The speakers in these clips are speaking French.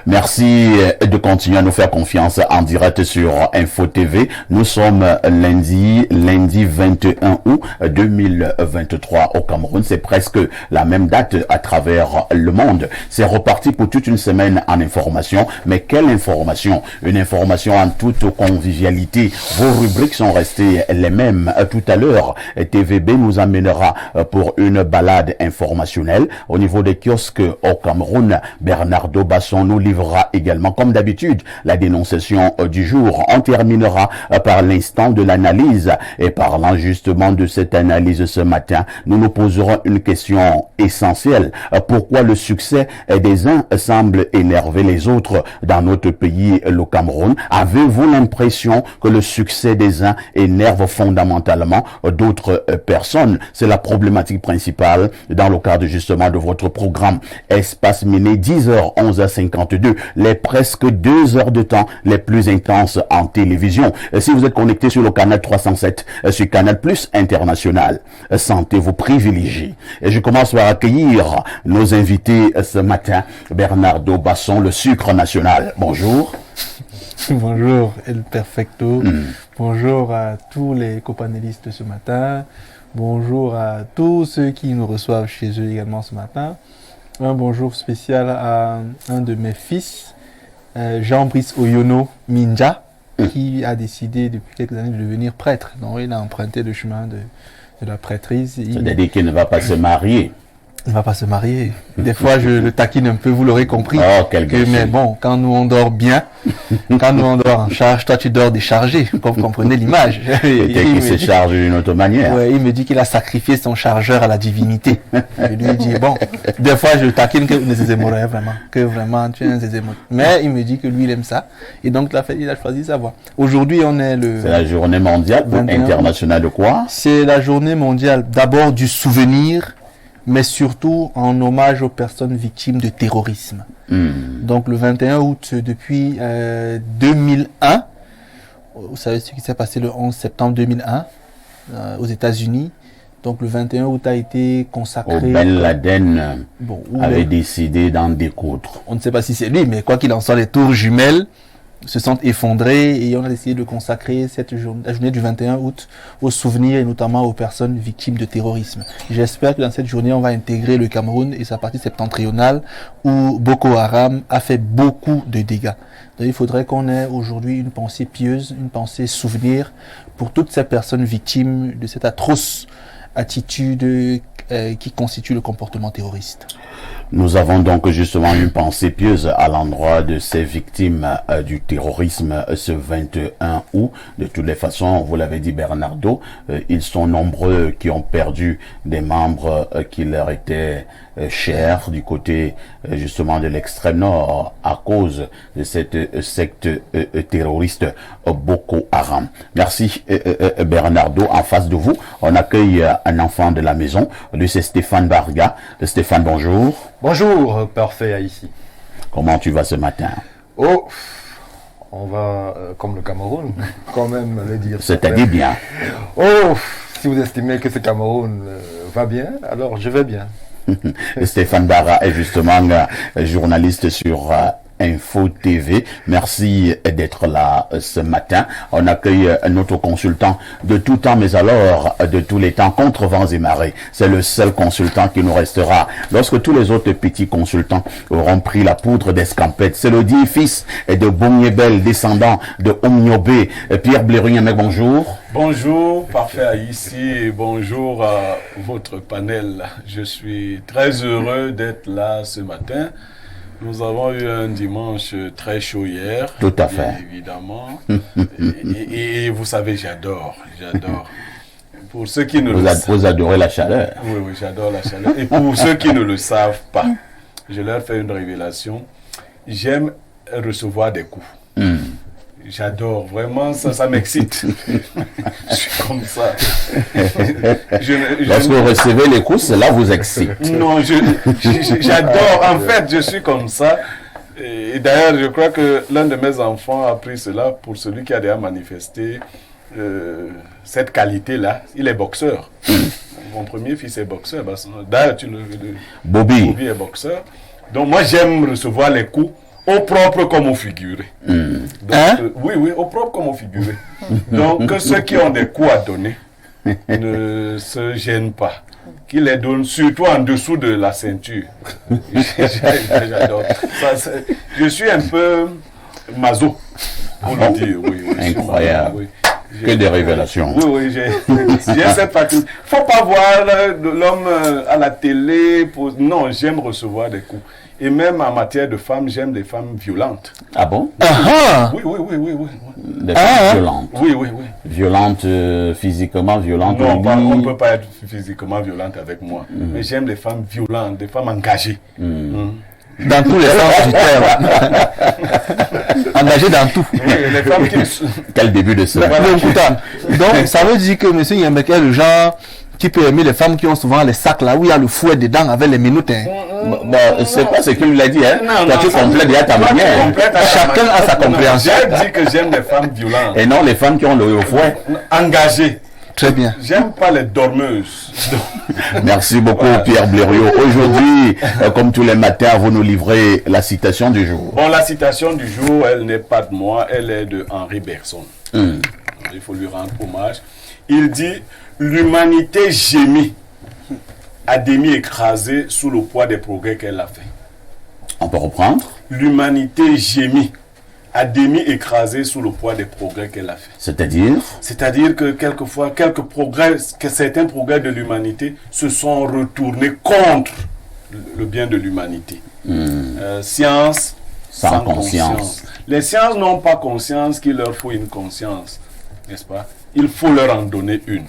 Merci de continuer à nous faire confiance en direct sur Info TV. Nous sommes lundi 21 août 2023 au Cameroun. C'est presque la même date à travers le monde. C'est reparti pour toute une semaine en information. Mais quelle information? Une information en toute convivialité. Vos rubriques sont restées les mêmes. Tout à l'heure, TVB nous amènera pour une balade informationnelle. Au niveau des kiosques au Cameroun, Bernardo Basson nous livrera également, comme d'habitude, la dénonciation du jour. On terminera par l'instant de l'analyse. Et parlant justement de cette analyse ce matin, nous nous poserons une question essentielle. Pourquoi le succès des uns semble énerver les autres dans notre pays, le Cameroun? Avez-vous l'impression que le succès des uns énerve fondamentalement d'autres personnes? C'est la problématique principale dans le cadre justement de votre programme Espace Miné, 10h, 11h52, les presque 2 heures de temps les plus intenses en télévision. Si vous êtes connecté sur le canal 307, sur Canal Plus International, santé vous privilégie. Et je commence par accueillir nos invités ce matin. Bernardo Basson, le sucre national. Bonjour. Bonjour El Perfecto. Bonjour à tous les copanélistes ce matin. Bonjour à tous ceux qui nous reçoivent chez eux également ce matin. Un bonjour spécial à un de mes fils, Jean-Brice Oyono Minja, qui a décidé depuis quelques années de devenir prêtre. Donc il a emprunté le chemin de la prêtrise. C'est-à-dire qu'il ne va pas se marier. Il ne va pas se marier. Des fois, je le taquine un peu, vous l'aurez compris. Oh, quel mais bon, quand nous on dort bien, quand nous on dort en charge, toi tu dors déchargé, comme vous comprenez l'image. Peut-être qu'il se charge d'une autre manière. Ouais, il me dit qu'il a sacrifié son chargeur à la divinité. Je lui dis, bon, des fois je le taquine que vraiment, tu es un zézémo. Mais il me dit que lui il aime ça. Et donc il a choisi sa voie. Aujourd'hui, on est le... C'est la journée mondiale internationale de quoi? C'est la journée mondiale d'abord du souvenir, mais surtout en hommage aux personnes victimes de terrorisme. Donc le 21 août depuis 2001, vous savez ce qui s'est passé le 11 septembre 2001 aux États-Unis. Donc le 21 août a été consacré... Ben Laden avait décidé d'en découdre. On ne sait pas si c'est lui, mais quoi qu'il en soit, les tours jumelles se sont effondrés et on a décidé de consacrer la journée du 21 août aux souvenirs et notamment aux personnes victimes de terrorisme. J'espère que dans cette journée, on va intégrer le Cameroun et sa partie septentrionale où Boko Haram a fait beaucoup de dégâts. Donc il faudrait qu'on ait aujourd'hui une pensée pieuse, une pensée souvenir pour toutes ces personnes victimes de cette atroce attitude qui constitue le comportement terroriste. Nous avons donc justement une pensée pieuse à l'endroit de ces victimes du terrorisme ce 21 août. De toutes les façons, vous l'avez dit Bernardo, ils sont nombreux qui ont perdu des membres qui leur étaient chers du côté justement de l'extrême nord à cause de cette secte terroriste Boko Haram. Merci Bernardo. En face de vous, on accueille un enfant de la maison, lui c'est Stéphane Barga. Stéphane, bonjour. Bonjour, parfait Haïti. Comment tu vas ce matin? Oh, on va, comme le Cameroun, quand même le dire. C'est-à-dire bien. Oh, si vous estimez que ce Cameroun va bien, alors je vais bien. Stéphane Barra est justement journaliste sur Info TV. Merci d'être là ce matin. On accueille notre consultant de tout temps, mais alors de tous les temps, contre vents et marées. C'est le seul consultant qui nous restera lorsque tous les autres petits consultants auront pris la poudre d'escampette. C'est le dit fils de Boumyebel, descendant de Omniobé. Pierre Blérien, mec, bonjour. Bonjour, parfait ici, bonjour à votre panel. Je suis très heureux d'être là ce matin. Nous avons eu un dimanche très chaud hier. Tout à fait. Évidemment. et vous savez, j'adore. Pour ceux qui ne vous adorez la chaleur. Oui, j'adore la chaleur. Et pour ceux qui ne le savent pas, je leur fais une révélation. J'aime recevoir des coups. J'adore, vraiment, ça m'excite. Je suis comme ça. Lorsque vous recevez les coups, cela vous excite. Non, j'adore. En fait, je suis comme ça. Et d'ailleurs, je crois que l'un de mes enfants a pris cela pour celui qui a déjà manifesté cette qualité-là. Il est boxeur. Mon premier fils est boxeur. D'ailleurs, Bobby est boxeur. Donc moi, j'aime recevoir les coups au propre comme au figuré. Donc, oui, au propre comme au figuré. Donc, que ceux qui ont des coups à donner ne se gênent pas. Qu'ils les donnent surtout en dessous de la ceinture. J'adore. Je suis un peu maso, pour le dire. Oui, incroyable. Que des révélations. Oui, j'ai cette faculté. Il ne faut pas voir l'homme à la télé. Non, j'aime recevoir des coups. Et même en matière de femmes, j'aime les femmes violentes. Ah bon? Oui. Des femmes violentes. Oui. Violentes physiquement, violentes. Non, on ne peut pas être physiquement violente avec moi. Mais j'aime les femmes violentes, des femmes engagées. Dans tous les sens du terme. Engagé dans tout. Oui, les femmes qui... Quel début de ça. Donc, ça veut dire que M. Yambeke est le genre qui peut aimer les femmes qui ont souvent les sacs là où il y a le fouet dedans avec les minutes. C'est pas ce qu'il l'a dit. Toi, tu complètes déjà ta manière. Chacun a sa compréhension. J'ai dit que j'aime les femmes violentes. Et non les femmes qui ont le fouet. Engagées. Très bien. J'aime pas les dormeuses. Merci beaucoup, Pierre Blériot. Aujourd'hui, comme tous les matins, vous nous livrez la citation du jour. Bon, la citation du jour, elle n'est pas de moi, elle est de Henri Bergson. Il faut lui rendre hommage. Il dit « L'humanité gémit, à demi écrasée sous le poids des progrès qu'elle a fait. » On peut reprendre? L'humanité gémit, à demi écrasée sous le poids des progrès qu'elle a fait. C'est-à-dire que quelquefois, certains progrès de l'humanité se sont retournés contre le bien de l'humanité. Science sans conscience. Les sciences n'ont pas conscience qu'il leur faut une conscience, n'est-ce pas? Il faut leur en donner une.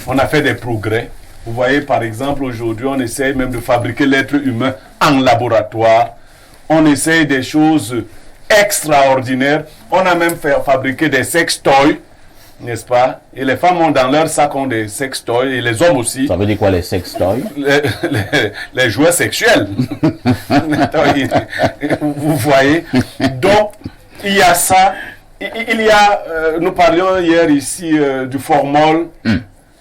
On a fait des progrès. Vous voyez, par exemple, aujourd'hui, on essaye même de fabriquer l'être humain en laboratoire. On essaye des choses extraordinaire. On a même fait fabriquer des sextoys, n'est-ce pas? Et les femmes ont dans leur sac des sextoys, et les hommes aussi. Ça veut dire quoi, les sextoys? Les jouets sexuels. Vous voyez? Donc, il y a ça. Il y a, nous parlions hier ici du formol.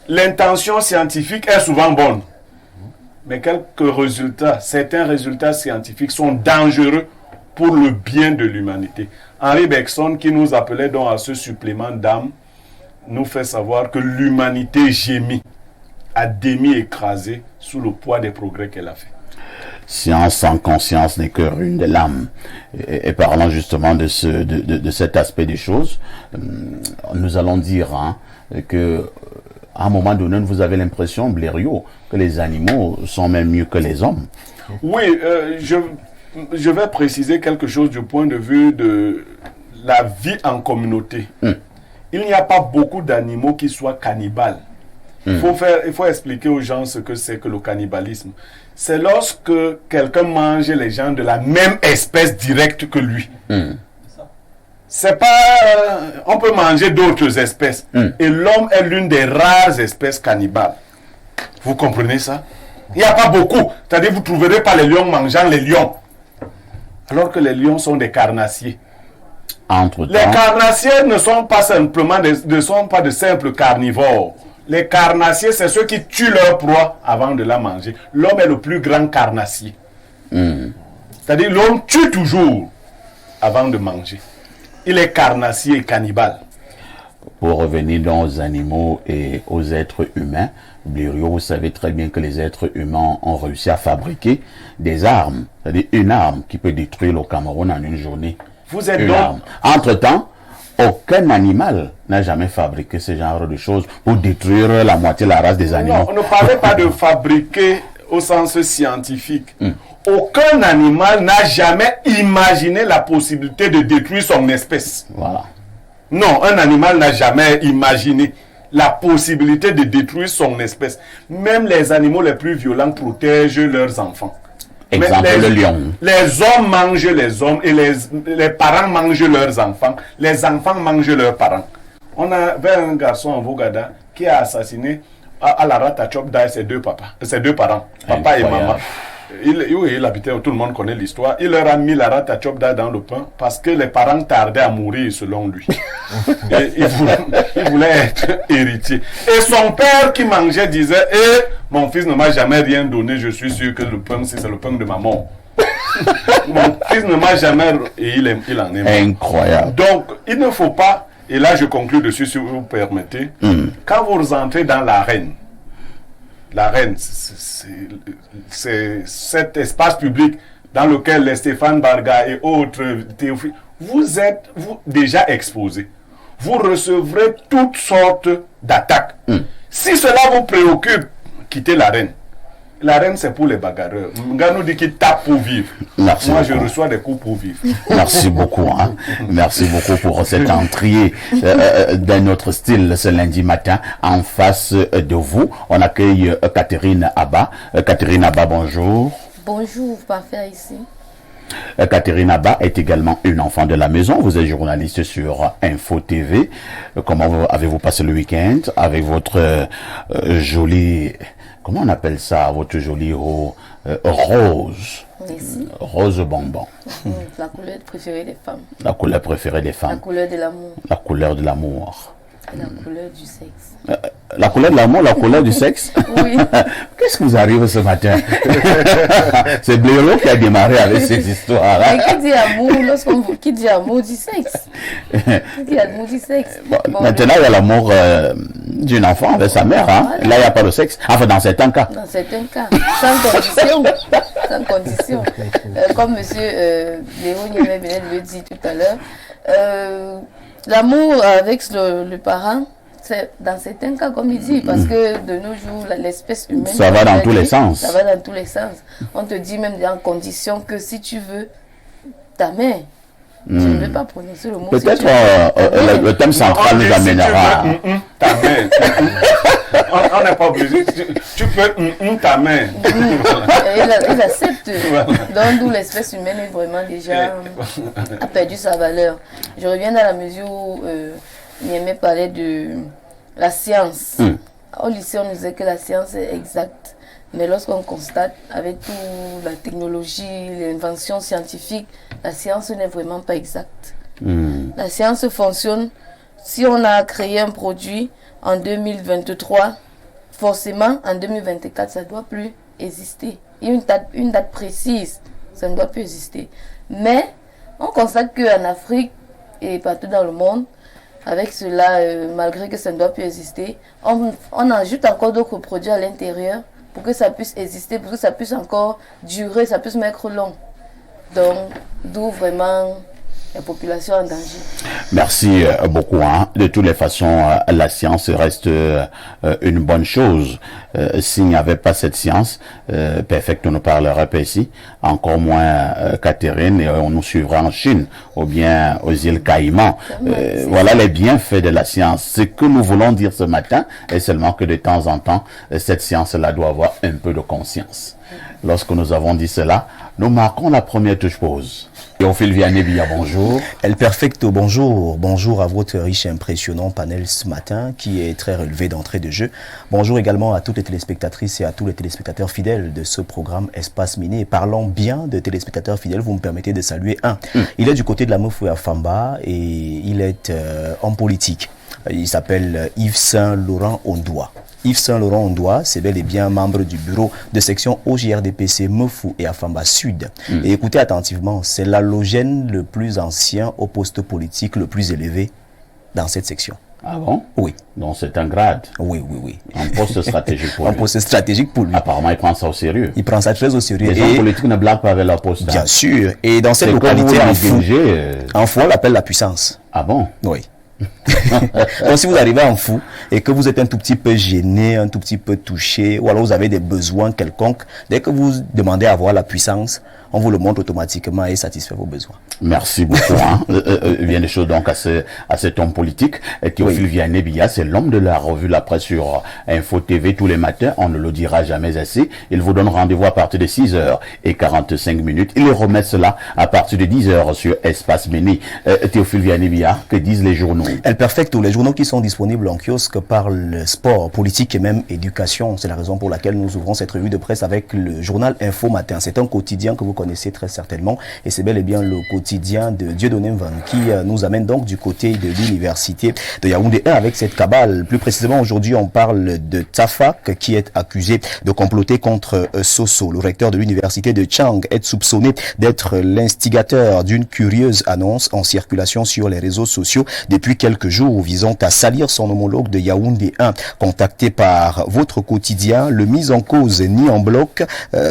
L'intention scientifique est souvent bonne. Mais certains résultats scientifiques sont dangereux pour le bien de l'humanité. Henri Bergson, qui nous appelait donc à ce supplément d'âme, nous fait savoir que l'humanité gémit, à demi écrasée sous le poids des progrès qu'elle a fait. Science sans conscience n'est que ruine de l'âme. Et parlant justement de cet aspect des choses, nous allons dire que à un moment donné, vous avez l'impression, Blériot, que les animaux sont même mieux que les hommes. Oui, je vais préciser quelque chose du point de vue de la vie en communauté. Il n'y a pas beaucoup d'animaux qui soient cannibales. Il faut expliquer aux gens ce que c'est que le cannibalisme. C'est lorsque quelqu'un mange les gens de la même espèce directe que lui. C'est pas... on peut manger d'autres espèces. Et l'homme est l'une des rares espèces cannibales. Vous comprenez ça? Il n'y a pas beaucoup. C'est-à-dire vous ne trouverez pas les lions mangeant les lions. Alors que les lions sont des carnassiers. Les carnassiers ne sont pas simplement de simples carnivores. Les carnassiers, c'est ceux qui tuent leur proie avant de la manger. L'homme est le plus grand carnassier. C'est-à-dire l'homme tue toujours avant de manger. Il est carnassier et cannibale. Pour revenir dans aux animaux et aux êtres humains, Blériot, vous savez très bien que les êtres humains ont réussi à fabriquer des armes. C'est-à-dire une arme qui peut détruire le Cameroun en une journée. Vous êtes donc... Entre-temps, aucun animal n'a jamais fabriqué ce genre de choses pour détruire la moitié de la race des animaux. Non, on ne parlait pas de fabriquer au sens scientifique. Aucun animal n'a jamais imaginé la possibilité de détruire son espèce. Voilà. Non, un animal n'a jamais imaginé la possibilité de détruire son espèce. Même les animaux les plus violents protègent leurs enfants. Exemple, le lion. Les hommes mangent les hommes et les parents mangent leurs enfants. Les enfants mangent leurs parents. On avait un garçon en Vogada qui a assassiné à la rate à Chopda ses deux parents, papa et maman. Il habitait, tout le monde connaît l'histoire. Il leur a mis la rate à Chopda dans le pain parce que les parents tardaient à mourir selon lui. Et il voulait être héritier. Et son père qui mangeait disait mon fils ne m'a jamais rien donné, je suis sûr que le pain, c'est le pain de maman. Mon fils ne m'a jamais... Et il en est mort. Incroyable. Donc, il ne faut pas... Et là, je conclue dessus, si vous me permettez. Quand vous entrez dans l'arène, c'est cet espace public dans lequel les Stéphane Barga et autres Théophile, vous êtes déjà exposés. Vous recevrez toutes sortes d'attaques. Si cela vous préoccupe, quittez l'arène. L'arène, c'est pour les bagarreurs. Nga nous dit qu'il tape pour vivre. Merci Moi, beaucoup. je reçois des coups pour vivre. Merci beaucoup. Merci beaucoup pour cette entrée d'un autre style ce lundi matin. En face de vous, on accueille Catherine Abba. Catherine Abba, bonjour. Bonjour, parfait ici. Catherine Abba est également une enfant de la maison. Vous êtes journaliste sur Info TV. Comment avez-vous passé le week-end avec votre jolie... Comment on appelle ça, votre jolie rose? Merci. Rose bonbon. La couleur préférée des femmes. La couleur préférée des La femmes. couleur de l'amour. La couleur de l'amour. Et la couleur du sexe. La couleur de l'amour, la couleur du sexe. Oui. Qu'est-ce qui vous arrive ce matin? C'est Blaireau qui a démarré avec ces histoires. Mais qui dit amour, qui dit amour du sexe? Qui dit amour du sexe? Bon, Maintenant, il y a l'amour d'une enfant avec sa mère. Hein. Voilà. Là, il n'y a pas de sexe. Enfin, dans certains cas. dans certains cas, sans condition. Sans condition. Comme monsieur Léo Niamé venait de le dire tout à l'heure, l'amour avec le parent, c'est dans certains cas, comme il dit, parce que de nos jours, l'espèce humaine... Ça va dans tous les sens. Ça va dans tous les sens. On te dit même en condition que si tu veux ta mère, je ne vais pas prononcer le mot. Peut-être si tu veux. le thème central nous amènera. Ta main. On n'est pas obligé. Tu peux ta main. Il accepte. Donc, d'où l'espèce humaine est vraiment déjà a perdu sa valeur. Je reviens dans la mesure où Niamé parlait de la science. Au lycée, on nous disait que la science est exacte. Mais lorsqu'on constate avec toute la technologie, l'invention scientifique, la science n'est vraiment pas exacte. La science fonctionne. Si on a créé un produit en 2023, forcément en 2024, ça ne doit plus exister. Il y a une date précise, ça ne doit plus exister. Mais on constate qu'en Afrique et partout dans le monde, avec cela, malgré que ça ne doit plus exister, on ajoute encore d'autres produits à l'intérieur pour que ça puisse exister, pour que ça puisse encore durer, ça puisse mettre long. Donc, d'où vraiment la population en danger. Merci beaucoup. De toutes les façons, la science reste une bonne chose. S'il n'y avait pas cette science, Perfect nous parlera pas ici, encore moins Catherine, et on nous suivra en Chine, ou bien aux îles Caïmans. Voilà les bienfaits de la science. Ce que nous voulons dire ce matin est seulement que de temps en temps, cette science-là doit avoir un peu de conscience. Lorsque nous avons dit cela, nous marquons la première touche pause. Théophile Vianney-Billa, bonjour. El Perfecto, bonjour. Bonjour à votre riche et impressionnant panel ce matin qui est très relevé d'entrée de jeu. Bonjour également à toutes les téléspectatrices et à tous les téléspectateurs fidèles de ce programme Espace Mini. Et parlant bien de téléspectateurs fidèles, vous me permettez de saluer un. Il est du côté de la Mofoué Afamba et il est homme politique. Il s'appelle Yves Saint-Laurent Ondoa. Yves Saint-Laurent Ondoa, c'est bel et bien membre du bureau de section OJRDPC Mefou et Afamba Sud. Et écoutez attentivement, c'est l'halogène le plus ancien au poste politique le plus élevé dans cette section. Ah bon? Oui. Donc c'est un grade. Oui, oui, oui. Un poste stratégique pour Un lui. poste stratégique pour lui. Apparemment, il prend ça au sérieux. Il prend ça très au sérieux. Les gens politiques ne blaguent pas avec leur poste. Bien sûr. Et dans cette C'est comme localité, vous les en fou, on l'appelle la puissance. Ah bon? Oui. Donc si vous arrivez en fou et que vous êtes un tout petit peu gêné, un tout petit peu touché, ou alors vous avez des besoins quelconques, dès que vous demandez à avoir la puissance, on vous le montre automatiquement et satisfait vos besoins. Merci beaucoup. Bien des choses donc à cet homme politique. Théophile Vianney-Billa, c'est l'homme de la revue La Presse sur Info TV tous les matins. On ne le dira jamais assez. Il vous donne rendez-vous à partir de 6h45. Il remet cela à partir de 10h sur Espace Mini. Théophile Vianney-Billa, que disent les journaux? El Perfecto, les journaux qui sont disponibles en kiosque parlent sport, politique et même éducation. C'est la raison pour laquelle nous ouvrons cette revue de presse avec le journal Info Matin. C'est un quotidien que vous connaissez très certainement et c'est bel et bien le quotidien de Dieudonné Mvan qui nous amène donc du côté de l'université de Yaoundé 1 avec cette cabale. Plus précisément, aujourd'hui, on parle de Tafak qui est accusé de comploter contre Soso. Le recteur de l'université de Chang est soupçonné d'être l'instigateur d'une curieuse annonce en circulation sur les réseaux sociaux depuis quelques jours visant à salir son homologue de Yaoundé 1. Contacté par votre quotidien, le mise en cause nie en bloc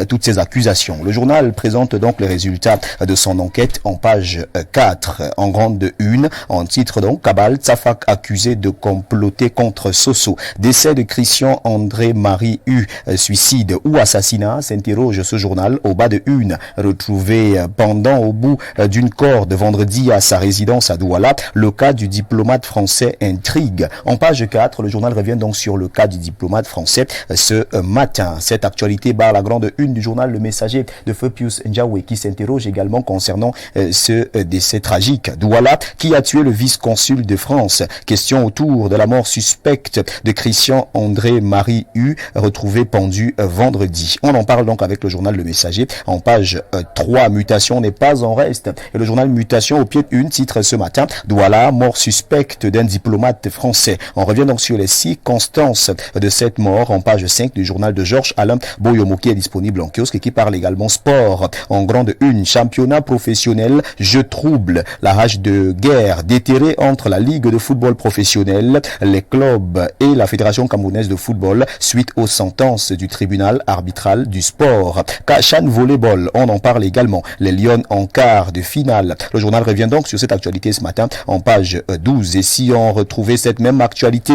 toutes ces accusations. Le journal présente donc les résultats de son enquête en page 4, en grande une, en titre donc Kabal, Tafak accusé de comploter contre Soso. Décès de Christian André Marie U, suicide ou assassinat, s'interroge ce journal au bas de une. Retrouvé pendant au bout d'une corde vendredi à sa résidence à Douala, le cas du diplomate français intrigue. En page 4, le journal revient donc sur le cas du diplomate français ce matin. Cette actualité barre la grande une du journal Le Messager de Feu Pius Ndiawe qui s'interroge également concernant ce décès tragique. Douala qui a tué le vice-consul de France. Question autour de la mort suspecte de Christian André Marie U, retrouvé pendu vendredi. On en parle donc avec le journal Le Messager en page 3. Mutation n'est pas en reste. Et le journal Mutation au pied de une titre ce matin Douala, mort suspecte d'un diplomate français. On revient donc sur les circonstances de cette mort en page 5 du journal de Georges Alain Boyomo qui est disponible en kiosque et qui parle également sport. En grande une, championnat professionnel, jeu trouble, la rage de guerre déterrée entre la Ligue de football professionnel, les clubs et la Fédération camerounaise de football suite aux sentences du tribunal arbitral du sport. Chan Volleyball, on en parle également. Les Lions en quart de finale. Le journal revient donc sur cette actualité ce matin en page 12. Et si on retrouvait cette même actualité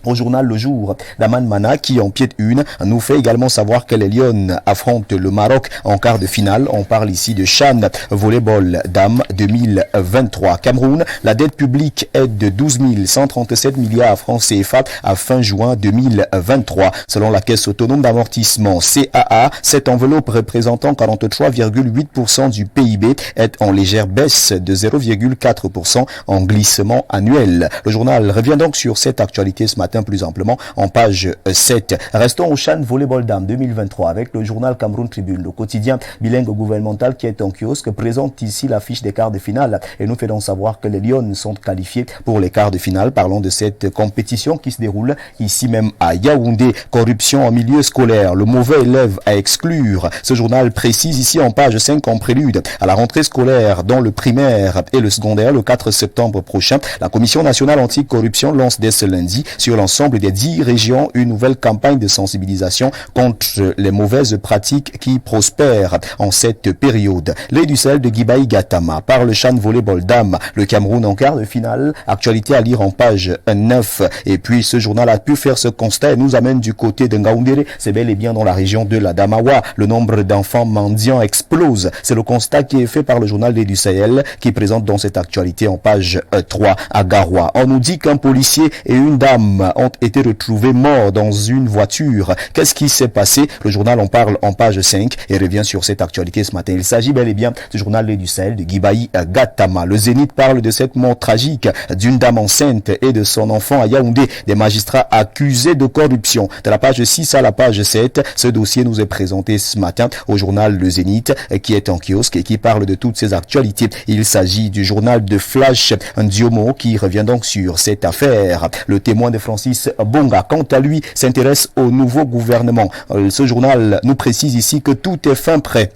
au journal Le Jour, Daman Mana qui en pied une nous fait également savoir que les Lions affrontent le Maroc en quart de finale. On parle ici de Chan Volleyball Dames 2023. Cameroun, la dette publique est de 12 137 milliards francs CFA à fin juin 2023. Selon la Caisse autonome d'amortissement CAA, cette enveloppe représentant 43,8% du PIB est en légère baisse de 0,4% en glissement annuel. Le journal revient donc sur cette actualité ce matin plus amplement en page 7. Restons au Chan Volleyball Dames 2023 avec le journal Cameroun Tribune. Le quotidien bilingue gouvernemental qui est en kiosque présente ici l'affiche des quarts de finale et nous fait donc savoir que les Lions sont qualifiés pour les quarts de finale. Parlons de cette compétition qui se déroule ici même à Yaoundé. Corruption en milieu scolaire, le mauvais élève à exclure. Ce journal précise ici en page 5 en prélude à la rentrée scolaire dans le primaire et le secondaire le 4 septembre prochain. La Commission nationale anticorruption lance dès ce lundi sur l'ensemble des 10 régions une nouvelle campagne de sensibilisation contre les mauvaises pratiques qui prospèrent en cette période. Les du Sahel de Guibaï Gatama par le Chan Volleyball Dames, le Cameroun en quart de finale, actualité à lire en page 9. Et puis ce journal a pu faire ce constat et nous amène du côté de Ngaoundéré, c'est bel et bien dans la région de la Damawa. Le nombre d'enfants mendiants explose. C'est le constat qui est fait par le journal Les du Sahel qui présente dans cette actualité en page 3 à Garoua. On nous dit qu'un policier et une dame ont été retrouvés morts dans une voiture. Qu'est-ce qui s'est passé? Le journal en parle en page 5 et revient sur cette actualité ce matin. Il s'agit bel et bien du journal du Sahel de Guibaï Gatama. Le Zénith parle de cette mort tragique d'une dame enceinte et de son enfant à Yaoundé. Des magistrats accusés de corruption. De la page 6 à la page 7, ce dossier nous est présenté ce matin au journal Le Zénith qui est en kiosque et qui parle de toutes ces actualités. Il s'agit du journal de Flash Ndiomo qui revient donc sur cette affaire. Le témoin de Francis Bonga, quant à lui, s'intéresse au nouveau gouvernement. Ce journal nous précise ici que tout est fin prêt.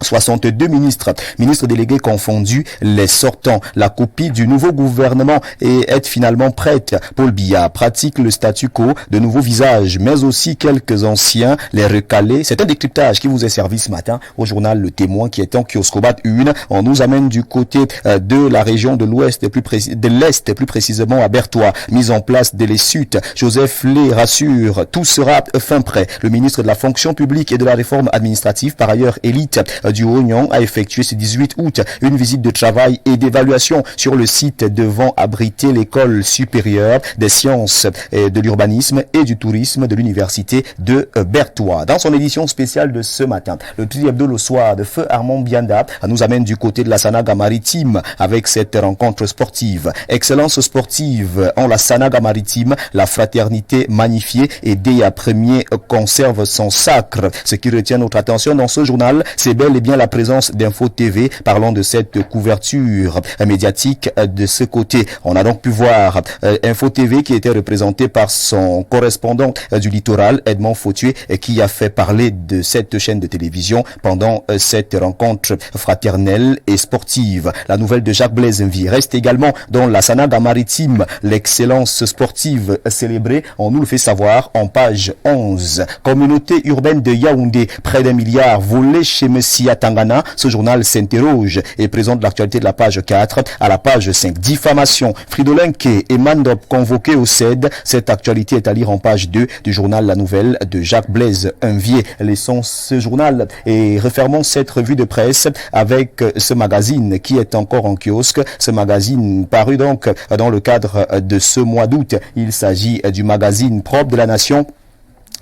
62 ministres délégués confondus, les sortants. La copie du nouveau gouvernement est finalement prête. Paul Biya pratique le statu quo, de nouveaux visages, mais aussi quelques anciens, les recalés. C'est un décryptage qui vous est servi ce matin au journal Le Témoin qui est en kioscobat 1. On nous amène du côté de la région de l'Ouest, de l'Est plus précisément à Bertois. Mise en place de l'ESUT. Joseph Lé rassure, tout sera fin prêt. Le ministre de la fonction publique et de la réforme administrative, par ailleurs élite, du Oignon a effectué ce 18 août une visite de travail et d'évaluation sur le site devant abriter l'école supérieure des sciences de l'urbanisme et du tourisme de l'université de Berthois. Dans son édition spéciale de ce matin, le tri hebdo le soir de Feu Armand Bianda nous amène du côté de la Sanaga Maritime avec cette rencontre sportive. Excellence sportive en la Sanaga Maritime, la fraternité magnifiée et Déa Premier conserve son sacre. Ce qui retient notre attention dans ce journal, c'est bel et bien la présence d'Info TV. Parlons de cette couverture médiatique de ce côté. On a donc pu voir Info TV qui était représenté par son correspondant du littoral, Edmond Fautué, qui a fait parler de cette chaîne de télévision pendant cette rencontre fraternelle et sportive. La nouvelle de Jacques Blaise Mvi reste également dans la Sanaga Maritime. L'excellence sportive célébrée, on nous le fait savoir en page 11. Communauté urbaine de Yaoundé, près d'1 milliard volé chez Messia Tangana. Ce journal s'interroge et présente l'actualité de la page 4 à la page 5. Diffamation, Fridolenke et Mandop convoqués au CED. Cette actualité est à lire en page 2 du journal La Nouvelle de Jacques Blaise Mvier. Laissons ce journal et refermons cette revue de presse avec ce magazine qui est encore en kiosque. Ce magazine paru donc dans le cadre de ce mois d'août. Il s'agit du magazine propre de la nation,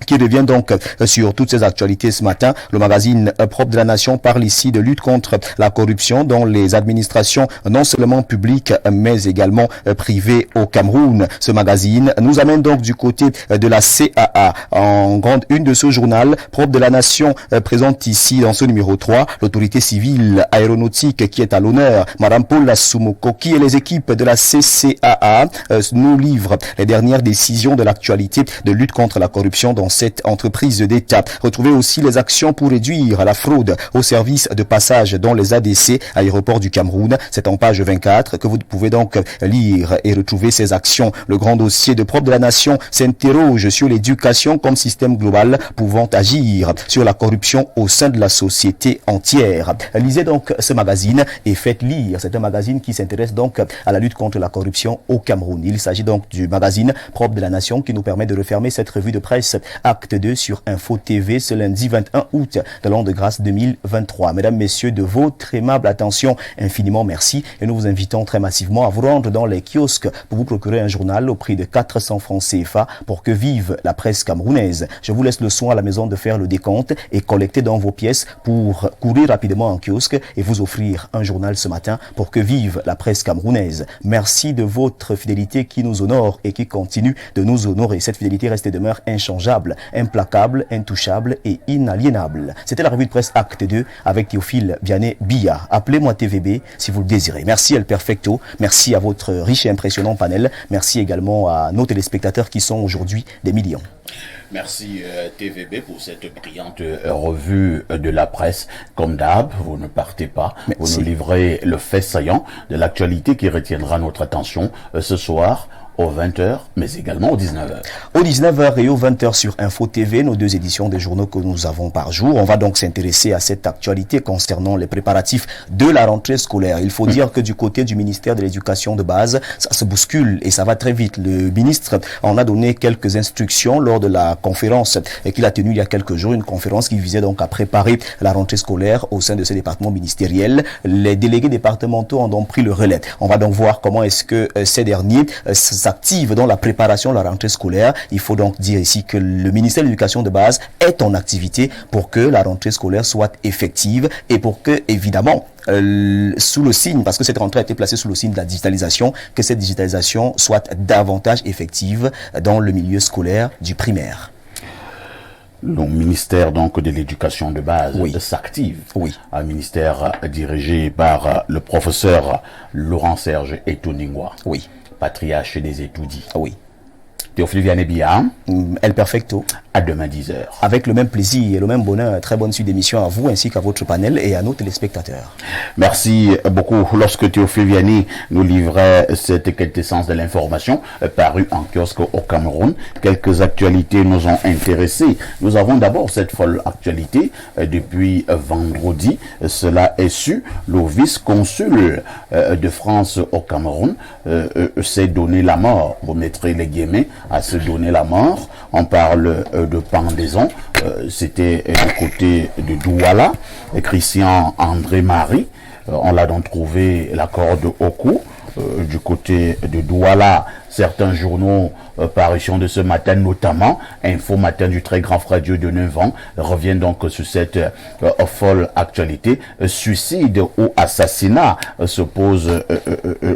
qui revient donc sur toutes ces actualités ce matin. Le magazine propre de la nation parle ici de lutte contre la corruption dans les administrations non seulement publiques mais également privées au Cameroun. Ce magazine nous amène donc du côté de la CAA. En grande une de ce journal propre de la nation présente ici dans ce numéro 3 l'autorité civile aéronautique qui est à l'honneur. Madame Paula Soumokoki et les équipes de la CCAA nous livrent les dernières décisions de l'actualité de lutte contre la corruption dans cette entreprise d'État. Retrouvez aussi les actions pour réduire la fraude au service de passage dans les ADC, aéroports du Cameroun. C'est en page 24 que vous pouvez donc lire et retrouver ces actions. Le grand dossier de propre de la nation s'interroge sur l'éducation comme système global pouvant agir sur la corruption au sein de la société entière. Lisez donc ce magazine et faites lire. C'est un magazine qui s'intéresse donc à la lutte contre la corruption au Cameroun. Il s'agit donc du magazine propre de la nation qui nous permet de refermer cette revue de presse Acte 2 sur Info TV ce lundi 21 août de l'an de grâce 2023. Mesdames, messieurs, de votre aimable attention, infiniment merci et nous vous invitons très massivement à vous rendre dans les kiosques pour vous procurer un journal au prix de 400 francs CFA pour que vive la presse camerounaise. Je vous laisse le soin à la maison de faire le décompte et collecter dans vos pièces pour courir rapidement en kiosque et vous offrir un journal ce matin pour que vive la presse camerounaise. Merci de votre fidélité qui nous honore et qui continue de nous honorer. Cette fidélité reste et demeure inchangeable, implacable, intouchable et inaliénable. C'était la revue de presse Acte 2 avec Théophile Vianney Billa. Appelez-moi TVB si vous le désirez. Merci El Perfecto, merci à votre riche et impressionnant panel, merci également à nos téléspectateurs qui sont aujourd'hui des millions. Merci TVB pour cette brillante revue de la presse. Comme d'hab, vous ne partez pas. Merci. Vous nous livrez le fait saillant de l'actualité qui retiendra notre attention ce soir aux 20h, mais également aux 19h. Aux 19h et aux 20h sur Info TV, nos deux éditions des journaux que nous avons par jour. On va donc s'intéresser à cette actualité concernant les préparatifs de la rentrée scolaire. Il faut dire que du côté du ministère de l'Éducation de base, ça se bouscule et ça va très vite. Le ministre en a donné quelques instructions lors de la conférence qu'il a tenue il y a quelques jours, une conférence qui visait donc à préparer la rentrée scolaire au sein de ces départements ministériels. Les délégués départementaux ont donc pris le relais. On va donc voir comment est-ce que ces derniers s'active dans la préparation de la rentrée scolaire. Il faut donc dire ici que le ministère de l'Éducation de base est en activité pour que la rentrée scolaire soit effective et pour que, évidemment, sous le signe, parce que cette rentrée a été placée sous le signe de la digitalisation, que cette digitalisation soit davantage effective dans le milieu scolaire du primaire. Le ministère donc de l'Éducation de base s'active. Oui. Un ministère dirigé par le professeur Laurent-Serge Etoningwa. Oui. Patriarche des étoudis. Oui. Théophile Vianney Billa. El Perfecto. À demain 10h. Avec le même plaisir et le même bonheur, très bonne suite d'émission à vous ainsi qu'à votre panel et à nos téléspectateurs. Merci beaucoup. Lorsque Théophile Vianney nous livrait cette quintessence de l'information parue en kiosque au Cameroun, quelques actualités nous ont intéressés. Nous avons d'abord cette folle actualité depuis vendredi. Cela est su. Le vice-consul de France au Cameroun s'est donné la mort. Vous mettrez les guillemets à se donner la mort. On parle de pendaison. C'était du côté de Douala, et Christian André Marie. On l'a donc trouvé la corde au cou. Du côté de Douala, certains journaux, parution de ce matin notamment, Info Matin du très grand frère Dieu de 9 ans, reviennent donc sur cette folle actualité. Suicide ou assassinat, se pose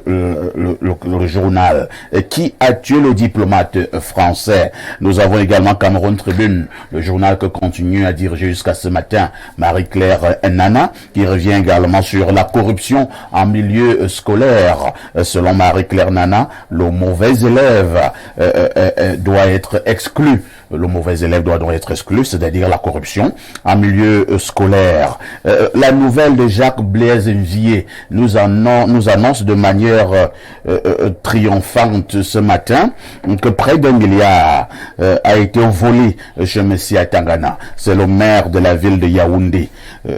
le journal. Qui a tué le diplomate français? Nous avons également Cameroun Tribune, le journal que continue à diriger jusqu'à ce matin Marie-Claire Nana, qui revient également sur la corruption en milieu scolaire. Selon Marie-Claire Nana, le mauvais élève doit être exclu. Le mauvais élève doit donc être exclu, c'est-à-dire la corruption en milieu scolaire. La nouvelle de Jacques Blaise Mvier nous annonce de manière triomphante ce matin que près d'1 milliard a été volé chez Messia Tangana. C'est le maire de la ville de Yaoundé.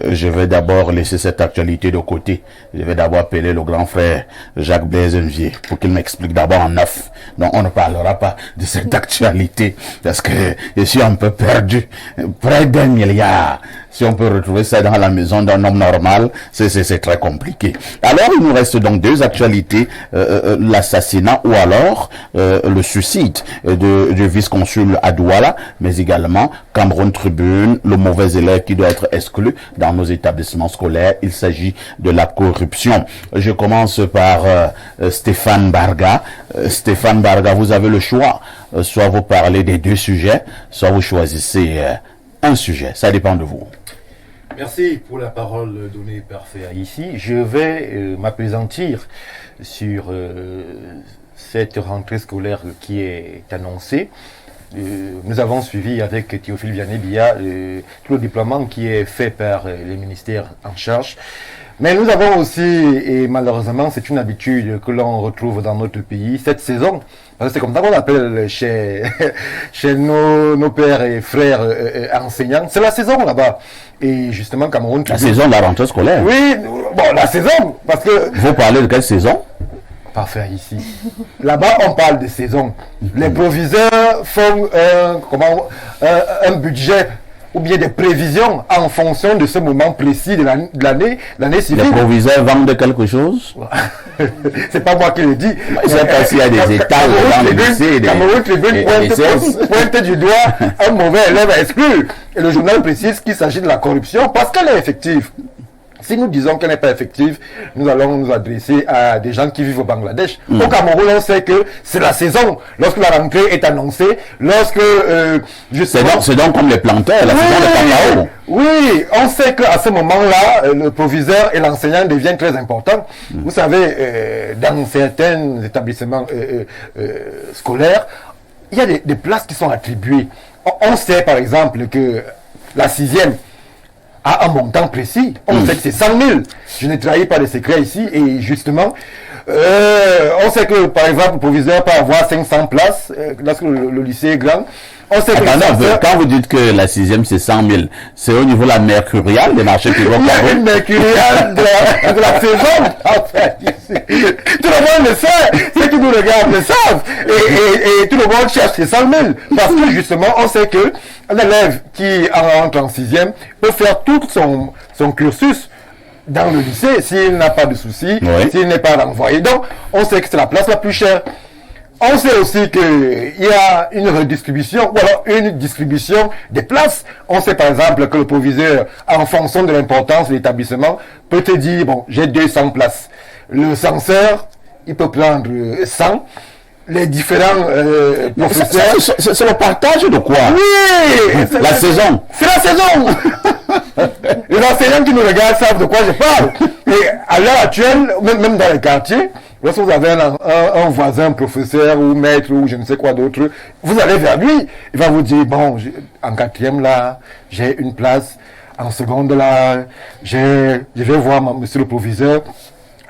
Je vais d'abord laisser cette actualité de côté. Je vais d'abord appeler le grand frère Jacques Blaise Mvier pour qu'il m'explique d'abord en neuf. Donc on ne parlera pas de cette actualité parce que je suis un peu perdu. Près d'1 milliard. Si on peut retrouver ça dans la maison d'un homme normal, c'est très compliqué. Alors, il nous reste donc 2 actualités. L'assassinat ou alors le suicide du vice-consul à Douala, mais également Cameroun Tribune, le mauvais élève qui doit être exclu dans nos établissements scolaires. Il s'agit de la corruption. Je commence par Stéphane Barga. Stéphane Barga, vous avez le choix. Soit vous parlez des 2 sujets, soit vous choisissez un sujet. Ça dépend de vous. Merci pour la parole donnée par Féa ici. Je vais m'appesantir sur cette rentrée scolaire qui est annoncée. Nous avons suivi avec Théophile Vianney-Bia tout le déploiement qui est fait par les ministères en charge. Mais nous avons aussi, et malheureusement c'est une habitude que l'on retrouve dans notre pays, cette saison, parce que c'est comme ça qu'on appelle chez nos pères et frères enseignants, c'est la saison là-bas. Et justement Cameroun... La saison de la rentrée scolaire. Oui, bon, la saison, parce que... Vous parlez de quelle saison? Parfait ici. Là-bas, on parle de saison. Les proviseurs font un budget ou bien des prévisions en fonction de ce moment précis de l'année civile. Les proviseurs vendent quelque chose? C'est pas moi qui le dis. Je sais pas s'il y a des étages dans les lycées. Cameroun Tribune pointe du doigt un mauvais élève à exclure. Et le journal précise qu'il s'agit de la corruption parce qu'elle est effective. Si nous disons qu'elle n'est pas effective, nous allons nous adresser à des gens qui vivent au Bangladesh. Au Cameroun, on sait que c'est la saison. Lorsque la rentrée est annoncée, lorsque... c'est donc comme les planteurs, la saison de cacao. Oui, on sait qu'à ce moment-là, le proviseur et l'enseignant deviennent très importants. Vous savez, dans certains établissements scolaires, il y a des places qui sont attribuées. On sait par exemple que la 6e à un montant précis. On sait que c'est 100 000. Je ne trahis pas les secrets ici. Et justement, on sait que, par exemple, le proviseur peut avoir 500 places lorsque le lycée est grand. On sait que quand vous dites que la 6e, c'est 100 000, c'est au niveau de la mercuriale des marchés publics. Il y a une mercuriale de la saison. En fait, ici. Tout le monde le sait. Ceux qui nous regardent le savent. Et tout le monde cherche ces 100 000. Parce que, justement, on sait que un élève qui entre en 6e peut faire tout son cursus dans le lycée s'il n'a pas de soucis, s'il n'est pas renvoyé. Donc, on sait que c'est la place la plus chère. On sait aussi qu'il y a une redistribution ou alors une distribution des places. On sait par exemple que le proviseur, en fonction de l'importance de l'établissement, peut te dire, bon, j'ai 200 places. Le censeur, il peut prendre 100. Les différents professeurs... C'est le partage de quoi? Oui! La saison. C'est la saison. Les enseignants qui nous regardent savent de quoi je parle. Et à l'heure actuelle, même dans les quartiers, lorsque vous avez un voisin, professeur ou maître ou je ne sais quoi d'autre, vous allez vers lui, il va vous dire, bon, en 4e là, j'ai une place, en seconde là, je vais voir monsieur le proviseur,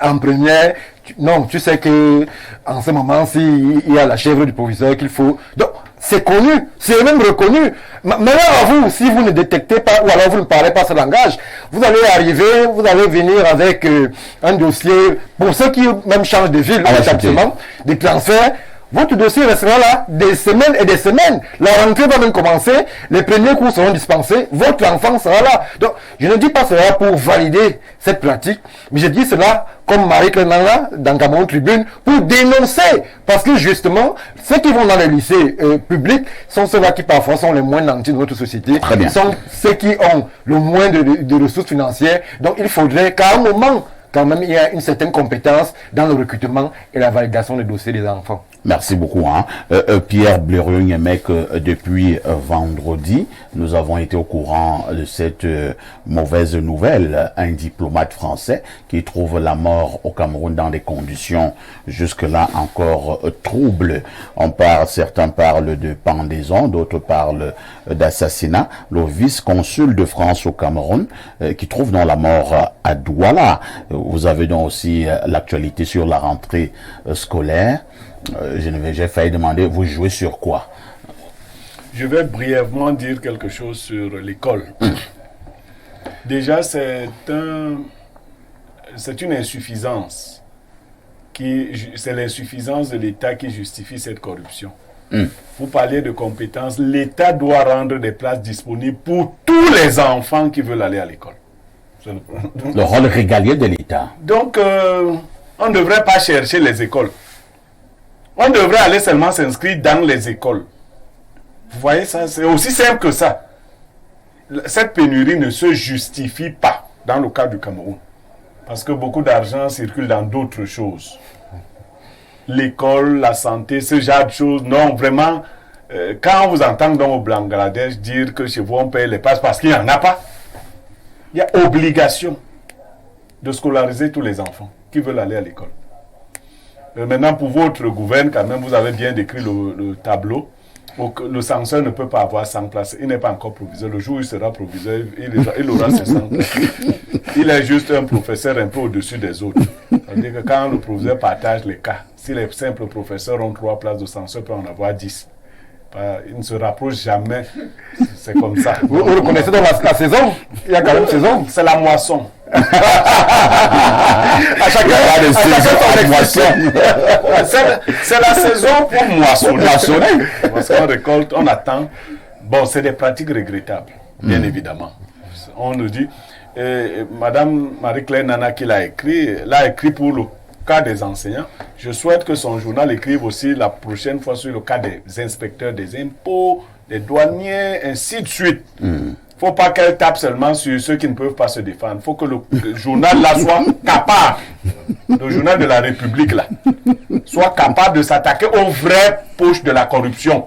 en première, non, tu sais que en ce moment-ci, il y a la chèvre du proviseur qu'il faut. Donc, c'est connu, c'est même reconnu. Maintenant, à vous, si vous ne détectez pas, ou alors vous ne parlez pas ce langage, vous allez arriver, vous allez venir avec un dossier, pour ceux qui même changent de ville, exactement, des transferts, votre dossier restera là des semaines et des semaines. La rentrée va même commencer, les premiers cours seront dispensés, votre enfant sera là. Donc, je ne dis pas cela pour valider cette pratique, mais je dis cela comme Marie-Claire Nana dans Cameroun Tribune pour dénoncer. Parce que justement, ceux qui vont dans les lycées publics sont ceux-là qui parfois sont les moins nantis de notre société. Très bien. Sont ceux qui ont le moins de ressources financières. Donc, il faudrait qu'à un moment, quand même, il y a une certaine compétence dans le recrutement et la validation des dossiers des enfants. Merci beaucoup. Pierre Bleriot-Niémec, depuis vendredi, nous avons été au courant de cette mauvaise nouvelle. Un diplomate français qui trouve la mort au Cameroun dans des conditions jusque-là encore troubles. Certains parlent de pendaison, d'autres parlent d'assassinat. Le vice-consul de France au Cameroun qui trouve dans la mort à Douala. Vous avez donc aussi l'actualité sur la rentrée scolaire. J'ai failli demander, vous jouez sur quoi? Je vais brièvement dire quelque chose sur l'école. Déjà, c'est une insuffisance. C'est l'insuffisance de l'État qui justifie cette corruption. Vous parlez de compétences. L'État doit rendre des places disponibles pour tous les enfants qui veulent aller à l'école. Le rôle régalien de l'État. Donc, on ne devrait pas chercher les écoles. On devrait aller seulement s'inscrire dans les écoles. Vous voyez ça, c'est aussi simple que ça. Cette pénurie ne se justifie pas dans le cas du Cameroun. Parce que beaucoup d'argent circule dans d'autres choses. L'école, la santé, ce genre de choses. Non, vraiment, quand on vous entend dans au Bangladesh dire que chez vous on paye les passes parce qu'il n'y en a pas, il y a obligation de scolariser tous les enfants qui veulent aller à l'école. Maintenant, pour votre gouvernement, quand même, vous avez bien décrit le tableau. Le censeur ne peut pas avoir 100 places. Il n'est pas encore proviseur. Le jour où il sera proviseur, il aura ses 100 places. Il est juste un professeur un peu au-dessus des autres. C'est-à-dire que quand le proviseur partage les cas, si les simples professeurs ont 3 places, de censeur peut en avoir 10. Il ne se rapproche jamais. C'est comme ça. Vous reconnaissez dans la saison? Il y a quand même saison. C'est la moisson. À chacun son moisson. C'est la saison pour moissonner. Parce qu'on récolte, on attend. Bon, c'est des pratiques regrettables, bien évidemment. On nous dit, Madame Marie-Claire Nana qui l'a écrit pour le cas des enseignants. Je souhaite que son journal écrive aussi la prochaine fois sur le cas des inspecteurs des impôts, des douaniers, ainsi de suite. Il ne faut pas qu'elle tape seulement sur ceux qui ne peuvent pas se défendre. Il faut que le journal là soit capable, le journal de la République là, soit capable de s'attaquer aux vraies poches de la corruption.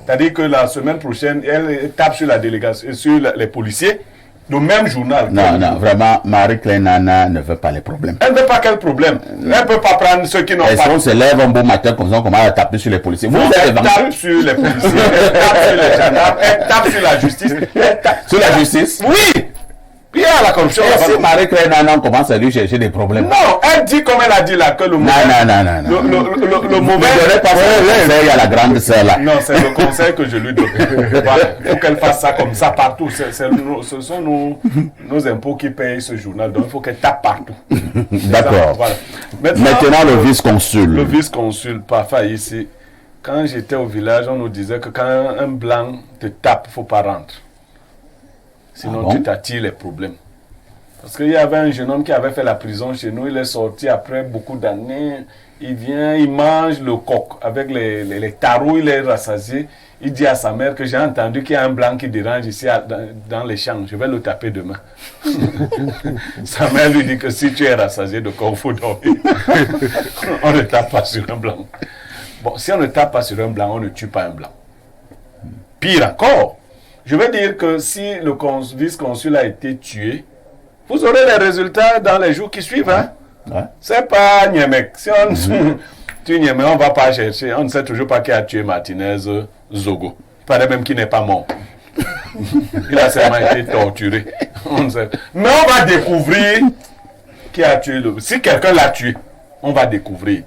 C'est-à-dire que la semaine prochaine, elle tape sur la délégation, sur les policiers, le même journal. Non, vraiment, Marie-Claire Nana ne veut pas les problèmes. Elle ne veut pas quel problème. Elle ne peut pas prendre ceux qui n'ont pas... Est-ce qu'on se lève un beau matin comme ça, on commence à taper sur les policiers? Vous elle tape sur les policiers, elle tape sur les gendarmes, elle tape sur la justice. Sur la justice? Oui! Il y a la corruption. Et si Marie-Claire Nana commence à lui chercher des problèmes? Non, elle dit comme elle a dit là que le mauvais... Le mauvais... Il y a la grande sœur là. Non, c'est le conseil que je lui donne. Voilà. Il faut qu'elle fasse ça comme ça partout. Ce sont nos impôts qui payent ce journal. Donc il faut qu'elle tape partout. D'accord. Voilà. Maintenant, le vice-consul. Le vice-consul, parfois ici, quand j'étais au village, on nous disait que quand un blanc te tape, il ne faut pas rentrer. Sinon, tu t'attires les problèmes. Parce qu'il y avait un jeune homme qui avait fait la prison chez nous. Il est sorti après beaucoup d'années. Il vient, il mange le coq avec les tarots. Il est rassasié. Il dit à sa mère que j'ai entendu qu'il y a un blanc qui dérange ici dans les champs. Je vais le taper demain. Sa mère lui dit que si tu es rassasié de coq, il faut dormir. On ne tape pas sur un blanc. Bon, si on ne tape pas sur un blanc, on ne tue pas un blanc. Pire encore. Je veux dire que si le vice-consul a été tué, vous aurez les résultats dans les jours qui suivent. Hein? Ouais. C'est pas Niémec. Si on tue Niémec, on ne va pas chercher. On ne sait toujours pas qui a tué Martinez Zogo. Il paraît même qu'il n'est pas mort. Il a seulement été torturé. On ne sait. Mais on va découvrir qui a tué le... Si quelqu'un l'a tué, on va découvrir.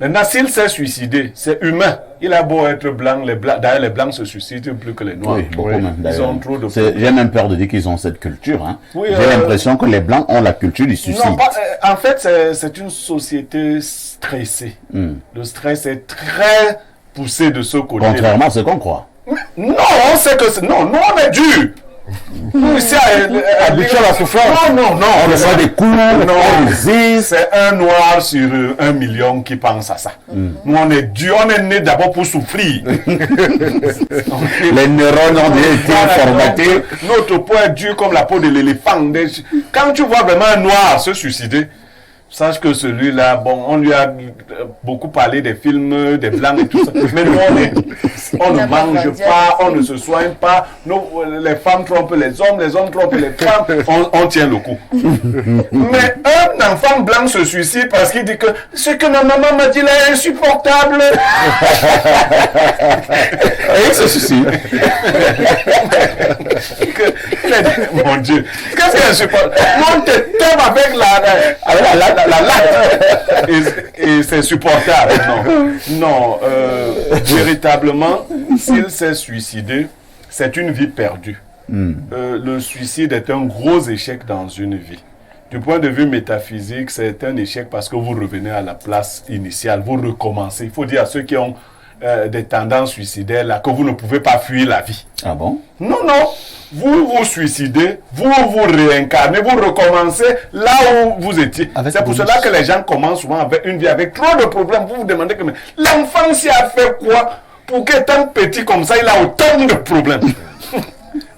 Maintenant, s'il s'est suicidé, c'est humain. Il a beau être blanc, d'ailleurs les blancs se suicident plus que les noirs. Oui, beaucoup même, Ils d'ailleurs. ont trop de J'ai même peur de dire qu'ils ont cette culture. Hein. Oui, J'ai l'impression que les blancs ont la culture du suicide. Non, en fait, c'est une société stressée. Le stress est très poussé de ce côté. Contrairement à ce qu'on croit. Non, on sait que non, nous on est dur. Nous ici, Habitué à la souffrance. Non, On reçoit des coups, on résiste. c'est un noir sur 1 million qui pense à ça. Nous on est dur, on est né d'abord pour souffrir. Les neurones ont déjà été formatés. Notre peau est dure comme la peau de l'éléphant. Quand tu vois vraiment un noir se suicider, sache que celui-là, bon, on lui a beaucoup parlé des films, des blancs et tout ça. Mais nous, on ne mange pas, on ne se soigne pas. Nous, les femmes trompent les hommes trompent les femmes. On tient le coup. Mais un enfant blanc se suicide parce qu'il dit que ce que ma maman m'a dit là est insupportable. Et il se suicide. Mon Dieu, qu'est-ce qu'il est insupportable? On te tape avec la et c'est supportable. Non, véritablement, s'il s'est suicidé, c'est une vie perdue. Le suicide est un gros échec dans une vie. Du point de vue métaphysique, c'est un échec parce que vous revenez à la place initiale, vous recommencez. Il faut dire à ceux qui ont des tendances suicidaires là, que vous ne pouvez pas fuir la vie. Ah bon? Non, vous vous suicidez, vous vous réincarnez, vous recommencez là où vous étiez. C'est pour cela que les gens commencent souvent avec une vie avec trop de problèmes. Vous vous demandez que l'enfant s'y a fait quoi pour qu'étant petit comme ça, il a autant de problèmes.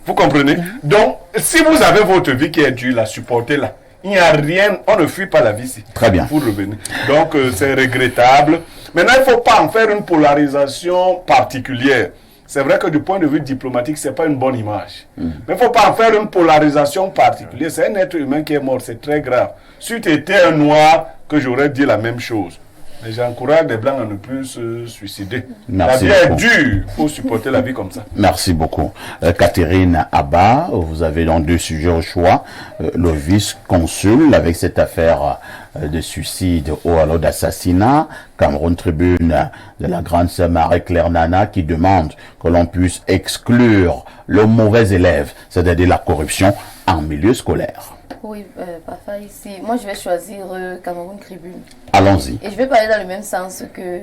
Vous comprenez? Donc, si vous avez votre vie qui est dure, la supportez-la. Il n'y a rien, on ne fuit pas la vie ici. Très bien. Vous revenez. Donc, c'est regrettable. Maintenant, il ne faut pas en faire une polarisation particulière. C'est vrai que du point de vue diplomatique, ce n'est pas une bonne image. Mais il ne faut pas en faire une polarisation particulière. C'est un être humain qui est mort, c'est très grave. Si tu étais un noir, que j'aurais dit la même chose. Mais j'encourage les blancs à ne plus se suicider. Merci la vie beaucoup. est dure, il faut supporter la vie comme ça. Merci beaucoup. Catherine Abba, vous avez donc 2 sujets au choix. Le vice-consul avec cette affaire de suicide ou alors d'assassinat. Cameroun Tribune de la grande sœur Marie-Claire Nana qui demande que l'on puisse exclure le mauvais élève, c'est-à-dire la corruption en milieu scolaire. Oui, parfois ici, moi je vais choisir Cameroun Tribune. Allons-y. Et je vais parler dans le même sens que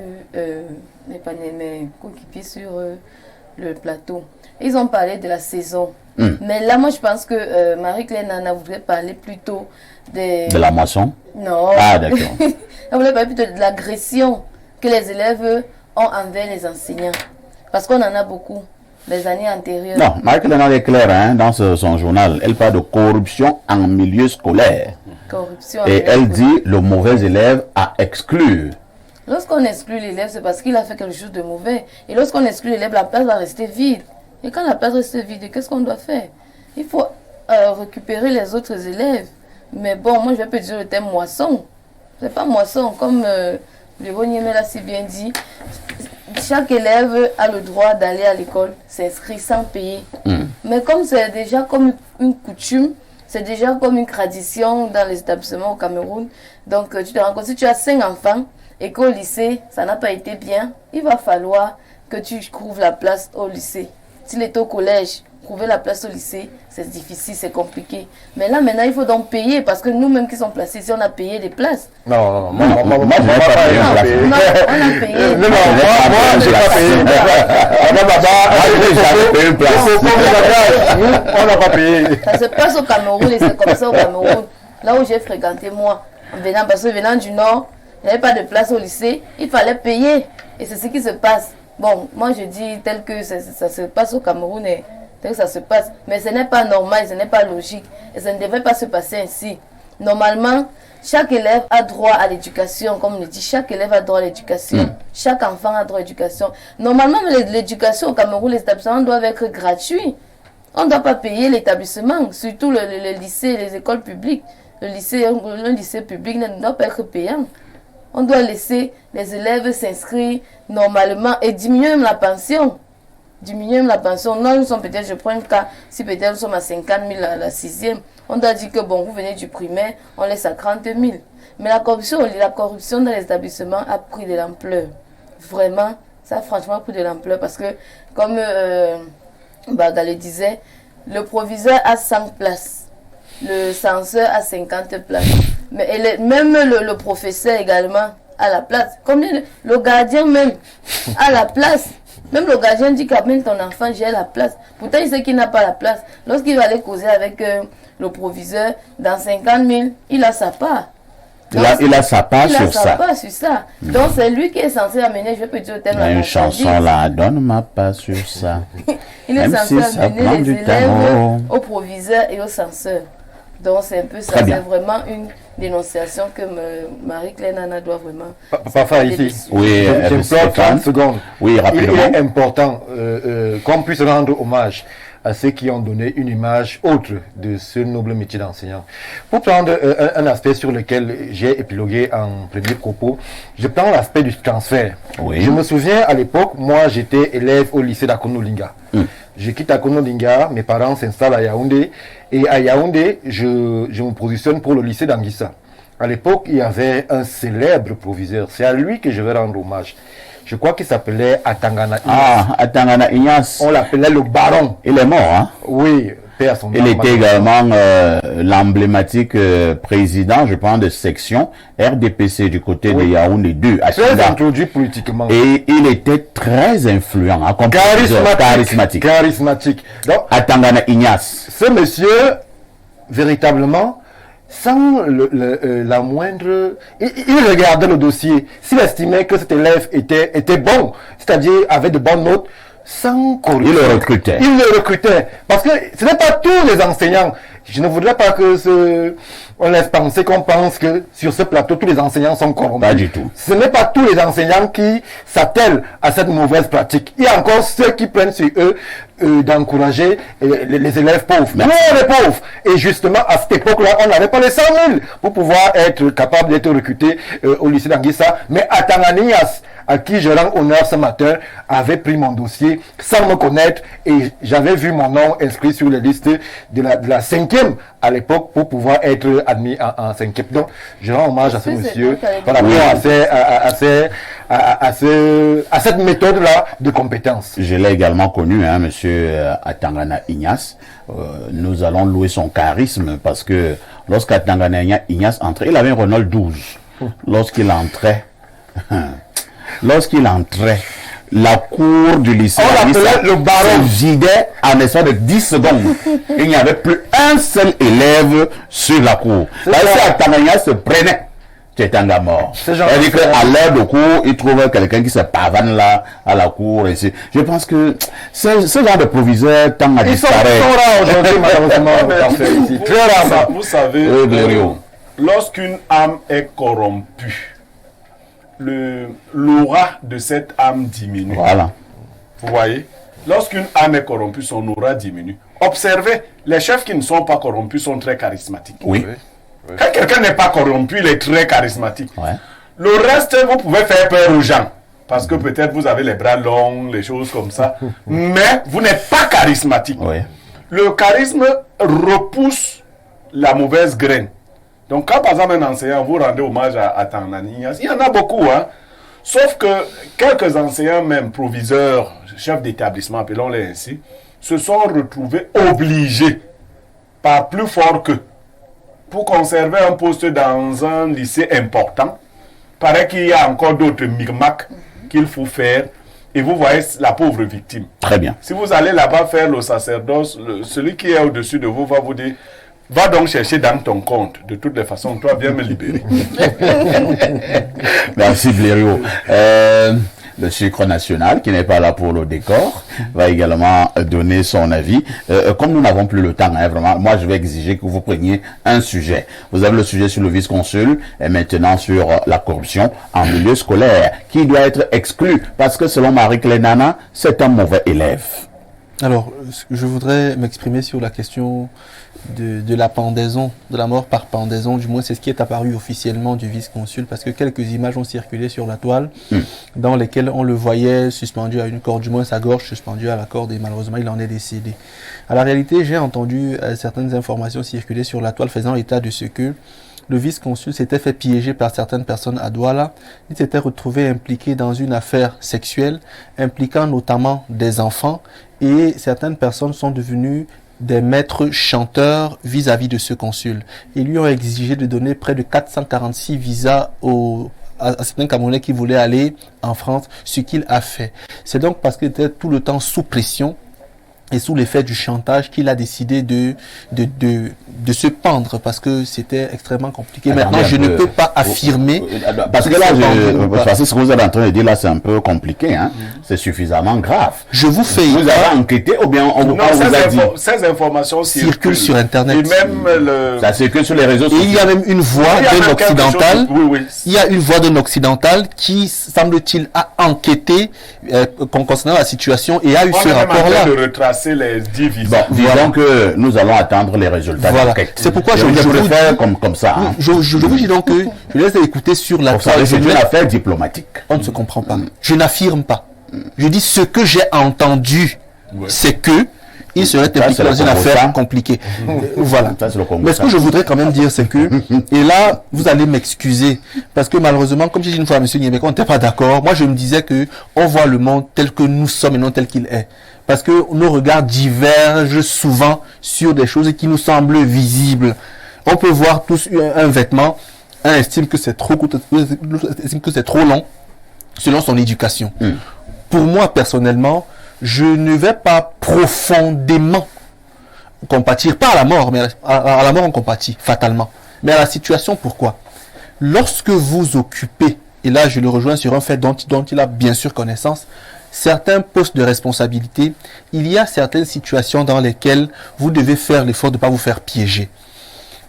mes coéquipiers sur le plateau. Ils ont parlé de la saison. Mais là, moi je pense que Marie-Claire Nana voudrait parler plutôt de la moisson? Non. Ah, d'accord. Elle voulait parler plutôt de l'agression que les élèves ont envers les enseignants. Parce qu'on en a beaucoup. Les années antérieures. Non, Marie-Claire est claire hein, dans son journal. Elle parle de corruption en milieu scolaire. Corruption. Et elle dit le mauvais élève à exclure. Lorsqu'on exclut l'élève, c'est parce qu'il a fait quelque chose de mauvais. Et lorsqu'on exclut l'élève, la place va rester vide. Et quand la place reste vide, qu'est-ce qu'on doit faire? Il faut récupérer les autres élèves. Mais bon, moi je vais peut-être dire le thème moisson. C'est pas moisson, comme Léo Niemé l'a si bien dit. Chaque élève a le droit d'aller à l'école, s'inscrire sans payer. Mais comme c'est déjà comme une coutume, c'est déjà comme une tradition dans les établissements au Cameroun. Donc tu te rends compte, si tu as 5 enfants et qu'au lycée, ça n'a pas été bien, il va falloir que tu trouves la place au lycée. S'il est au collège, trouver la place au lycée, c'est difficile, c'est compliqué. Mais là, maintenant, il faut donc payer parce que nous-mêmes qui sommes placés ici, on a payé des places. Non, moi, je n'ai pas payé Non, un place. on a payé. Non, moi, j'ai pas payé. On n'a pas payé. Ça se passe au Cameroun et c'est comme ça au Cameroun. Là où j'ai fréquenté moi, parce que venant du Nord, il n'y avait pas de place au lycée, il fallait payer. Et c'est ce qui se passe. Bon, moi je dis tel que ça se passe au Cameroun et tel que ça se passe. Mais ce n'est pas normal, ce n'est pas logique. Et ça ne devrait pas se passer ainsi. Normalement, chaque élève a droit à l'éducation, comme on le dit. Chaque élève a droit à l'éducation. Chaque enfant a droit à l'éducation. Normalement, l'éducation au Cameroun, les établissements doivent être gratuits. On ne doit pas payer l'établissement, surtout le lycée, les écoles publiques. Un lycée public ne doit pas être payant. On doit laisser les élèves s'inscrire normalement et diminuer même la pension. diminuer même la pension. Non, nous sommes peut-être, je prends un cas, si peut-être nous sommes à 50 000 à la 6e, on doit dire que bon, vous venez du primaire, on laisse à 30 000. Mais la corruption dans les établissements a pris de l'ampleur. Vraiment, ça a franchement pris de l'ampleur parce que, comme Baga disait, le proviseur a 100 places, le censeur a 50 places. Mais même le professeur également a la place. Le gardien même a la place. Même le gardien dit qu'amène ton enfant, j'ai la place. Pourtant, il sait qu'il n'a pas la place. Lorsqu'il va aller causer avec le proviseur, dans 50 000, il a sa part. Donc, il a sa part sur ça. Donc, c'est lui qui est censé amener, je peux dire au thème. Il y a une chanson là, donne ma part sur ça. Il est censé amener les élèves au proviseur et au censeur. Donc, c'est un peu ça. C'est vraiment une dénonciation que Marie-Claire Nana doit vraiment... Parfois, ici, oui, j'implore 30 secondes. Oui, rapidement. Il est important qu'on puisse rendre hommage à ceux qui ont donné une image autre de ce noble métier d'enseignant. Pour prendre un aspect sur lequel j'ai épilogué en premier propos, je prends l'aspect du transfert. Oui. Je me souviens, à l'époque, moi, j'étais élève au lycée d'Akono-Linga. Je quitte Akono-Linga, mes parents s'installent à Yaoundé, et à Yaoundé, je me positionne pour le lycée d'Anguissa. À l'époque, il y avait un célèbre proviseur. C'est à lui que je vais rendre hommage. Je crois qu'il s'appelait Atangana Ignace. Ah, Atangana Ignace. On l'appelait le baron. Il est mort, hein? Oui, paix à son âme. Il était également l'emblématique président, je pense, de section RDPC du côté de Yaoundé 2. Très introduit politiquement. Et il était très influent, hein, charismatique. Donc, Atangana Ignace. Ce monsieur, véritablement, sans la moindre... Il regardait le dossier. S'il estimait que cet élève était bon, c'est-à-dire avait de bonnes notes, sans corruption. Il le recrutait. Il le recrutait. Parce que ce n'est pas tous les enseignants. Je ne voudrais pas que on laisse penser qu'on pense que sur ce plateau, tous les enseignants sont corrompus. Pas du tout. Ce n'est pas tous les enseignants qui s'attellent à cette mauvaise pratique. Il y a encore ceux qui prennent sur eux d'encourager les élèves pauvres. Nous, on est pauvres. Et justement, à cette époque-là, on n'avait pas les 100 000 pour pouvoir être capable d'être recruté au lycée d'Anguissa. Mais Atanganias, à qui je rends honneur ce matin, avait pris mon dossier sans me connaître et j'avais vu mon nom inscrit sur les listes de la 5e à l'époque pour pouvoir être admis en 5e. Donc, je rends hommage à ce monsieur par rapport à cette méthode-là de compétence. Je l'ai également connu, hein, monsieur Atangana Ignace. Nous allons louer son charisme parce que lorsqu'Atangana Ignace entrait, il avait un Renault 12. Lorsqu'il entrait, la cour du lycée se vidait en espace de 10 secondes. Il n'y avait plus un seul élève sur la cour. Là, si Atangana se prenait, tu étais en mort. C'est-à-dire qu'à l'heure de cours, il trouve quelqu'un qui se pavane là, à la cour. Et je pense que ce genre de proviseur tend à disparaître. Ils sont rares aujourd'hui, malheureusement. Très rare. Vous savez, lorsqu'une âme est corrompue, l'aura de cette âme diminue. Voilà. Vous voyez, lorsqu'une âme est corrompue, son aura diminue. Observez, les chefs qui ne sont pas corrompus sont très charismatiques. Oui. Quand quelqu'un n'est pas corrompu, il est très charismatique. Ouais. Le reste, vous pouvez faire peur aux gens. Parce que peut-être vous avez les bras longs, les choses comme ça. Mais vous n'êtes pas charismatique. Oui. Le charisme repousse la mauvaise graine. Donc, quand par exemple un enseignant, vous rendez hommage à Tanganias, il y en a beaucoup, hein. Sauf que quelques enseignants, même proviseurs, chefs d'établissement, appelons-les ainsi, se sont retrouvés obligés, par plus fort qu'eux, pour conserver un poste dans un lycée important. Paraît qu'il y a encore d'autres micmacs qu'il faut faire. Et vous voyez la pauvre victime. Très bien. Si vous allez là-bas faire le sacerdoce, celui qui est au-dessus de vous va vous dire: va donc chercher dans ton compte. De toutes les façons, toi, viens me libérer. Merci Blériot. Le Sucre National, qui n'est pas là pour le décor, va également donner son avis. Comme nous n'avons plus le temps, hein, vraiment, moi je vais exiger que vous preniez un sujet. Vous avez le sujet sur le vice-consul et maintenant sur la corruption en milieu scolaire, qui doit être exclu parce que selon Marie-Claire Nana, c'est un mauvais élève. Alors, je voudrais m'exprimer sur la question de la pendaison, de la mort par pendaison, du moins c'est ce qui est apparu officiellement du vice-consul, parce que quelques images ont circulé sur la toile, dans lesquelles on le voyait suspendu à une corde, du moins sa gorge suspendue à la corde, et malheureusement il en est décédé. À la réalité, j'ai entendu certaines informations circuler sur la toile faisant état de ce que le vice-consul s'était fait piéger par certaines personnes à Douala. Il s'était retrouvé impliqué dans une affaire sexuelle impliquant notamment des enfants, et certaines personnes sont devenues des maîtres chanteurs vis-à-vis de ce consul. Ils lui ont exigé de donner près de 446 visas à certains Camerounais qui voulaient aller en France, ce qu'il a fait. C'est donc parce qu'il était tout le temps sous pression et sous l'effet du chantage qu'il a décidé de se pendre, parce que c'était extrêmement compliqué. Maintenant, je ne peux pas affirmer. Parce que là, parce que ce que vous êtes en train de dire là, c'est un peu compliqué, hein. C'est suffisamment grave. Je vous fais. Vous avez enquêté ou bien on vous a dit? Ces informations circulent sur Internet. Et même ça circule sur les réseaux sociaux. Et il y a même une voix d'un occidental. Il y a une voix d'un occidental qui, semble-t-il, a enquêté concernant la situation et a eu ce rapport-là. Les 10 visas. Bon, disons que nous allons attendre les résultats. Voilà. C'est pourquoi je vous faire comme ça. Hein. Je vous dis donc que je laisse écouter sur la toile. C'est une affaire diplomatique. On ne se comprend pas. Je n'affirme pas. Je dis ce que j'ai entendu, c'est que il serait impliqué dans une affaire compliquée. Voilà. Mais ce que je voudrais quand même dire, c'est que, et là, vous allez m'excuser, parce que malheureusement, comme j'ai dit une fois à M. Niébek, on n'était pas d'accord. Moi, je me disais que on voit le monde tel que nous sommes et non tel qu'il est. Parce que nos regards divergent souvent sur des choses qui nous semblent visibles. On peut voir tous un vêtement, un estime que c'est trop court, estime que c'est trop long, selon son éducation. Pour moi, personnellement, je ne vais pas profondément compatir, pas à la mort, mais à la mort on compatit fatalement. Mais à la situation, pourquoi? Lorsque vous occupez, et là je le rejoins sur un fait dont il a bien sûr connaissance, certains postes de responsabilité, il y a certaines situations dans lesquelles vous devez faire l'effort de ne pas vous faire piéger.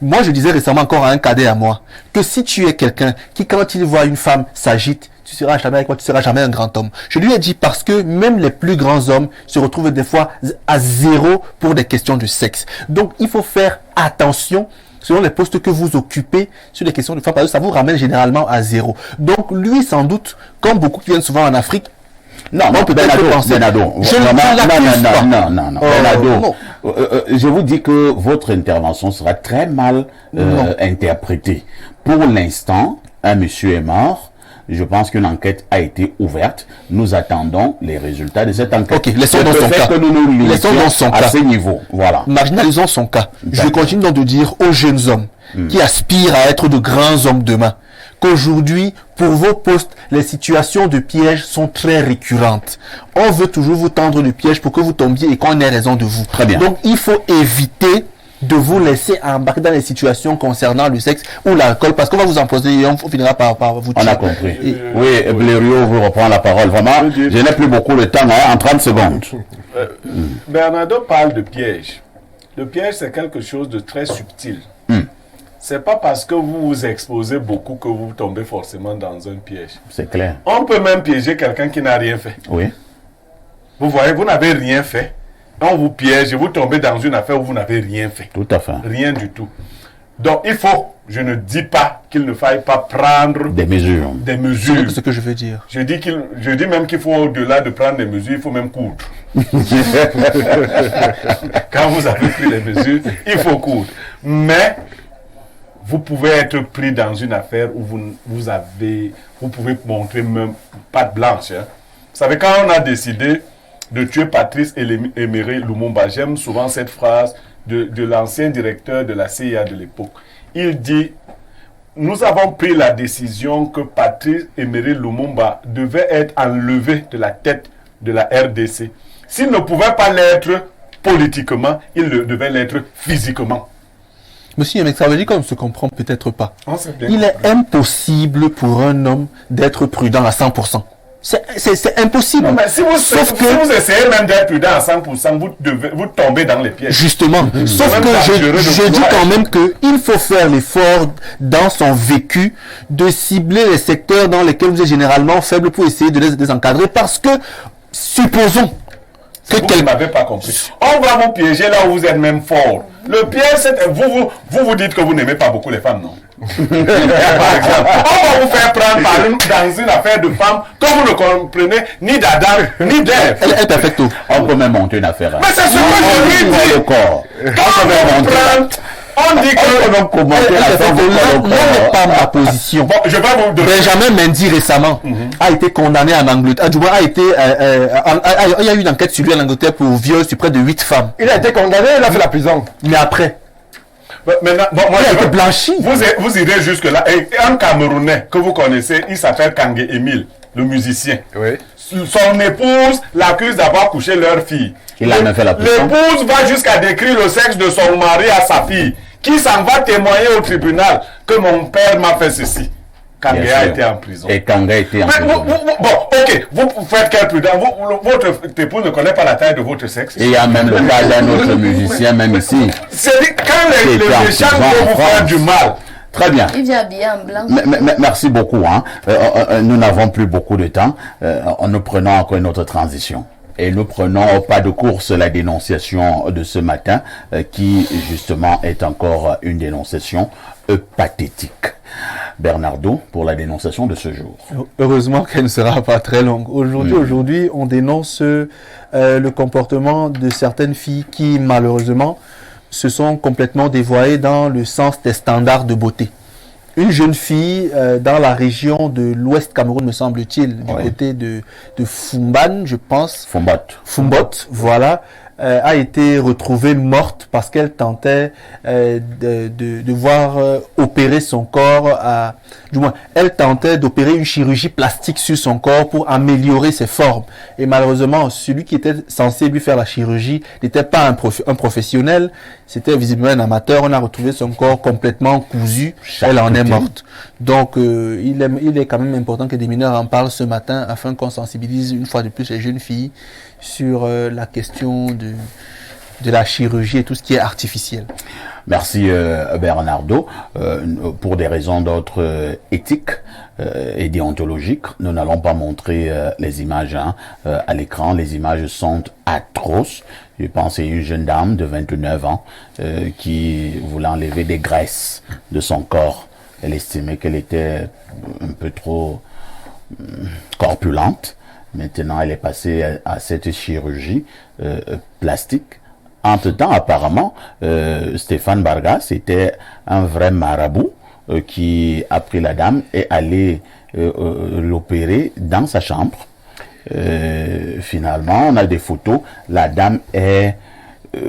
Moi, je disais récemment encore à un cadet à moi, que si tu es quelqu'un qui, quand il voit une femme, s'agite, tu seras jamais avec moi, tu seras jamais un grand homme. Je lui ai dit parce que même les plus grands hommes se retrouvent des fois à zéro pour des questions de sexe. Donc, il faut faire attention selon les postes que vous occupez sur les questions de femmes, parce que ça vous ramène généralement à zéro. Donc, lui, sans doute, comme beaucoup qui viennent souvent en Afrique, non, Benado, je vous dis que votre intervention sera très mal interprétée. Pour l'instant, un monsieur est mort. Je pense qu'une enquête a été ouverte. Nous attendons les résultats de cette enquête. Ok, laissons dans son cas. Laissons dans son cas. À ce niveau, voilà. Marginalisons son cas. Je continue donc de dire aux jeunes hommes qui aspirent à être de grands hommes demain, qu'aujourd'hui, pour vos postes, les situations de piège sont très récurrentes. On veut toujours vous tendre le piège pour que vous tombiez et qu'on ait raison de vous. Très bien. Donc, il faut éviter de vous laisser embarquer dans les situations concernant le sexe ou l'alcool, parce qu'on va vous empoisonner et on finira par vous tuer. On a compris. Oui, Blériot vous reprend la parole. Vraiment, je n'ai plus beaucoup de temps, en 30 secondes. Bernardo parle de piège. Le piège, c'est quelque chose de très subtil. C'est pas parce que vous vous exposez beaucoup que vous tombez forcément dans un piège. C'est clair. On peut même piéger quelqu'un qui n'a rien fait. Oui. Vous voyez, vous n'avez rien fait. On vous piège et vous tombez dans une affaire où vous n'avez rien fait. Tout à fait. Rien du tout. Donc, il faut, je ne dis pas qu'il ne faille pas prendre des mesures. Des mesures. C'est ce que je veux dire. Je dis même qu'il faut, au-delà de prendre des mesures, il faut même coudre. Quand vous avez pris les mesures, il faut coudre. Mais vous pouvez être pris dans une affaire où vous pouvez montrer même patte blanche. Hein. Vous savez, quand on a décidé de tuer Patrice Emery Lumumba, j'aime souvent cette phrase de l'ancien directeur de la CIA de l'époque. Il dit: nous avons pris la décision que Patrice Emery Lumumba devait être enlevé de la tête de la RDC. S'il ne pouvait pas l'être politiquement, il devait l'être physiquement. Monsieur, mais ça veut dire qu'on ne se comprend peut-être pas. Il est compris. Impossible pour un homme d'être prudent à 100%. C'est impossible. Non, mais si vous essayez même d'être prudent à 100%, vous tombez dans les pièges. Justement. Sauf que je dis quand même qu'il faut faire l'effort dans son vécu de cibler les secteurs dans lesquels vous êtes généralement faible pour essayer de les encadrer. Parce que, supposons, Vous ne m'avez pas compris. On va vous piéger là où vous êtes même fort. Le piège, c'est vous dites que vous n'aimez pas beaucoup les femmes, non? Par exemple, on va vous faire prendre dans une affaire de femmes que vous ne comprenez ni d'Adam ni d'Ève. Elle perfecte tout. On peut même monter une affaire. Mais c'est ce que je lui dis. Le corps. On dit que Là n'est pas ma position. Bon, je vais vous donner. Benjamin Mendy récemment a été condamné en Angleterre. Du moins, il y a eu une enquête sur lui en Angleterre pour viol sur près de 8 femmes. Il a été condamné, il a fait la prison. Mais après, Maintenant, bon, moi, il a été blanchi. vous irez jusque-là. Et un Camerounais que vous connaissez, il s'appelle Kangé Émile, le musicien. Oui. Son épouse l'accuse d'avoir couché leur fille. Il a même fait la prison. L'épouse va jusqu'à décrire le sexe de son mari à sa fille, qui s'en va témoigner au tribunal que mon père m'a fait ceci. Kangé Bien a sûr. été en prison. Et Kangé a été en Mais prison. bon, ok, vous faites quel prudent? Votre épouse ne connaît pas la taille de votre sexe. Et il y a même le cas d'un autre musicien, même ici. C'est quand Qui était en les méchants prison vont en vous faire France. du mal. Très bien. Il vient habillé en blanc. Merci beaucoup. Hein. Nous n'avons plus beaucoup de temps. Nous prenons encore une autre transition. Et nous prenons au pas de course la dénonciation de ce matin, qui justement est encore une dénonciation pathétique. Bernardo, pour la dénonciation de ce jour. Heureusement qu'elle ne sera pas très longue. Aujourd'hui, on dénonce le comportement de certaines filles qui, malheureusement, se sont complètement dévoyées dans le sens des standards de beauté. Une jeune fille dans la région de l'Ouest Cameroun, me semble-t-il, du côté de Fumban, je pense. Fumbot, voilà. A été retrouvée morte parce qu'elle tentait de voir opérer son corps, du moins, elle tentait d'opérer une chirurgie plastique sur son corps pour améliorer ses formes. Et malheureusement, celui qui était censé lui faire la chirurgie n'était pas un professionnel, c'était visiblement un amateur. On a retrouvé son corps complètement cousu, elle en est morte. Donc, il est quand même important que des mineurs en parlent ce matin afin qu'on sensibilise une fois de plus les jeunes filles sur la question de la chirurgie et tout ce qui est artificiel. Merci Bernardo. Pour des raisons d'autres éthiques et déontologiques, nous n'allons pas montrer les images à l'écran. Les images sont atroces. Je pense à une jeune dame de 29 ans qui voulait enlever des graisses de son corps. Elle estimait qu'elle était un peu trop corpulente. Maintenant, elle est passée à cette chirurgie plastique. Entre-temps, apparemment, Stéphane Bargas était un vrai marabout qui a pris la dame et allé l'opérer dans sa chambre. Finalement, on a des photos. La dame est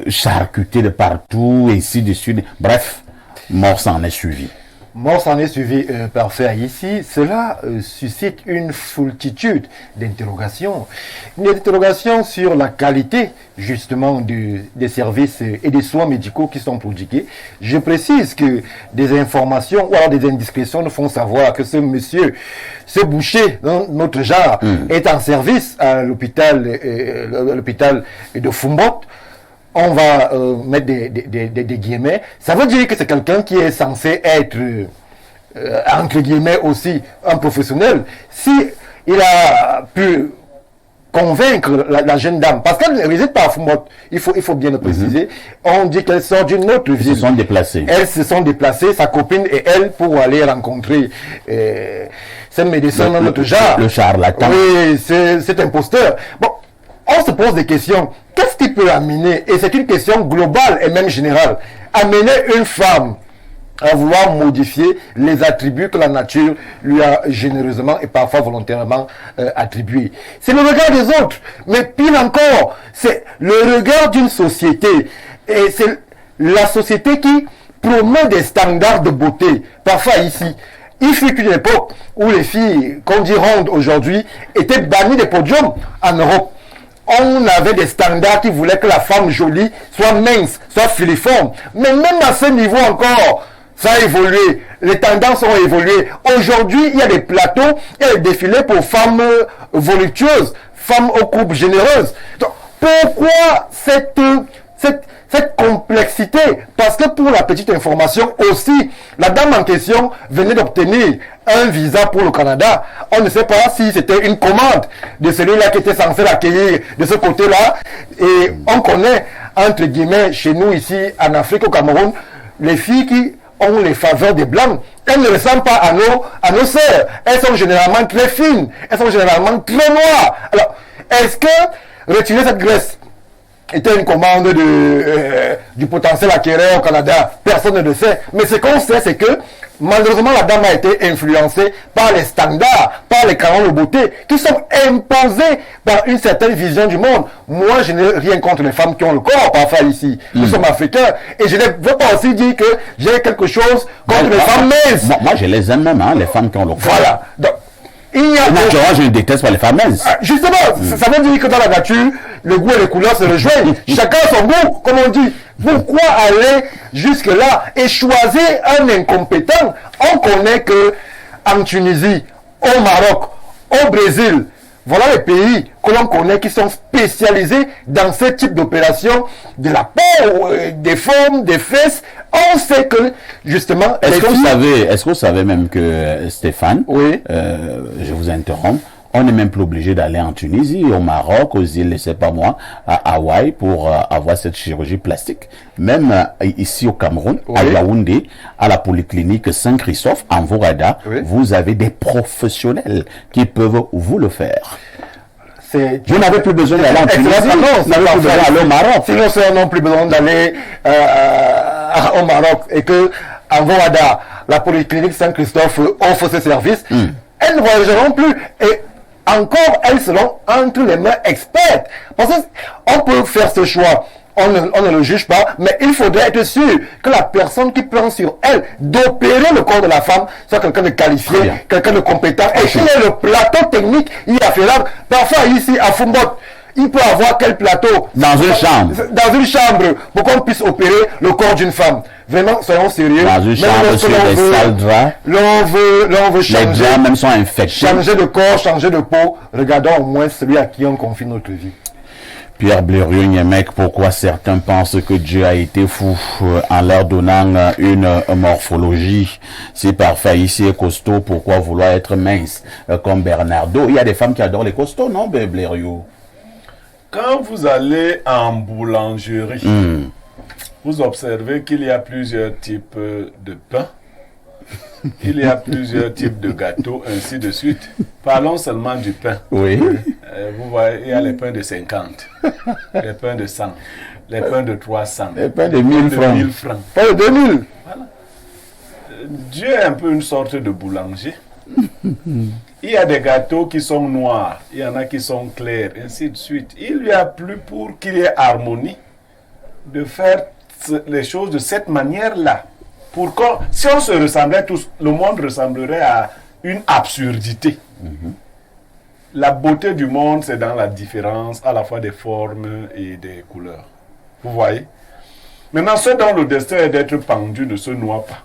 charcutée de partout, et ainsi de suite. Bref, mort s'en est suivi. Mort s'en est suivi parfait ici. Cela suscite une foultitude d'interrogations. Une interrogation sur la qualité justement des services et des soins médicaux qui sont prodigués. Je précise que des informations ou alors des indiscrétions nous font savoir que ce monsieur, ce boucher dans notre genre, est en service à l'hôpital de Fumbot. On va mettre des guillemets. Ça veut dire que c'est quelqu'un qui est censé être, entre guillemets aussi, un professionnel. Si il a pu convaincre la jeune dame, parce qu'elle ne réside pas à Fumbot, il faut bien le préciser, on dit qu'elle sort d'une autre ville. Ils se sont déplacés. Elles se sont déplacées, sa copine et elle, pour aller rencontrer ce médecin dans notre genre. Le charlatan. Oui, c'est imposteur. Bon, on se pose des questions. Qu'est-ce qui peut amener, et c'est une question globale et même générale, amener une femme à vouloir modifier les attributs que la nature lui a généreusement et parfois volontairement attribués? C'est le regard des autres. Mais pire encore, c'est le regard d'une société. Et c'est la société qui promeut des standards de beauté. Parfois ici, il fut une époque où les filles, qu'on dit rondes aujourd'hui, étaient bannies des podiums en Europe. On avait des standards qui voulaient que la femme jolie soit mince, soit filiforme. Mais même à ce niveau encore, ça a évolué. Les tendances ont évolué. Aujourd'hui, il y a des plateaux, il y a des défilés pour femmes voluptueuses, femmes aux coupes généreuses. Donc, pourquoi cette complexité. Parce que pour la petite information aussi, la dame en question venait d'obtenir un visa pour le Canada. On ne sait pas si c'était une commande de celui-là qui était censé l'accueillir de ce côté-là. Et on connaît, entre guillemets, chez nous ici en Afrique, au Cameroun, les filles qui ont les faveurs des Blancs. Elles ne ressemblent pas à nos sœurs. Elles sont généralement très fines. Elles sont généralement très noires. Alors, est-ce que retirer cette graisse était une commande du potentiel acquéreur au Canada? Personne ne le sait. Mais ce qu'on sait, c'est que malheureusement, la dame a été influencée par les standards, par les canons de beauté qui sont imposés par une certaine vision du monde. Moi, je n'ai rien contre les femmes qui ont le corps parfois ici. Nous sommes africains. Et je ne veux pas aussi dire que j'ai quelque chose contre les femmes minces. Moi, je les aime même, hein, les femmes qui ont le corps. Voilà. Donc, il y a naturellement, je ne déteste pas les femmes minces. Justement, ça veut dire que dans la nature, le goût et les couleurs se rejoignent. Chacun a son goût, comme on dit. Pourquoi aller jusque-là et choisir un incompétent? On connaît que en Tunisie, au Maroc, au Brésil, voilà les pays que l'on connaît qui sont spécialisés dans ce type d'opération, de la peau, des formes, des fesses. On sait que, justement... Est-ce que vous savez même que, Stéphane, oui. Je vous interromps, on n'est même plus obligé d'aller en Tunisie, au Maroc, aux îles, je sais pas moi, à Hawaï pour avoir cette chirurgie plastique. Même ici au Cameroun, oui. à Yaoundé, à la polyclinique Saint-Christophe, en Vorada, oui. vous avez des professionnels qui peuvent vous le faire. Vous n'avez plus besoin d'aller en Tunisie, vous n'avez plus besoin d'aller au Maroc. Sinon, on n'a plus besoin d'aller au Maroc et que en Vorada, la polyclinique Saint-Christophe offre ses services, elles ne voyageront plus. Et encore, elles seront entre les mains expertes. Parce qu'on peut faire ce choix, on ne le juge pas, mais il faudrait être sûr que la personne qui prend sur elle d'opérer le corps de la femme soit quelqu'un de qualifié, quelqu'un de compétent, et qu'il ait le plateau technique irréférable. Parfois, ici, à Fumbot, il peut avoir quel plateau dans une chambre pour qu'on puisse opérer le corps d'une femme. Vraiment, soyons sérieux. Dans une chambre sur des sales draps. L'on veut changer. Les draps même sont infectés. Changer de corps, changer de peau. Regardons au moins celui à qui on confie notre vie. Pierre Blériot-Niemek, pourquoi certains pensent que Dieu a été fou en leur donnant une morphologie si parfait ici et costaud, pourquoi vouloir être mince comme Bernardo? Il y a des femmes qui adorent les costauds, non, Blériot? Quand vous allez en boulangerie, vous observez qu'il y a plusieurs types de pain, il y a plusieurs types de gâteaux, ainsi de suite. Parlons seulement du pain. Oui. Vous voyez, il y a les pains de 50, les pains de 100, les pains de 300, les pains de 1000 francs. Pas de 2000. Voilà. Dieu est un peu une sorte de boulanger. Il y a des gâteaux qui sont noirs, il y en a qui sont clairs, ainsi de suite. Il lui a plu pour qu'il y ait harmonie de faire les choses de cette manière-là. Pourquoi? Si on se ressemblait tous, le monde ressemblerait à une absurdité. La beauté du monde, c'est dans la différence à la fois des formes et des couleurs. Vous voyez? Maintenant, ceux dont le destin est d'être pendu ne se noient pas.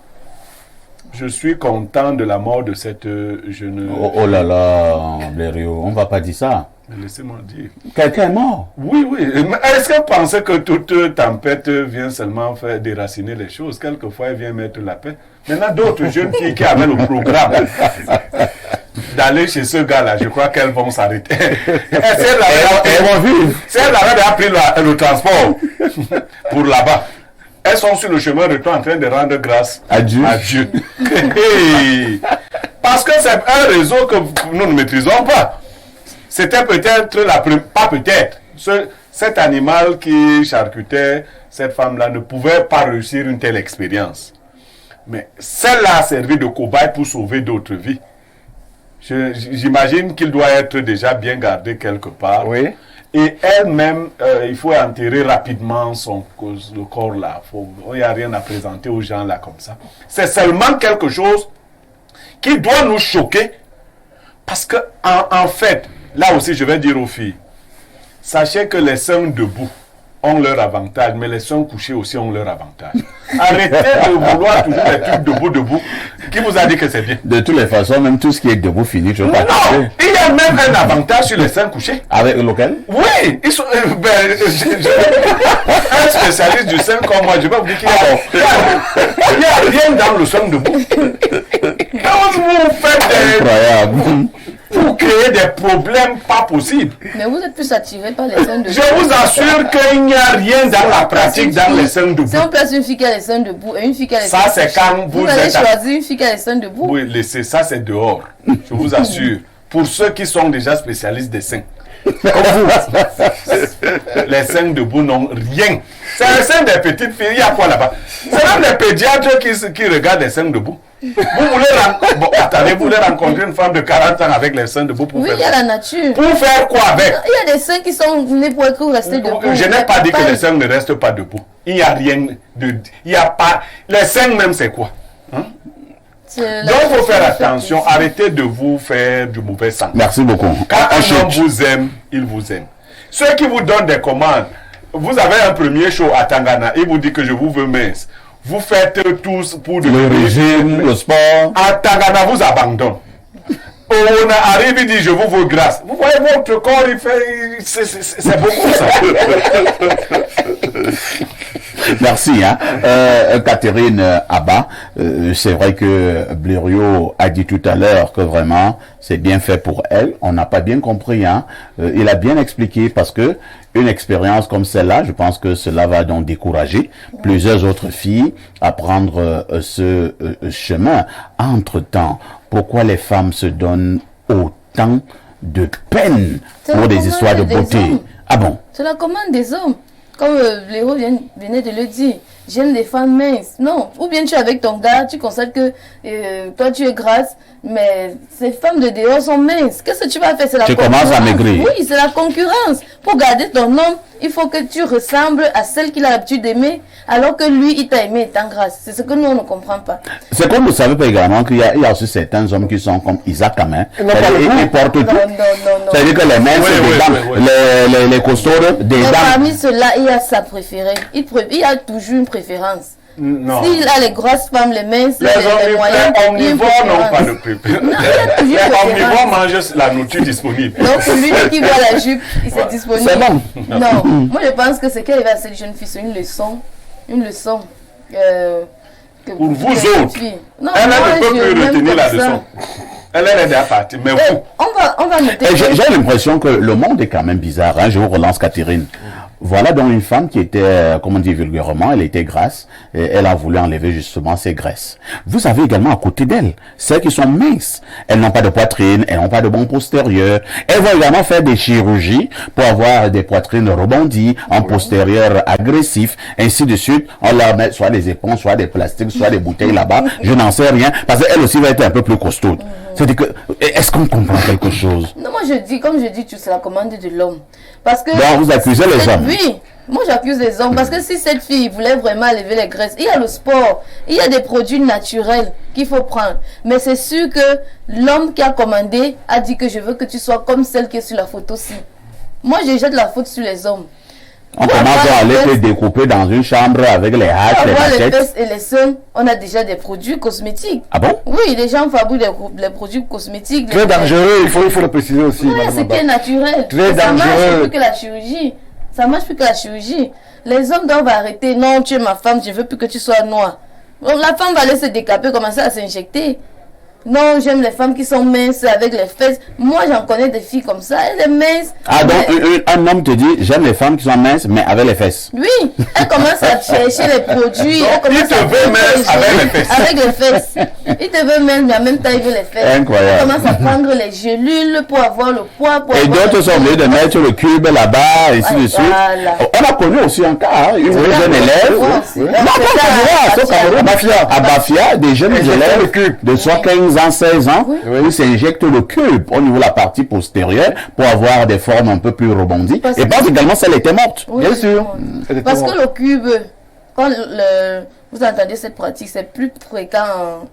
Je suis content de la mort de cette jeune... Oh là là, Blériot, on ne va pas dire ça. Mais laissez-moi dire. Quelqu'un est mort. Oui, oui. Est-ce que vous pensez que toute tempête vient seulement faire déraciner les choses? Quelquefois, elle vient mettre la paix. Maintenant, d'autres jeunes filles qui avaient le programme d'aller chez ce gars-là, je crois qu'elles vont s'arrêter. Elles vont vivre. Si elles avaient pris le transport pour là-bas, elles sont sur le chemin retour en train de rendre grâce à Dieu. Parce que c'est un réseau que nous ne maîtrisons pas. C'était peut-être pas peut-être. Cet animal qui charcutait cette femme-là ne pouvait pas réussir une telle expérience. Mais celle-là a servi de cobaye pour sauver d'autres vies. J'imagine qu'il doit être déjà bien gardé quelque part. Oui. Et elle-même, il faut enterrer rapidement le corps là. Il n'y a rien à présenter aux gens là comme ça. C'est seulement quelque chose qui doit nous choquer. Parce que, en fait, là aussi je vais dire aux filles, sachez que les seins debout ont leur avantage, mais les seins couchés aussi ont leur avantage. Arrêtez de vouloir toujours les trucs debout. Qui vous a dit que c'est bien? De toutes les façons, même tout ce qui est debout finit. Non, il y a ont même un avantage sur les seins couchés. Avec lequel? Oui, ils sont. Un spécialiste du sein comme moi, je vais vous dire qu'il n'y a rien dans le sein debout. Quand vous faites Incroyable. vous créez des problèmes pas possibles. Mais vous êtes plus attiré par les seins debout. Je vous assure qu'il n'y a rien dans la pratique dans les seins debout. Si on place une fille qui a les seins debout et une fille qui a les seins Ça, c'est quand vous allez êtes. choisir une fille qui a les seins debout. Oui, laissez ça, c'est dehors. Je vous assure. Pour ceux qui sont déjà spécialistes des seins. Comme vous. Les seins debout n'ont rien. C'est les seins des petites filles. Il y a quoi là-bas? C'est même les pédiatres qui regardent les seins debout. Vous voulez rencontrer une femme de 40 ans avec les seins debout pour Oui, faire il y a quoi? la nature. Pour faire quoi avec? Il y a des seins qui sont nés pour être restés debout. Je n'ai pas dit que les seins ne restent pas debout. Il n'y a rien de... Il n'y a pas... Les seins même, c'est quoi? Donc, il faut faire attention. Arrêtez de vous faire du mauvais sang. Merci beaucoup. Quand un homme vous aime, il vous aime. Ceux qui vous donnent des commandes, vous avez un premier show à Tangana, il vous dit que je vous veux mince. Vous faites tous pour Le régime, le sport. À Tangana, vous abandonne. On arrive, il dit je vous veux grâce. Vous voyez votre corps, il fait. C'est beaucoup ça. Merci. Catherine Abba, c'est vrai que Blériot a dit tout à l'heure que vraiment c'est bien fait pour elle. On n'a pas bien compris. Il a bien expliqué parce que une expérience comme celle-là, je pense que cela va donc décourager plusieurs autres filles à prendre ce chemin. Entre-temps, pourquoi les femmes se donnent autant de peine pour des histoires de beauté? Ah bon? C'est la commande des hommes. Comme Léo venait de le dire, j'aime les femmes minces. Non, ou bien tu es avec ton gars, tu constates que toi tu es grasse, mais ces femmes de dehors sont minces. Qu'est-ce que tu vas faire? C'est la Tu concurrence. commences à maigrir. Oui, c'est la concurrence. Pour garder ton homme, il faut que tu ressembles à celle qu'il a l'habitude d'aimer, alors que lui, il t'a aimé étant grasse. C'est ce que nous, on ne comprend pas. C'est comme vous savez pas également qu'il y a aussi certains hommes qui sont comme Isaac Amin. Ils portent tout. Non, non, non, non. C'est-à-dire que les mains, c'est des dames. Les costauds, des Mais dames. parmi ceux-là, il y a sa préférée. Il a toujours une préférence. Non. S'il a les grosses femmes, les minces, Les les moyens, omnivores n'ont pas de préférence. Non, il a toujours Les préférence. omnivores mangent la nourriture disponible. Donc celui qui voit la jupe, c'est disponible. C'est bon. Non, moi je pense que ce qu'elle va à cette jeune fille, c'est une leçon. Une leçon. Que Pour vous que autres, cette fille- Non, Elle moi, ne peut je plus l'aime retenir comme la ça. leçon. Elle est déjà partie. Mais Eh, vous, on va noter. Et j'ai l'impression que le monde est quand même bizarre. Je vous relance Catherine. Voilà donc une femme qui était, comment dire vulgairement, elle était grasse et elle a voulu enlever justement ses graisses. Vous avez également à côté d'elle celles qui sont minces. Elles n'ont pas de poitrine, elles n'ont pas de bon postérieur. Elles vont également faire des chirurgies pour avoir des poitrines rebondies, un postérieur agressif, ainsi de suite. On leur met soit des éponges, soit des plastiques, soit des bouteilles là-bas. Je n'en sais rien parce qu'elle aussi va être un peu plus costaud. C'est-à-dire que, est-ce qu'on comprend quelque chose? Non, moi je dis, comme je dis, c'est la commande de l'homme. Parce que. Donc vous accusez les hommes. Oui, moi j'accuse les hommes parce que si cette fille voulait vraiment lever les graisses, il y a le sport, il y a des produits naturels qu'il faut prendre. Mais c'est sûr que l'homme qui a commandé a dit que je veux que tu sois comme celle qui est sur la photo-ci. Moi je jette la faute sur les hommes. On commence à aller te découper dans une chambre avec les haches, les Avoir les machettes. fesses et les seins, on a déjà des produits cosmétiques. Ah bon? Oui, les gens fabriquent des produits cosmétiques. Très dangereux, il faut le préciser aussi. Oui, madame c'est qui est Abba. naturel. Très Et ça marche dangereux. plus que la chirurgie. Ça marche plus que la chirurgie. Les hommes doivent arrêter. Non, tu es ma femme, je veux plus que tu sois noire. Donc la femme va aller se décaper, commencer à s'injecter. Non, j'aime les femmes qui sont minces avec les fesses. Moi, j'en connais des filles comme ça. Elle est mince. Ah donc mais- un homme te dit j'aime les femmes qui sont minces mais avec les fesses. Oui, elle commence à chercher les produits. Donc, Elle commence il te à veut mince protéger avec les fesses. Avec les fesses. Il te veut mince, mais en même temps, il veut les fesses. Incroyable. Elle commence à prendre les gélules pour avoir le poids. Pour Et avoir d'autres le- sont obligés de mettre le cube là-bas, ainsi de suite. Voilà. On a connu aussi un cas, une jeune élève. Oui. Non, pas au Cameroun, à Bafia, des jeunes Injecter élèves le cube. de soit 15 ans, 16 ans, ils s'injectent le cube au niveau de la partie postérieure pour avoir des formes un peu plus rebondies. Parce Et que- pense également qu'elle était morte. Oui, Bien sûr. oui. Parce que le cube, quand vous entendez cette pratique, c'est plus fréquent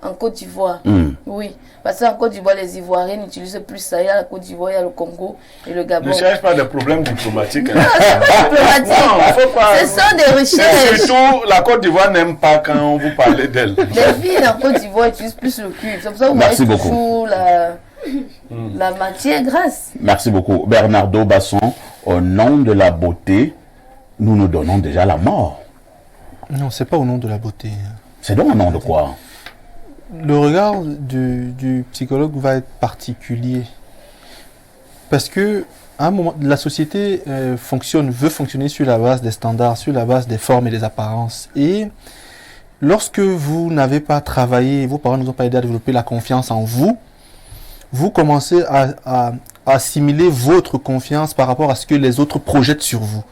en Côte d'Ivoire. Oui, parce qu'en Côte d'Ivoire, les Ivoiriens n'utilisent plus ça. Il y a la Côte d'Ivoire, il y a le Congo et le Gabon. ne cherche pas de problèmes diplomatiques. hein. C'est pas diplomatique. Non, faut pas. Ce sont des Et recherches. surtout, la Côte d'Ivoire n'aime pas quand vous parlez d'elle. Les filles en Côte d'Ivoire utilisent plus le cube. C'est pour ça que vous Merci voyez beaucoup. toujours La matière grasse. Merci beaucoup. Bernardo Basson, au nom de la beauté, nous nous donnons déjà la mort. Non, c'est pas au nom de la beauté. C'est donc au nom de quoi? Le regard du psychologue va être particulier. Parce que à un moment, la société veut fonctionner sur la base des standards, sur la base des formes et des apparences. Et lorsque vous n'avez pas travaillé, vos parents ne vous ont pas aidé à développer la confiance en vous, vous commencez à assimiler votre confiance par rapport à ce que les autres projettent sur vous.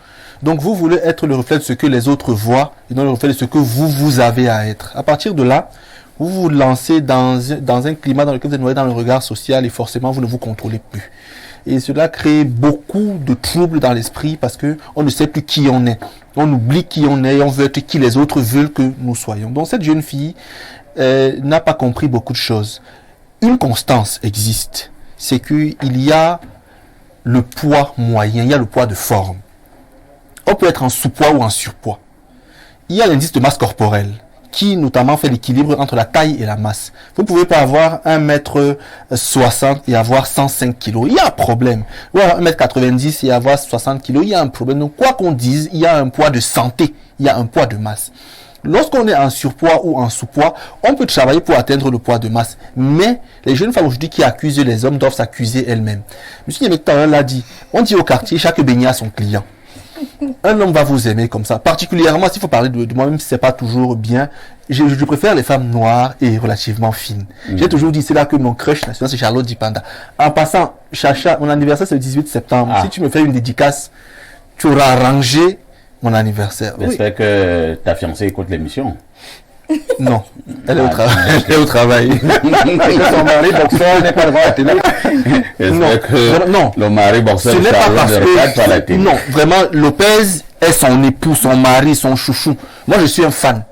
Donc vous voulez être le reflet de ce que les autres voient et non le reflet de ce que vous avez à être. À partir de là, vous vous lancez dans un climat dans lequel vous êtes noyé dans le regard social et forcément vous ne vous contrôlez plus. Et cela crée beaucoup de troubles dans l'esprit parce que on ne sait plus qui on est. On oublie qui on est et on veut être qui les autres veulent que nous soyons. Donc cette jeune fille n'a pas compris beaucoup de choses. Une constance existe. C'est qu'il y a le poids moyen, il y a le poids de forme. On peut être en sous-poids ou en surpoids. Il y a l'indice de masse corporelle qui notamment fait l'équilibre entre la taille et la masse. Vous ne pouvez pas avoir 1m60 et avoir 105 kg. Il y a un problème. Ou avoir 1m90 et avoir 60 kg. Il y a un problème. Donc quoi qu'on dise, il y a un poids de santé. Il y a un poids de masse. Lorsqu'on est en surpoids ou en sous-poids, on peut travailler pour atteindre le poids de masse. Mais les jeunes femmes aujourd'hui qui accusent les hommes doivent s'accuser elles-mêmes. Monsieur Niemekta l'a dit. On dit au quartier, chaque beignet a son client. Un homme va vous aimer comme ça. Particulièrement, s'il faut parler de moi, même si c'est pas toujours bien, je préfère les femmes noires et relativement fines. J'ai toujours dit, c'est là que mon crush national, c'est Charlotte Dipanda. En passant, Chacha, mon anniversaire, c'est le 18 septembre. Si tu me fais une dédicace, tu auras arrangé mon anniversaire. J'espère que ta fiancée écoute l'émission. Non, elle est au travail. Elle est au travail. Son mari boxeur n'est pas devant la télé. Non, le mari boxeur ce n'est pas parce ne regarde pas la que... télé. Non, vraiment, Lopez est son époux, son mari, son chouchou. Moi, je suis un fan.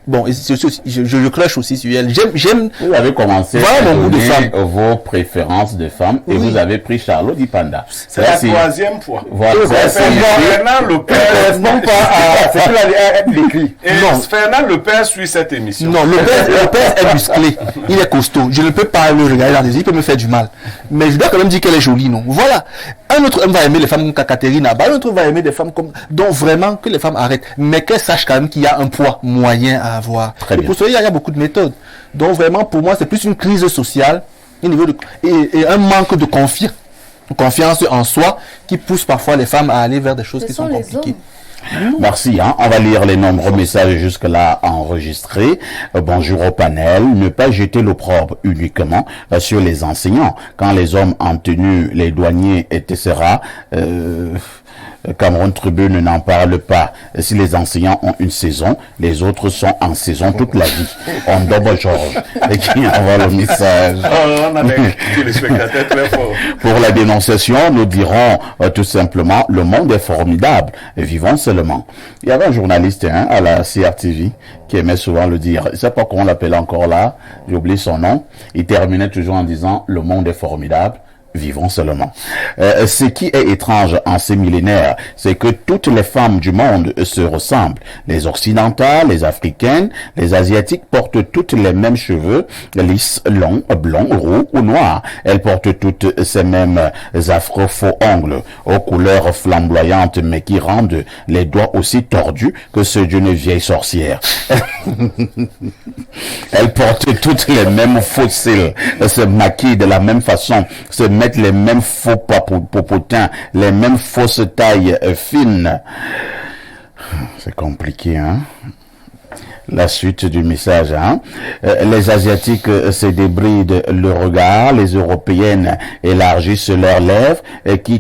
Bon, et je cloche aussi sur elle. J'aime. Vous avez commencé Voilà à mon goût de donner femme. vos préférences de femmes et vous avez pris Charlotte Dipanda. C'est la troisième fois. Voilà, c'est Fernand Lopez. Non pas à ce qu'il a décrit. Et Non. Fernand Lopez suit cette émission. Non, Lopez est musclé. Il est costaud. Je ne peux pas le regarder dans les yeux. Il peut me faire du mal. Mais je dois quand même dire qu'elle est jolie, non? Voilà. Un autre homme va aimer les femmes comme Katerina. Un autre va aimer des femmes comme... Donc vraiment, que les femmes arrêtent. Mais qu'elles sachent quand même qu'il y a un poids moyen à avoir. Très Et bien. pour cela, il y a beaucoup de méthodes. Donc vraiment, pour moi, c'est plus une crise sociale et un manque de confiance en soi qui pousse parfois les femmes à aller vers des choses Ce qui sont sont les compliquées. hommes. Merci. On va lire les nombreux messages jusque-là enregistrés. Bonjour au panel. Ne pas jeter l'opprobre uniquement sur les enseignants. Quand les hommes en tenue, les douaniers, etc., Cameroun Tribune n'en parle pas. Si les enseignants ont une saison, les autres sont en saison toute la vie. On double Georges et qui envoie le message. On a des téléspectateurs très forts. Pour la dénonciation, nous dirons tout simplement, le monde est formidable, vivons seulement. Il y avait un journaliste à la CRTV qui aimait souvent le dire. Je ne sais pas comment on l'appelait encore là, j'ai oublié son nom. Il terminait toujours en disant, le monde est formidable, vivons seulement. Ce qui est étrange en ces millénaires, c'est que toutes les femmes du monde se ressemblent. Les occidentales, les africaines, les asiatiques portent toutes les mêmes cheveux, lisses, longs, blonds, roux ou noirs. Elles portent toutes ces mêmes afro-faux ongles aux couleurs flamboyantes mais qui rendent les doigts aussi tordus que ceux d'une vieille sorcière. Elles portent toutes les mêmes faux cils, se maquillent de la même façon, se mettent les mêmes faux popotins, les mêmes fausses tailles fines. C'est compliqué, hein? La suite du message, les Asiatiques se débrident le regard, les Européennes élargissent leurs lèvres,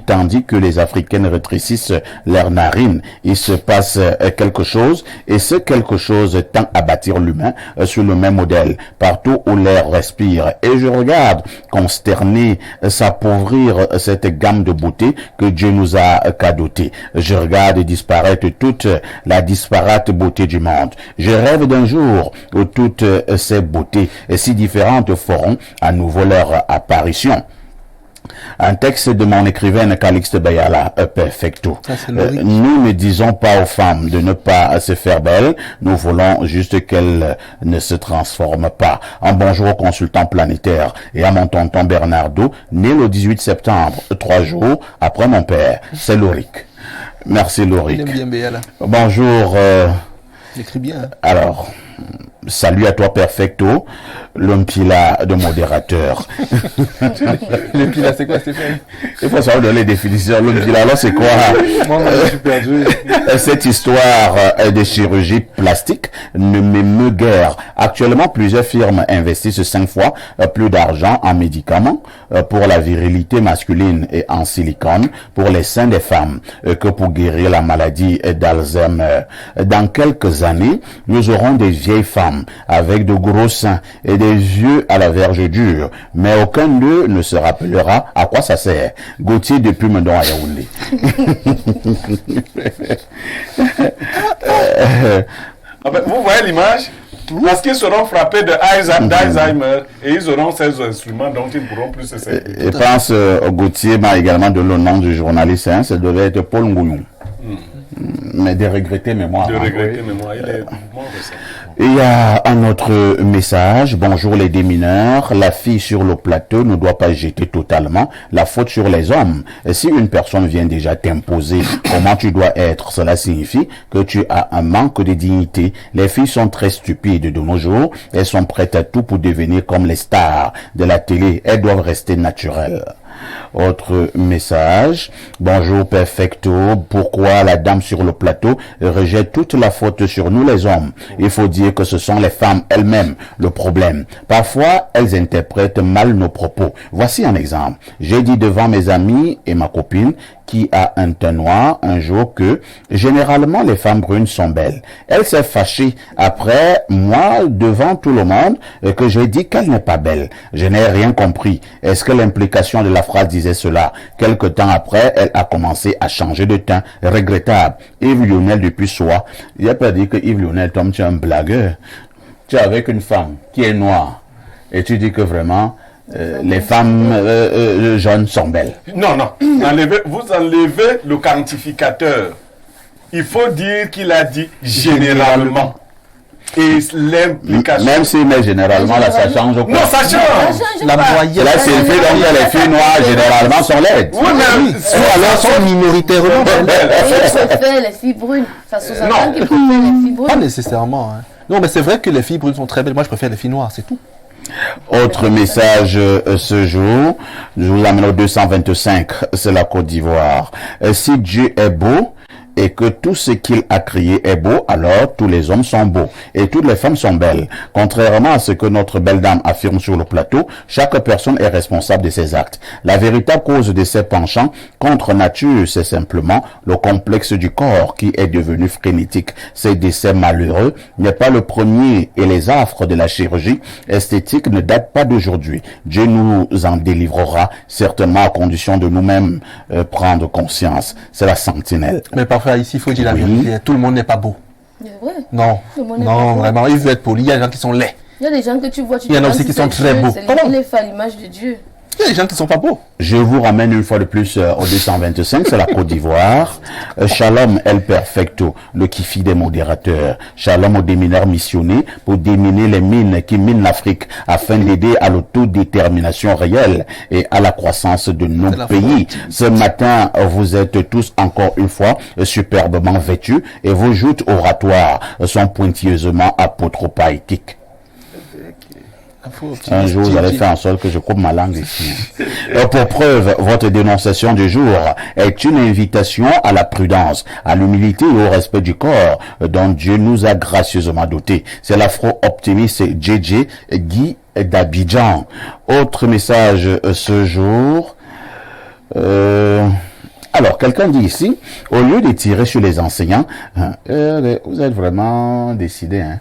tandis que les Africaines rétrécissent leurs narines. Il se passe quelque chose, et ce quelque chose tend à bâtir l'humain sur le même modèle, partout où l'air respire. Et je regarde, consterné, s'appauvrir cette gamme de beauté que Dieu nous a cadotée. Je regarde disparaître toute la disparate beauté du monde. Je rêve d'un jour où toutes ces beautés si différentes feront à nouveau leur apparition. Un texte de mon écrivaine Calixte Bayala, Perfecto. Ça, c'est logique. Nous ne disons pas aux femmes de ne pas se faire belles, nous voulons juste qu'elles ne se transforment pas. Un bonjour au consultant planétaire et à mon tonton Bernardo, né le 18 septembre, 3 jours après mon père. C'est Loric. Merci Il Loric. aime bien Béala. Bonjour. Il écrit bien. Hein. Alors, salut à toi Perfecto, l'homme pila de modérateur. Le pila, c'est quoi, Stéphane? Il faut savoir donner les définitions. L'homme pila, alors c'est quoi? Moi, je suis perdu. Cette histoire de chirurgie plastique ne m'émeut guère. Actuellement, plusieurs firmes investissent 5 fois plus d'argent en médicaments pour la virilité masculine et en silicone pour les seins des femmes que pour guérir la maladie d'Alzheimer. Dans quelques années, nous aurons des vieilles femmes avec de gros seins et des vieux à la verge dure, mais aucun d'eux ne se rappellera à quoi ça sert. Gauthier depuis Mendon à Yaoundé. Vous voyez l'image? Parce qu'ils seront frappés d'Alzheimer et ils auront ces instruments dont ils ne pourront plus se servir. Je pense Gauthier m'a également donné le nom du journaliste, hein, ça devait être Paul Ngouillon. Mais de regretter mémoire. De hein. regretter mémoire, il est mort récemment. Il y a un autre message. Bonjour les démineurs. La fille sur le plateau ne doit pas jeter totalement la faute sur les hommes. Et si une personne vient déjà t'imposer comment tu dois être, cela signifie que tu as un manque de dignité. Les filles sont très stupides de nos jours. Elles sont prêtes à tout pour devenir comme les stars de la télé. Elles doivent rester naturelles. Autre message. Bonjour Perfecto. Pourquoi la dame sur le plateau rejette toute la faute sur nous les hommes? Il faut dire que ce sont les femmes elles-mêmes le problème. Parfois, elles interprètent mal nos propos. Voici un exemple. J'ai dit devant mes amis et ma copine qui a un teint noir un jour que généralement les femmes brunes sont belles. Elle s'est fâchée après moi devant tout le monde que j'ai dit qu'elle n'est pas belle. Je n'ai rien compris. Est-ce que l'implication de la phrase disait cela? Quelque temps après, elle a commencé à changer de teint. Regrettable. Yves Lionel depuis soi. Il a pas dit que Yves Lionel, Tom, tu es un blagueur. Tu es avec une femme qui est noire et tu dis que vraiment les femmes jeunes sont belles. Non, non. Vous enlevez le quantificateur. Il faut dire qu'il a dit généralement. Et l'implication. Même si, mais généralement, là, ça change. Non, ça change. La moyenne. Là, c'est le fait donc que les filles noires, généralement, sont laides. Oui, mais Ou alors sont minoritairement belles. Ils préfèrent les filles brunes. Ça sous-entend qu'ils préfèrent les filles Pas brunes. nécessairement. Hein. Non, mais c'est vrai que les filles brunes sont très belles. Moi, je préfère les filles noires, c'est tout. Autre message ce jour, je vous amène au 225, c'est la Côte d'Ivoire. Si Dieu est beau et que tout ce qu'il a créé est beau, alors tous les hommes sont beaux et toutes les femmes sont belles. Contrairement à ce que notre belle dame affirme sur le plateau, chaque personne est responsable de ses actes. La véritable cause de ces penchants contre nature, c'est simplement le complexe du corps qui est devenu frénétique. Ces décès malheureux n'est pas le premier et les affres de la chirurgie esthétique ne datent pas d'aujourd'hui. Dieu nous en délivrera certainement à condition de nous-mêmes prendre conscience. C'est la sentinelle. Mais parfois, ici, il faut dire la Oui. vérité. Tout le monde n'est pas beau. C'est vrai. Non. Tout le monde n'est pas Non, beau. vraiment, il veut être poli. Il y a des gens qui sont laids. Il y a des gens que tu vois, tu Il y en a te aussi demandes qui si sont c'est très Dieu, beaux. c'est Voilà. Il est fait à l'image de Dieu. Il y a des gens qui sont pas beaux. Je vous ramène une fois de plus au 225, c'est la Côte d'Ivoire. Shalom El Perfecto, le kifi des modérateurs. Shalom aux démineurs missionnés pour déminer les mines qui minent l'Afrique afin d'aider à l'autodétermination réelle et à la croissance de nos C'est la pays. Ce matin, vous êtes tous encore une fois superbement vêtus et vos joutes oratoires sont pointilleusement apotropaïtiques. Un jour, vous allez faire en sorte que je coupe ma langue ici. Pour preuve, votre dénonciation du jour est une invitation à la prudence, à l'humilité et au respect du corps dont Dieu nous a gracieusement dotés. C'est l'afro-optimiste JJ Guy d'Abidjan. Autre message ce jour. Alors, quelqu'un dit ici, au lieu de tirer sur les enseignants, vous êtes vraiment décidé, hein?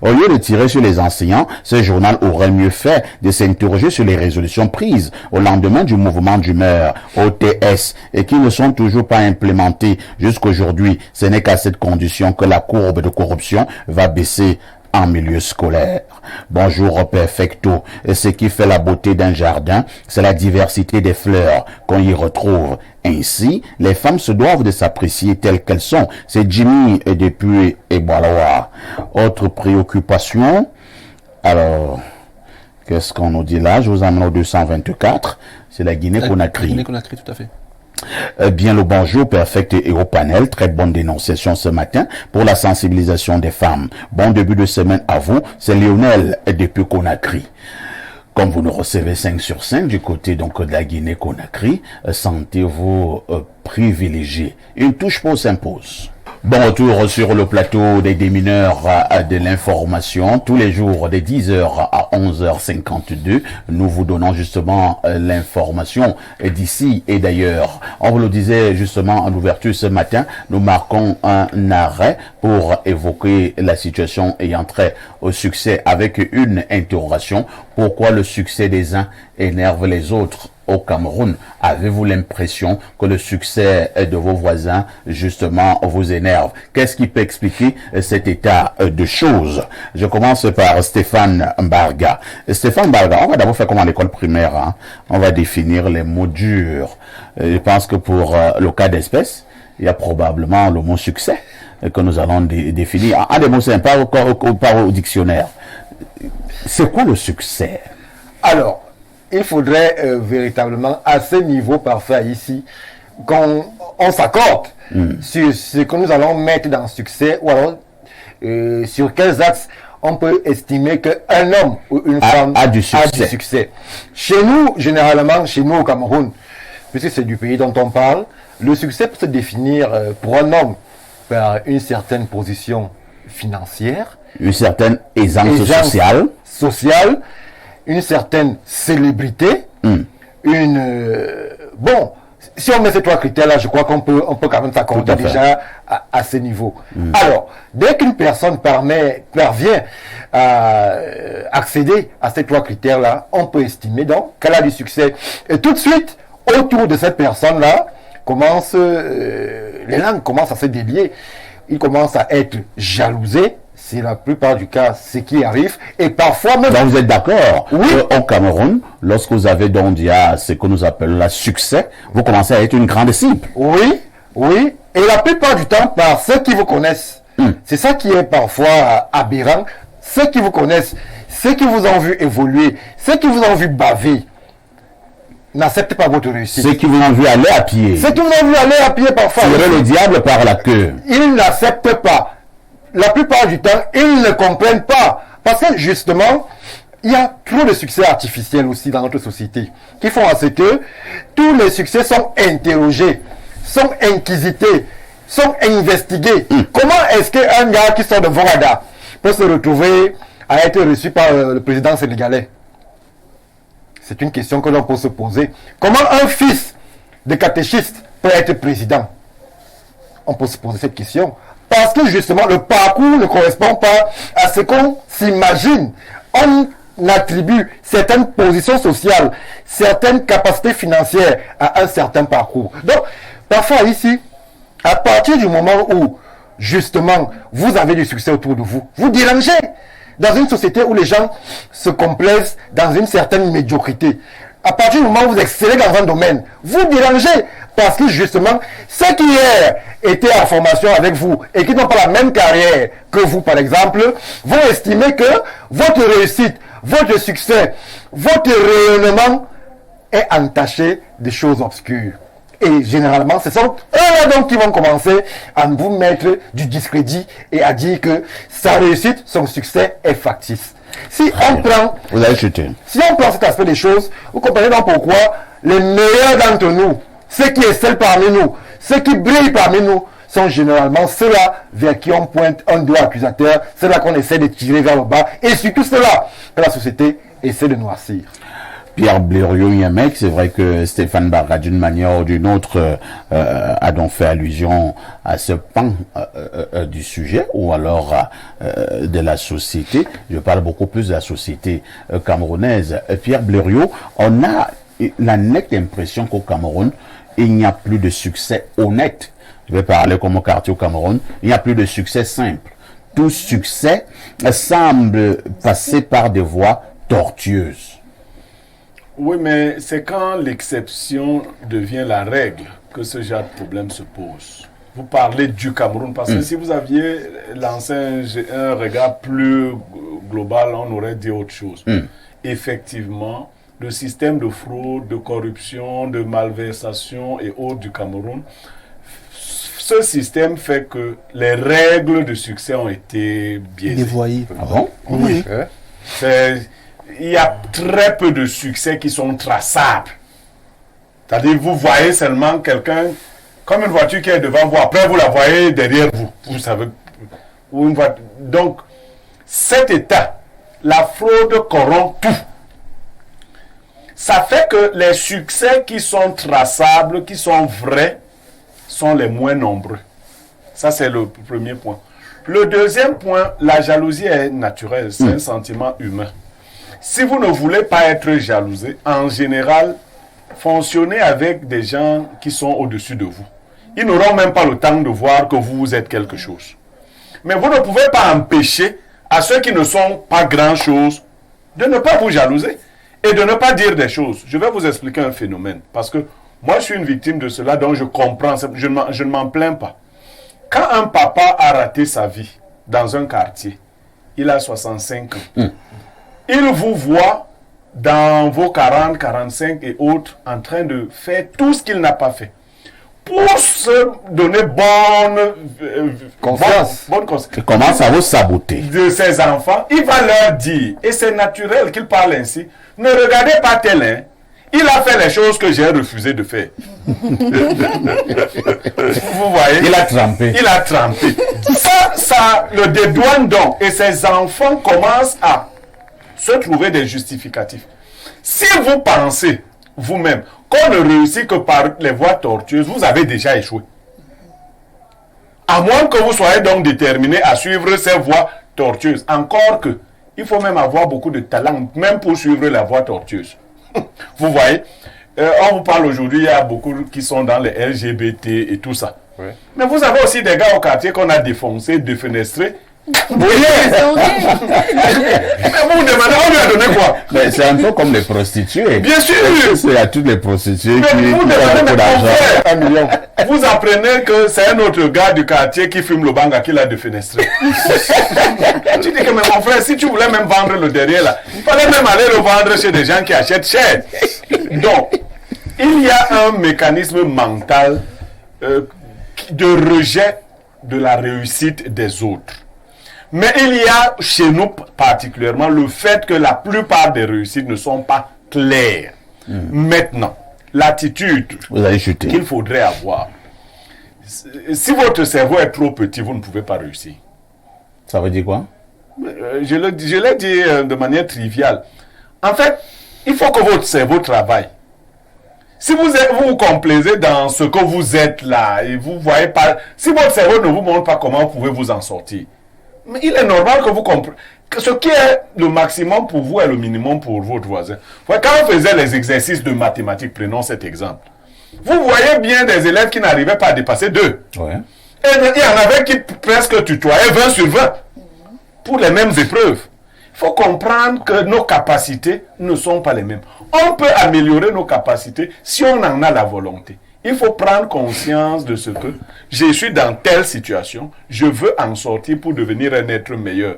Au lieu de tirer sur les enseignants, ce journal aurait mieux fait de s'interroger sur les résolutions prises au lendemain du mouvement d'humeur OTS et qui ne sont toujours pas implémentées jusqu'aujourd'hui. Ce n'est qu'à cette condition que la courbe de corruption va baisser en milieu scolaire. Bonjour Perfecto. Ce qui fait la beauté d'un jardin, c'est la diversité des fleurs qu'on y retrouve. Ainsi, les femmes se doivent de s'apprécier telles qu'elles sont. C'est Jimmy depuis Eboalawa. Autre préoccupation. Alors, qu'est-ce qu'on nous dit là? Je vous emmène au 224. C'est la Guinée-Conakry. Guinée-Conakry, tout à fait. Bien le bonjour Perfect et au panel, très bonne dénonciation ce matin pour la sensibilisation des femmes. Bon début de semaine à vous, c'est Lionel depuis Conakry. Comme vous nous recevez 5 sur 5 du côté donc de la Guinée-Conakry, sentez-vous privilégié. Une touche pour s'impose. Bon retour sur le plateau des démineurs de l'information. Tous les jours de 10h à 11h52, nous vous donnons justement l'information d'ici et d'ailleurs. On vous le disait justement en ouverture ce matin, nous marquons un arrêt pour évoquer la situation ayant trait au succès avec une interrogation. Pourquoi le succès des uns énerve les autres au Cameroun? Avez-vous l'impression que le succès de vos voisins, justement, vous énerve? Qu'est-ce qui peut expliquer cet état de choses? Je commence par Stéphane Mbarga. Stéphane Mbarga, on va d'abord faire comme à l'école primaire. Hein. On va définir les mots durs. Je pense que pour le cas d'espèce, il y a probablement le mot succès que nous allons définir. En des mots simples, pas au dictionnaire. C'est quoi le succès? Alors, il faudrait véritablement, à ce niveau parfait ici, qu'on s'accorde sur ce que nous allons mettre dans succès, ou alors sur quels axes on peut estimer qu'un homme ou une femme a du succès. Chez nous, généralement, chez nous au Cameroun, puisque c'est du pays dont on parle, le succès peut se définir pour un homme par une certaine position financière, une certaine aisance sociale, une certaine célébrité, bon, si on met ces 3 critères-là, je crois qu'on peut quand même s'accorder déjà à ce niveau. Alors, dès qu'une personne parvient à accéder à ces 3 critères-là, on peut estimer donc qu'elle a du succès. Et tout de suite, autour de cette personne-là, les langues commencent à se délier. Ils commencent à être jalousés. C'est la plupart du cas ce qui arrive. Et parfois même... Donc vous êtes d'accord? Oui. Au Cameroun, lorsque vous avez donc ce que nous appelons le succès, vous commencez à être une grande cible. Oui, oui. Et la plupart du temps, par ceux qui vous connaissent. C'est ça qui est parfois aberrant. Ceux qui vous connaissent, ceux qui vous ont vu évoluer, ceux qui vous ont vu baver, n'acceptez pas votre réussite. Ceux qui vous ont vu aller à pied. Ceux qui vous ont vu aller à pied parfois. Tirer le diable par la queue. Ils n'acceptent pas. La plupart du temps, ils ne comprennent pas. Parce que justement, il y a trop de succès artificiels aussi dans notre société, qui font à ce que tous les succès sont interrogés, sont inquisités, sont investigués. Comment est-ce qu'un gars qui sort de Vorada peut se retrouver à être reçu par le président sénégalais? C'est une question que l'on peut se poser. Comment un fils de catéchiste peut être président? On peut se poser cette question. Parce que justement, le parcours ne correspond pas à ce qu'on s'imagine. On attribue certaines positions sociales, certaines capacités financières à un certain parcours. Donc, parfois ici, à partir du moment où, justement, vous avez du succès autour de vous, vous dérangez. Dans une société où les gens se complaisent dans une certaine médiocrité, à partir du moment où vous excellez dans un domaine, vous dérangez. Parce que justement, ceux qui hier étaient en formation avec vous et qui n'ont pas la même carrière que vous, par exemple, vont estimer que votre réussite, votre succès, votre rayonnement est entaché de choses obscures. Et généralement, ce sont eux donc qui vont commencer à vous mettre du discrédit et à dire que sa réussite, son succès est factice. Si on prend cet aspect des choses, vous comprenez donc pourquoi les meilleurs d'entre nous, ceux qui excellent parmi nous, ceux qui brillent parmi nous, sont généralement ceux-là vers qui on pointe un doigt accusateur, ceux-là qu'on essaie de tirer vers le bas, et surtout ceux-là que la société essaie de noircir. Pierre Blériot-Yamek, c'est vrai que Stéphane Barra, d'une manière ou d'une autre, a donc fait allusion à ce pan du sujet, ou alors de la société. Je parle beaucoup plus de la société camerounaise. Pierre Blériot, on a la nette impression qu'au Cameroun, il n'y a plus de succès honnête. Je vais parler comme au quartier au Cameroun. Il n'y a plus de succès simple. tout succès semble passer par des voies tortueuses. Oui, mais c'est quand l'exception devient la règle que ce genre de problème se pose. Vous parlez du Cameroun, parce que si vous aviez lancé un regard plus global, on aurait dit autre chose. Effectivement, le système de fraude, de corruption, de malversation et autres du Cameroun, ce système fait que les règles de succès ont été biaisées. Dévoyé. Ah bon? Oui. Il y a très peu de succès qui sont traçables. C'est-à-dire, vous voyez seulement quelqu'un, comme une voiture qui est devant vous, après vous la voyez derrière vous. Vous savez. Donc, cet état, la fraude corrompt tout. Ça fait que les succès qui sont traçables, qui sont vrais, sont les moins nombreux. Ça, c'est le premier point. Le deuxième point, la jalousie est naturelle, c'est un sentiment humain. Si vous ne voulez pas être jalousé, en général, fonctionnez avec des gens qui sont au-dessus de vous. Ils n'auront même pas le temps de voir que vous êtes quelque chose. Mais vous ne pouvez pas empêcher à ceux qui ne sont pas grand-chose de ne pas vous jalouser et de ne pas dire des choses. Je vais vous expliquer un phénomène, parce que moi, je suis une victime de cela, donc je comprends, je ne m'en plains pas. Quand un papa a raté sa vie dans un quartier, il a 65 ans, il vous voit dans vos 40, 45 et autres en train de faire tout ce qu'il n'a pas fait. Pour se donner bonne conscience, Il commence à vous saboter. De ses enfants, il va leur dire, et c'est naturel qu'il parle ainsi, ne regardez pas tel, hein. Il a fait les choses que j'ai refusé de faire. Vous voyez? Il a trempé. Il a trempé. Ça le dédouane donc. Et ses enfants commencent à se trouver des justificatifs. Si vous pensez, vous-même, qu'on ne réussit que par les voies tortueuses, vous avez déjà échoué. À moins que vous soyez donc déterminé à suivre ces voies tortueuses. Encore que, il faut même avoir beaucoup de talent, même pour suivre la voie tortueuse. Vous voyez, on vous parle aujourd'hui, il y a beaucoup qui sont dans les LGBT et tout ça. Oui. Mais vous avez aussi des gars au quartier qu'on a défoncés, défenestrés. Oui. Mais vous vous demandez, on lui a donné quoi? Mais c'est un peu comme les prostituées. Bien sûr. Il y a toutes les prostituées mais qui vous ont beaucoup d'argent. 1 million. Vous apprenez que c'est un autre gars du quartier qui fume le banga qui l'a défenestré. Tu dis que mais mon frère, si tu voulais même vendre le derrière là, il fallait même aller le vendre chez des gens qui achètent cher. Donc, il y a un mécanisme mental de rejet de la réussite des autres. Mais il y a chez nous particulièrement le fait que la plupart des réussites ne sont pas claires. Maintenant, l'attitude qu'il faudrait avoir, si votre cerveau est trop petit, vous ne pouvez pas réussir. Ça veut dire quoi? Je l'ai dit de manière triviale. En fait, il faut que votre cerveau travaille. Si vous vous complaisez dans ce que vous êtes là, et vous voyez pas, si votre cerveau ne vous montre pas comment vous pouvez vous en sortir, mais il est normal que vous compreniez que ce qui est le maximum pour vous est le minimum pour votre voisin. Quand on faisait les exercices de mathématiques, prenons cet exemple, vous voyez bien des élèves qui n'arrivaient pas à dépasser 2. Ouais. Et il y en avait qui presque tutoyaient 20 sur 20 pour les mêmes épreuves. Il faut comprendre que nos capacités ne sont pas les mêmes. On peut améliorer nos capacités si on en a la volonté. Il faut prendre conscience de ce que je suis dans telle situation, je veux en sortir pour devenir un être meilleur.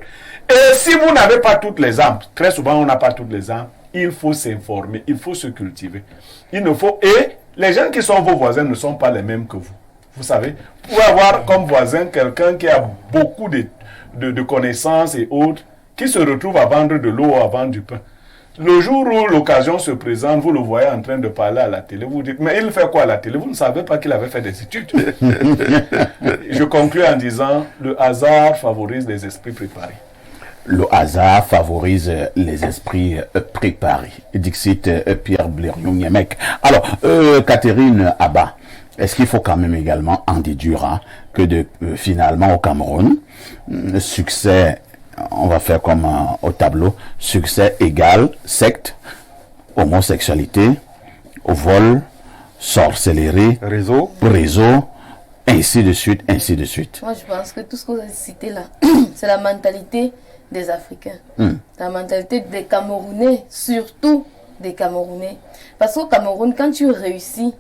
Et si vous n'avez pas toutes les armes, très souvent on n'a pas toutes les armes, il faut s'informer, il faut se cultiver. Et les gens qui sont vos voisins ne sont pas les mêmes que vous. Vous savez, vous pouvez avoir comme voisin quelqu'un qui a beaucoup de connaissances et autres, qui se retrouve à vendre de l'eau ou à vendre du pain. Le jour où l'occasion se présente, vous le voyez en train de parler à la télé, vous dites, mais il fait quoi à la télé? Vous ne savez pas qu'il avait fait des études. Je conclue en disant, le hasard favorise les esprits préparés. Le hasard favorise les esprits préparés. Dixit Pierre Blériot-Niemek. Alors, Catherine Abba, est-ce qu'il faut quand même également en déduire que finalement au Cameroun, succès, on va faire comme au tableau, succès égale secte, homosexualité, vol, sorcellerie, réseau, ainsi de suite, ainsi de suite. Moi, je pense que tout ce que vous avez cité là, c'est la mentalité des Africains. La mentalité des Camerounais, surtout des Camerounais. Parce qu'au Cameroun, quand tu réussis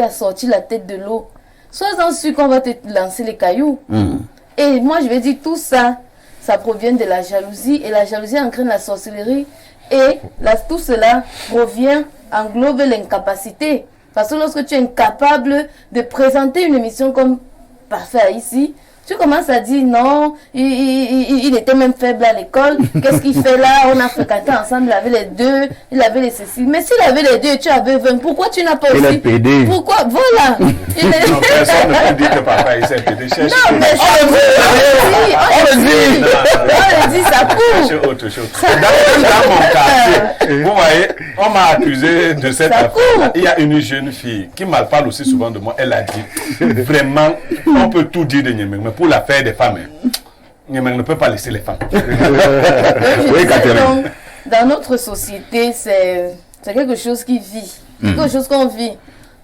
à sortir la tête de l'eau, sois-en sûr qu'on va te lancer les cailloux. Et moi, je vais dire, tout ça, ça provient de la jalousie. Et la jalousie entraîne la sorcellerie. Et tout cela englobe l'incapacité. Parce que lorsque tu es incapable de présenter une émission comme Parfait ici, tu commences à dire non, il était même faible à l'école. Qu'est-ce qu'il fait là? On a fréquenté ensemble, il avait les deux, il avait les ceci. Mais s'il avait les deux et tu avais 20, pourquoi tu n'as pas aussi? Il est pédé. Pourquoi? Voilà. Non, personne ne peut dire que papa il s'est pédé. Non, mais on le dit, ça court. C'est autre chose. Dans mon quartier, vous voyez, on m'a accusé de cette affaire. Il y a une jeune fille qui me parle aussi souvent de moi. Elle a dit, vraiment, on peut tout dire de Niamey, mais pour l'affaire des femmes, Niamey ne peut pas laisser les femmes. Oui, Catherine. Dans notre société, c'est quelque chose qui vit. C'est quelque chose qu'on vit.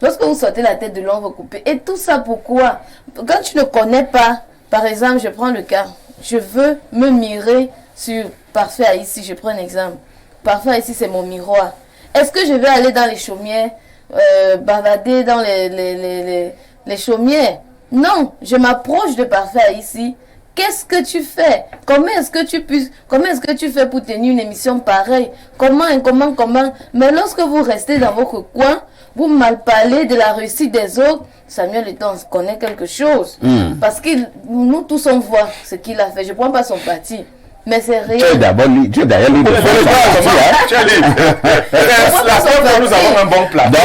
Lorsque vous sortez la tête de l'homme, vous coupez. Et tout ça, pourquoi? Quand tu ne connais pas, par exemple, je prends le cas, je veux me mirer sur Parfait ici, je prends un exemple. Parfait ici, c'est mon miroir. Est-ce que je vais aller dans les chaumières, bavader dans les chaumières? Non, je m'approche de Parfait ici. Qu'est-ce que tu fais? Comment est-ce que tu fais pour tenir une émission pareille? Comment? Mais lorsque vous restez dans votre coin, vous mal parlez de la réussite des autres, Samuel Eto'o connaît quelque chose. Parce que nous tous on voit ce qu'il a fait. Je ne prends pas son parti. Mais c'est réel. Tu es derrière lui. Tu es libre. La preuve que nous avons un bon plat. Donc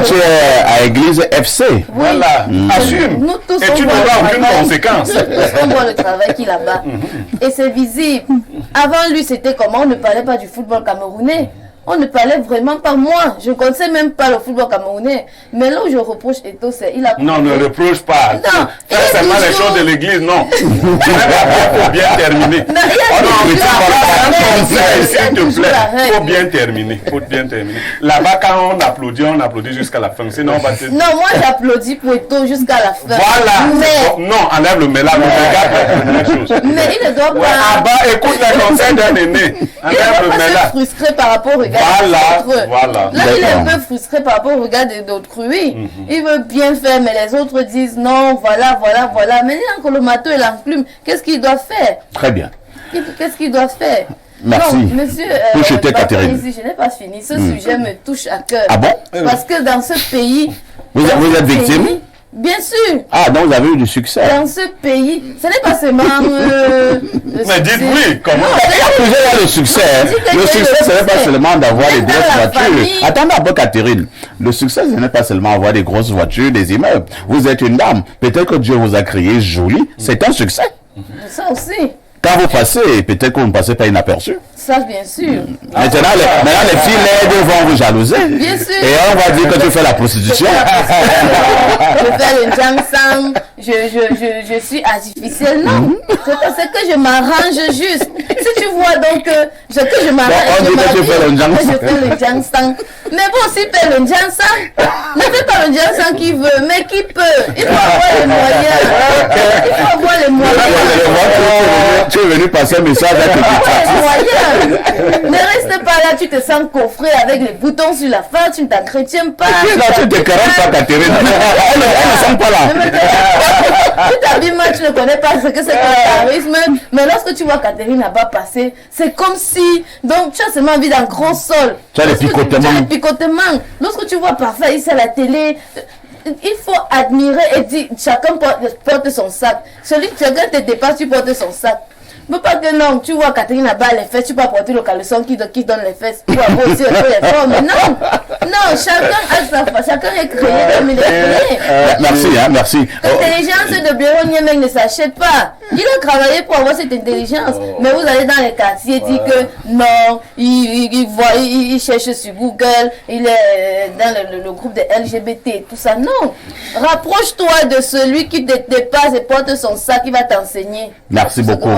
tu es à l'église FC. Oui. Voilà. Assume. Nous tous Et tu n'auras aucune conséquence. On voit le travail qu'il a bas. Et c'est visible. Avant lui, c'était comment? On ne parlait pas du football camerounais. On ne parlait vraiment pas. Moi, je ne connaissais même pas le football camerounais. Mais là où je reproche Eto'o, c'est il a... Non, ne reproche pas. Non. Fais seulement les choses de l'église, non. Il faut bien terminer. S'il te plaît, il faut bien terminer. Là-bas, quand on applaudit jusqu'à la fin. Sinon, on va te... Non, moi j'applaudis pour Eto'o jusqu'à la fin. Voilà. Mais... Non, enlève le mélange. Mais il ne doit pas... Ah bah, écoute les conseils d'un aîné. Enlève le Il ne doit pas se mélange. frustrer par rapport au regard d'autrui. Voilà. Là, il est un peu frustré par rapport au regard d'autrui. Il veut bien faire, mais les autres disent non, voilà. Mais il a le marteau et l'enclume. Qu'est-ce qu'il doit faire? Très bien. Qu'est-ce qu'il doit faire? Merci. Non, monsieur, Catherine. ici, je n'ai pas fini. Ce sujet me touche à cœur. Ah bon? Parce que dans ce pays... Vous êtes victime? Bien sûr. Ah, donc vous avez eu du succès. Dans ce pays, ce n'est pas seulement... Mais dites oui, comment? Il y a toujours le succès. Le succès, ce n'est pas seulement d'avoir des grosses voitures. Attendez un peu, Catherine. Le succès, ce n'est pas seulement avoir des grosses voitures, des immeubles. Vous êtes une dame. Peut-être que Dieu vous a créé jolie. C'est un succès. Ça aussi. Quand vous passez, peut-être que vous ne passez pas inaperçu. Ça, bien sûr. Maintenant, les filles laides vont vous jalouser. Bien sûr. Et on va dire que tu fais la prostitution. Je fais le jangsang, je suis artificielle. Non, c'est que je m'arrange juste. Si tu vois donc que je m'arrange, on dit que tu fais le jangsang. je fais le jangsang. Mais vous aussi faites le jangsang. Ne fais pas le jangsang qui veut, mais qui peut. Il faut avoir les moyens. Il faut avoir les moyens. Tu es venu passer un message à tes moyens. Ne reste pas là, tu te sens coffré avec les boutons sur la face, tu ne t'entretiens pas. Tu te caresses pas, Catherine. Elles ne sont pas là. Tu t'habilles mal, tu ne connais pas ce que c'est que le charisme. Mais lorsque tu vois Catherine là-bas passer, c'est comme si. Donc tu as seulement envie d'un grand sol. Tu as les picotements. Lorsque tu vois Parfait ici à la télé. Il faut admirer et dire chacun porte son sac. Chacun te dépasse, tu portes son sac. Mais pas que non, tu vois Catherine là-bas, les fesses, tu peux apporter le caleçon qui donne les fesses. Tu vas aussi un peu les formes. Non, chacun est créé comme il est créé. Merci. L'intelligence de Bureau Niamey ne s'achète pas. Il a travaillé pour avoir cette intelligence. Mais vous allez dans les quartiers dire que non, il cherche sur Google, il est dans le groupe des LGBT, tout ça. Non. Rapproche-toi de celui qui te dépasse et porte son sac, qui va t'enseigner. Merci beaucoup.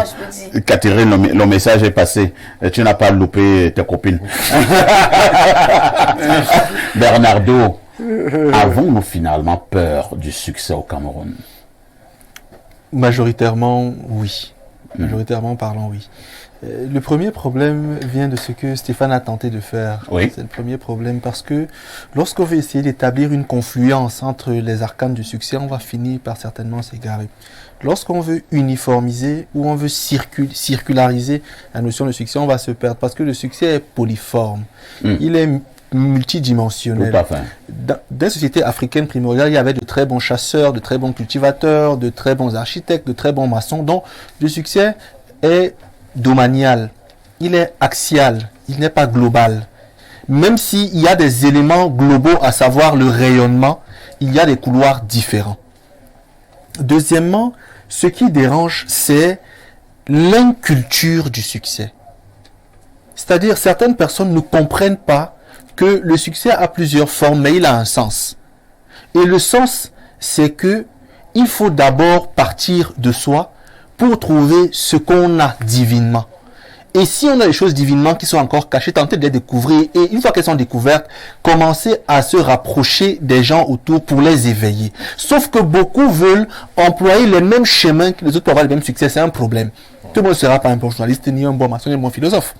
Catherine, le message est passé. Tu n'as pas loupé tes copines. Bernardo, Avons-nous finalement peur du succès au Cameroun? Majoritairement, oui. Majoritairement parlant, oui. Le premier problème vient de ce que Stéphane a tenté de faire. Oui. C'est le premier problème parce que lorsqu'on veut essayer d'établir une confluence entre les arcanes du succès, on va finir par certainement s'égarer. Lorsqu'on veut uniformiser ou on veut circulariser la notion de succès, on va se perdre parce que le succès est polyforme. Il est multidimensionnel. Tout à fait. Dans les sociétés africaines primordiales, il y avait de très bons chasseurs, de très bons cultivateurs, de très bons architectes, de très bons maçons. Donc, le succès est domanial. Il est axial. Il n'est pas global. Même s'il y a des éléments globaux, à savoir le rayonnement, il y a des couloirs différents. Deuxièmement, ce qui dérange, c'est l'inculture du succès. C'est-à-dire, certaines personnes ne comprennent pas que le succès a plusieurs formes, mais il a un sens. Et le sens, c'est que il faut d'abord partir de soi pour trouver ce qu'on a divinement. Et si on a des choses divinement qui sont encore cachées, tentez de les découvrir. Et une fois qu'elles sont découvertes, commencez à se rapprocher des gens autour pour les éveiller. Sauf que beaucoup veulent employer les mêmes chemins que les autres pour avoir le même succès. C'est un problème. Tout le monde ne sera pas un bon journaliste, ni un bon maçon, ni un bon philosophe,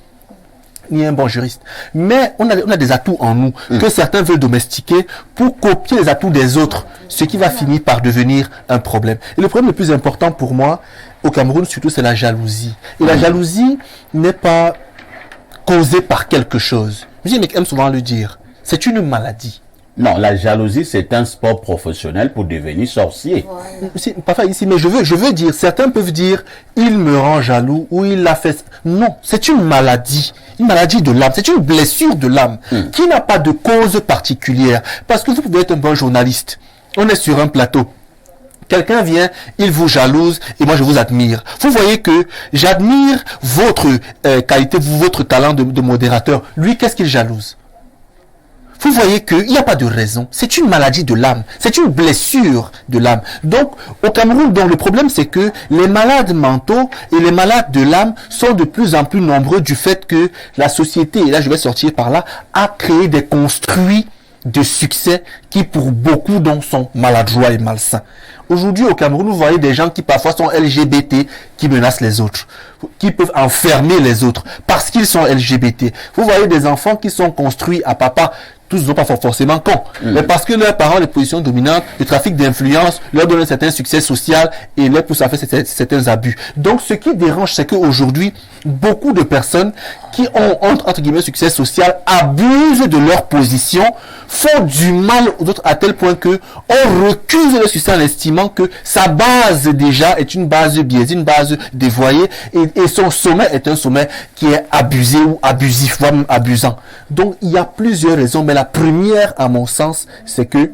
ni un bon juriste. Mais on a des atouts en nous que certains veulent domestiquer pour copier les atouts des autres, ce qui va finir par devenir un problème. Et le problème le plus important pour moi, au Cameroun surtout, c'est la jalousie. Et la jalousie n'est pas causée par quelque chose. Les mecs aiment souvent le dire. C'est une maladie. Non, la jalousie, c'est un sport professionnel pour devenir sorcier. Parfois ici, mais je veux dire, certains peuvent dire, il me rend jaloux ou il l'a fait. Non, c'est une maladie de l'âme, c'est une blessure de l'âme qui n'a pas de cause particulière. Parce que vous pouvez être un bon journaliste. On est sur un plateau. Quelqu'un vient, il vous jalouse et moi je vous admire. Vous voyez que j'admire votre qualité, votre talent de modérateur. Lui, qu'est-ce qu'il jalouse? Vous voyez qu'il n'y a pas de raison. C'est une maladie de l'âme. C'est une blessure de l'âme. Donc, au Cameroun, le problème, c'est que les malades mentaux et les malades de l'âme sont de plus en plus nombreux du fait que la société, et là je vais sortir par là, a créé des construits de succès qui, pour beaucoup, donc, sont maladroits et malsains. Aujourd'hui, au Cameroun, vous voyez des gens qui parfois sont LGBT, qui menacent les autres, qui peuvent enfermer les autres parce qu'ils sont LGBT. Vous voyez des enfants qui sont construits à papa. Tous ne sont pas forcément cons, mais parce que leurs parents, les positions dominantes, le trafic d'influence, leur donnent un certain succès social et les poussent à faire certains abus. Donc, ce qui dérange, c'est qu'aujourd'hui, beaucoup de personnes qui ont, entre guillemets, succès social, abusent de leur position, font du mal aux autres à tel point que on recuse le succès en estimant que sa base déjà est une base biaisée, une base dévoyée, et son sommet est un sommet qui est abusé ou abusif, voire même abusant. Donc, il y a plusieurs raisons, mais la première, à mon sens, c'est que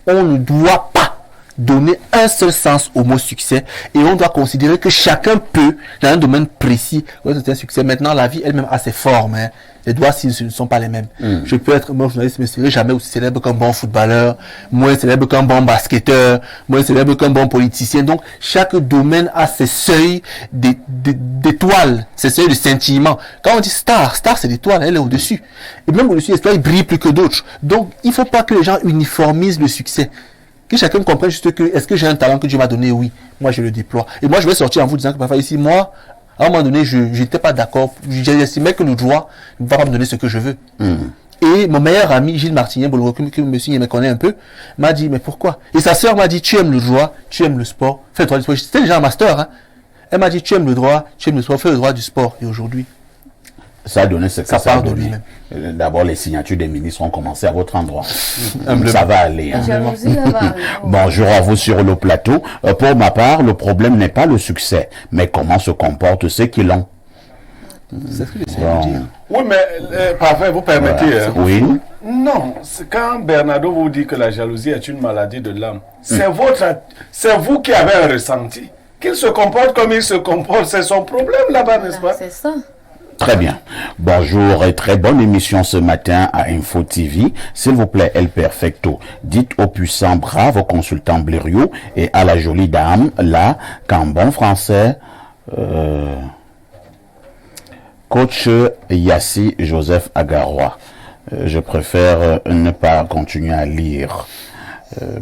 on ne doit pas donner un seul sens au mot succès et on doit considérer que chacun peut, dans un domaine précis, c'est un succès. Maintenant, la vie elle-même a ses formes. Les doigts, ce ne sont pas les mêmes. Je peux être un bon journaliste, mais je ne serai jamais aussi célèbre qu'un bon footballeur, moins célèbre qu'un bon basketteur, moins célèbre qu'un bon politicien. Donc, chaque domaine a ses seuils d'étoiles, ses seuils de scintillement. Quand on dit star c'est l'étoile, elle est au-dessus. Et même au-dessus, l'étoile, il brille plus que d'autres. Donc, il ne faut pas que les gens uniformisent le succès. Que chacun comprenne juste que, est-ce que j'ai un talent que Dieu m'a donné? Oui. Moi, je le déploie. Et moi, je vais sortir en vous disant que parfois ici, moi, à un moment donné, je n'étais pas d'accord. J'estimais que le droit ne va pas me donner ce que je veux. Et mon meilleur ami, Gilles Martinien, que monsieur me connaît un peu, m'a dit, mais pourquoi? Et sa sœur m'a dit, tu aimes le droit, tu aimes le sport, fais le droit du sport. C'était déjà un master, hein. Elle m'a dit, tu aimes le droit, tu aimes le sport, fais le droit du sport. Et aujourd'hui, ça a donné ce que ça ça a part de donné. lui-même. D'abord, les signatures des ministres ont commencé à votre endroit. Ça va aller. La jalousie, elle va arriver. Bonjour à vous sur le plateau. Pour ma part, le problème n'est pas le succès, mais comment se comportent ceux qui l'ont. C'est ce que j'essaie de dire. Oui, mais parfait, vous permettez. Voilà. Hein. Oui. Non, c'est quand Bernardo vous dit que la jalousie est une maladie de l'âme, c'est vous qui avez un ressenti. Qu'il se comporte comme il se comporte, c'est son problème là-bas, n'est-ce pas? C'est ça. Très bien. Bonjour et très bonne émission ce matin à Info TV. S'il vous plaît, El Perfecto, dites au puissant brave consultant Blériot et à la jolie dame, là, qu'en bon français, coach Yassi Joseph Agarois. Je préfère ne pas continuer à lire.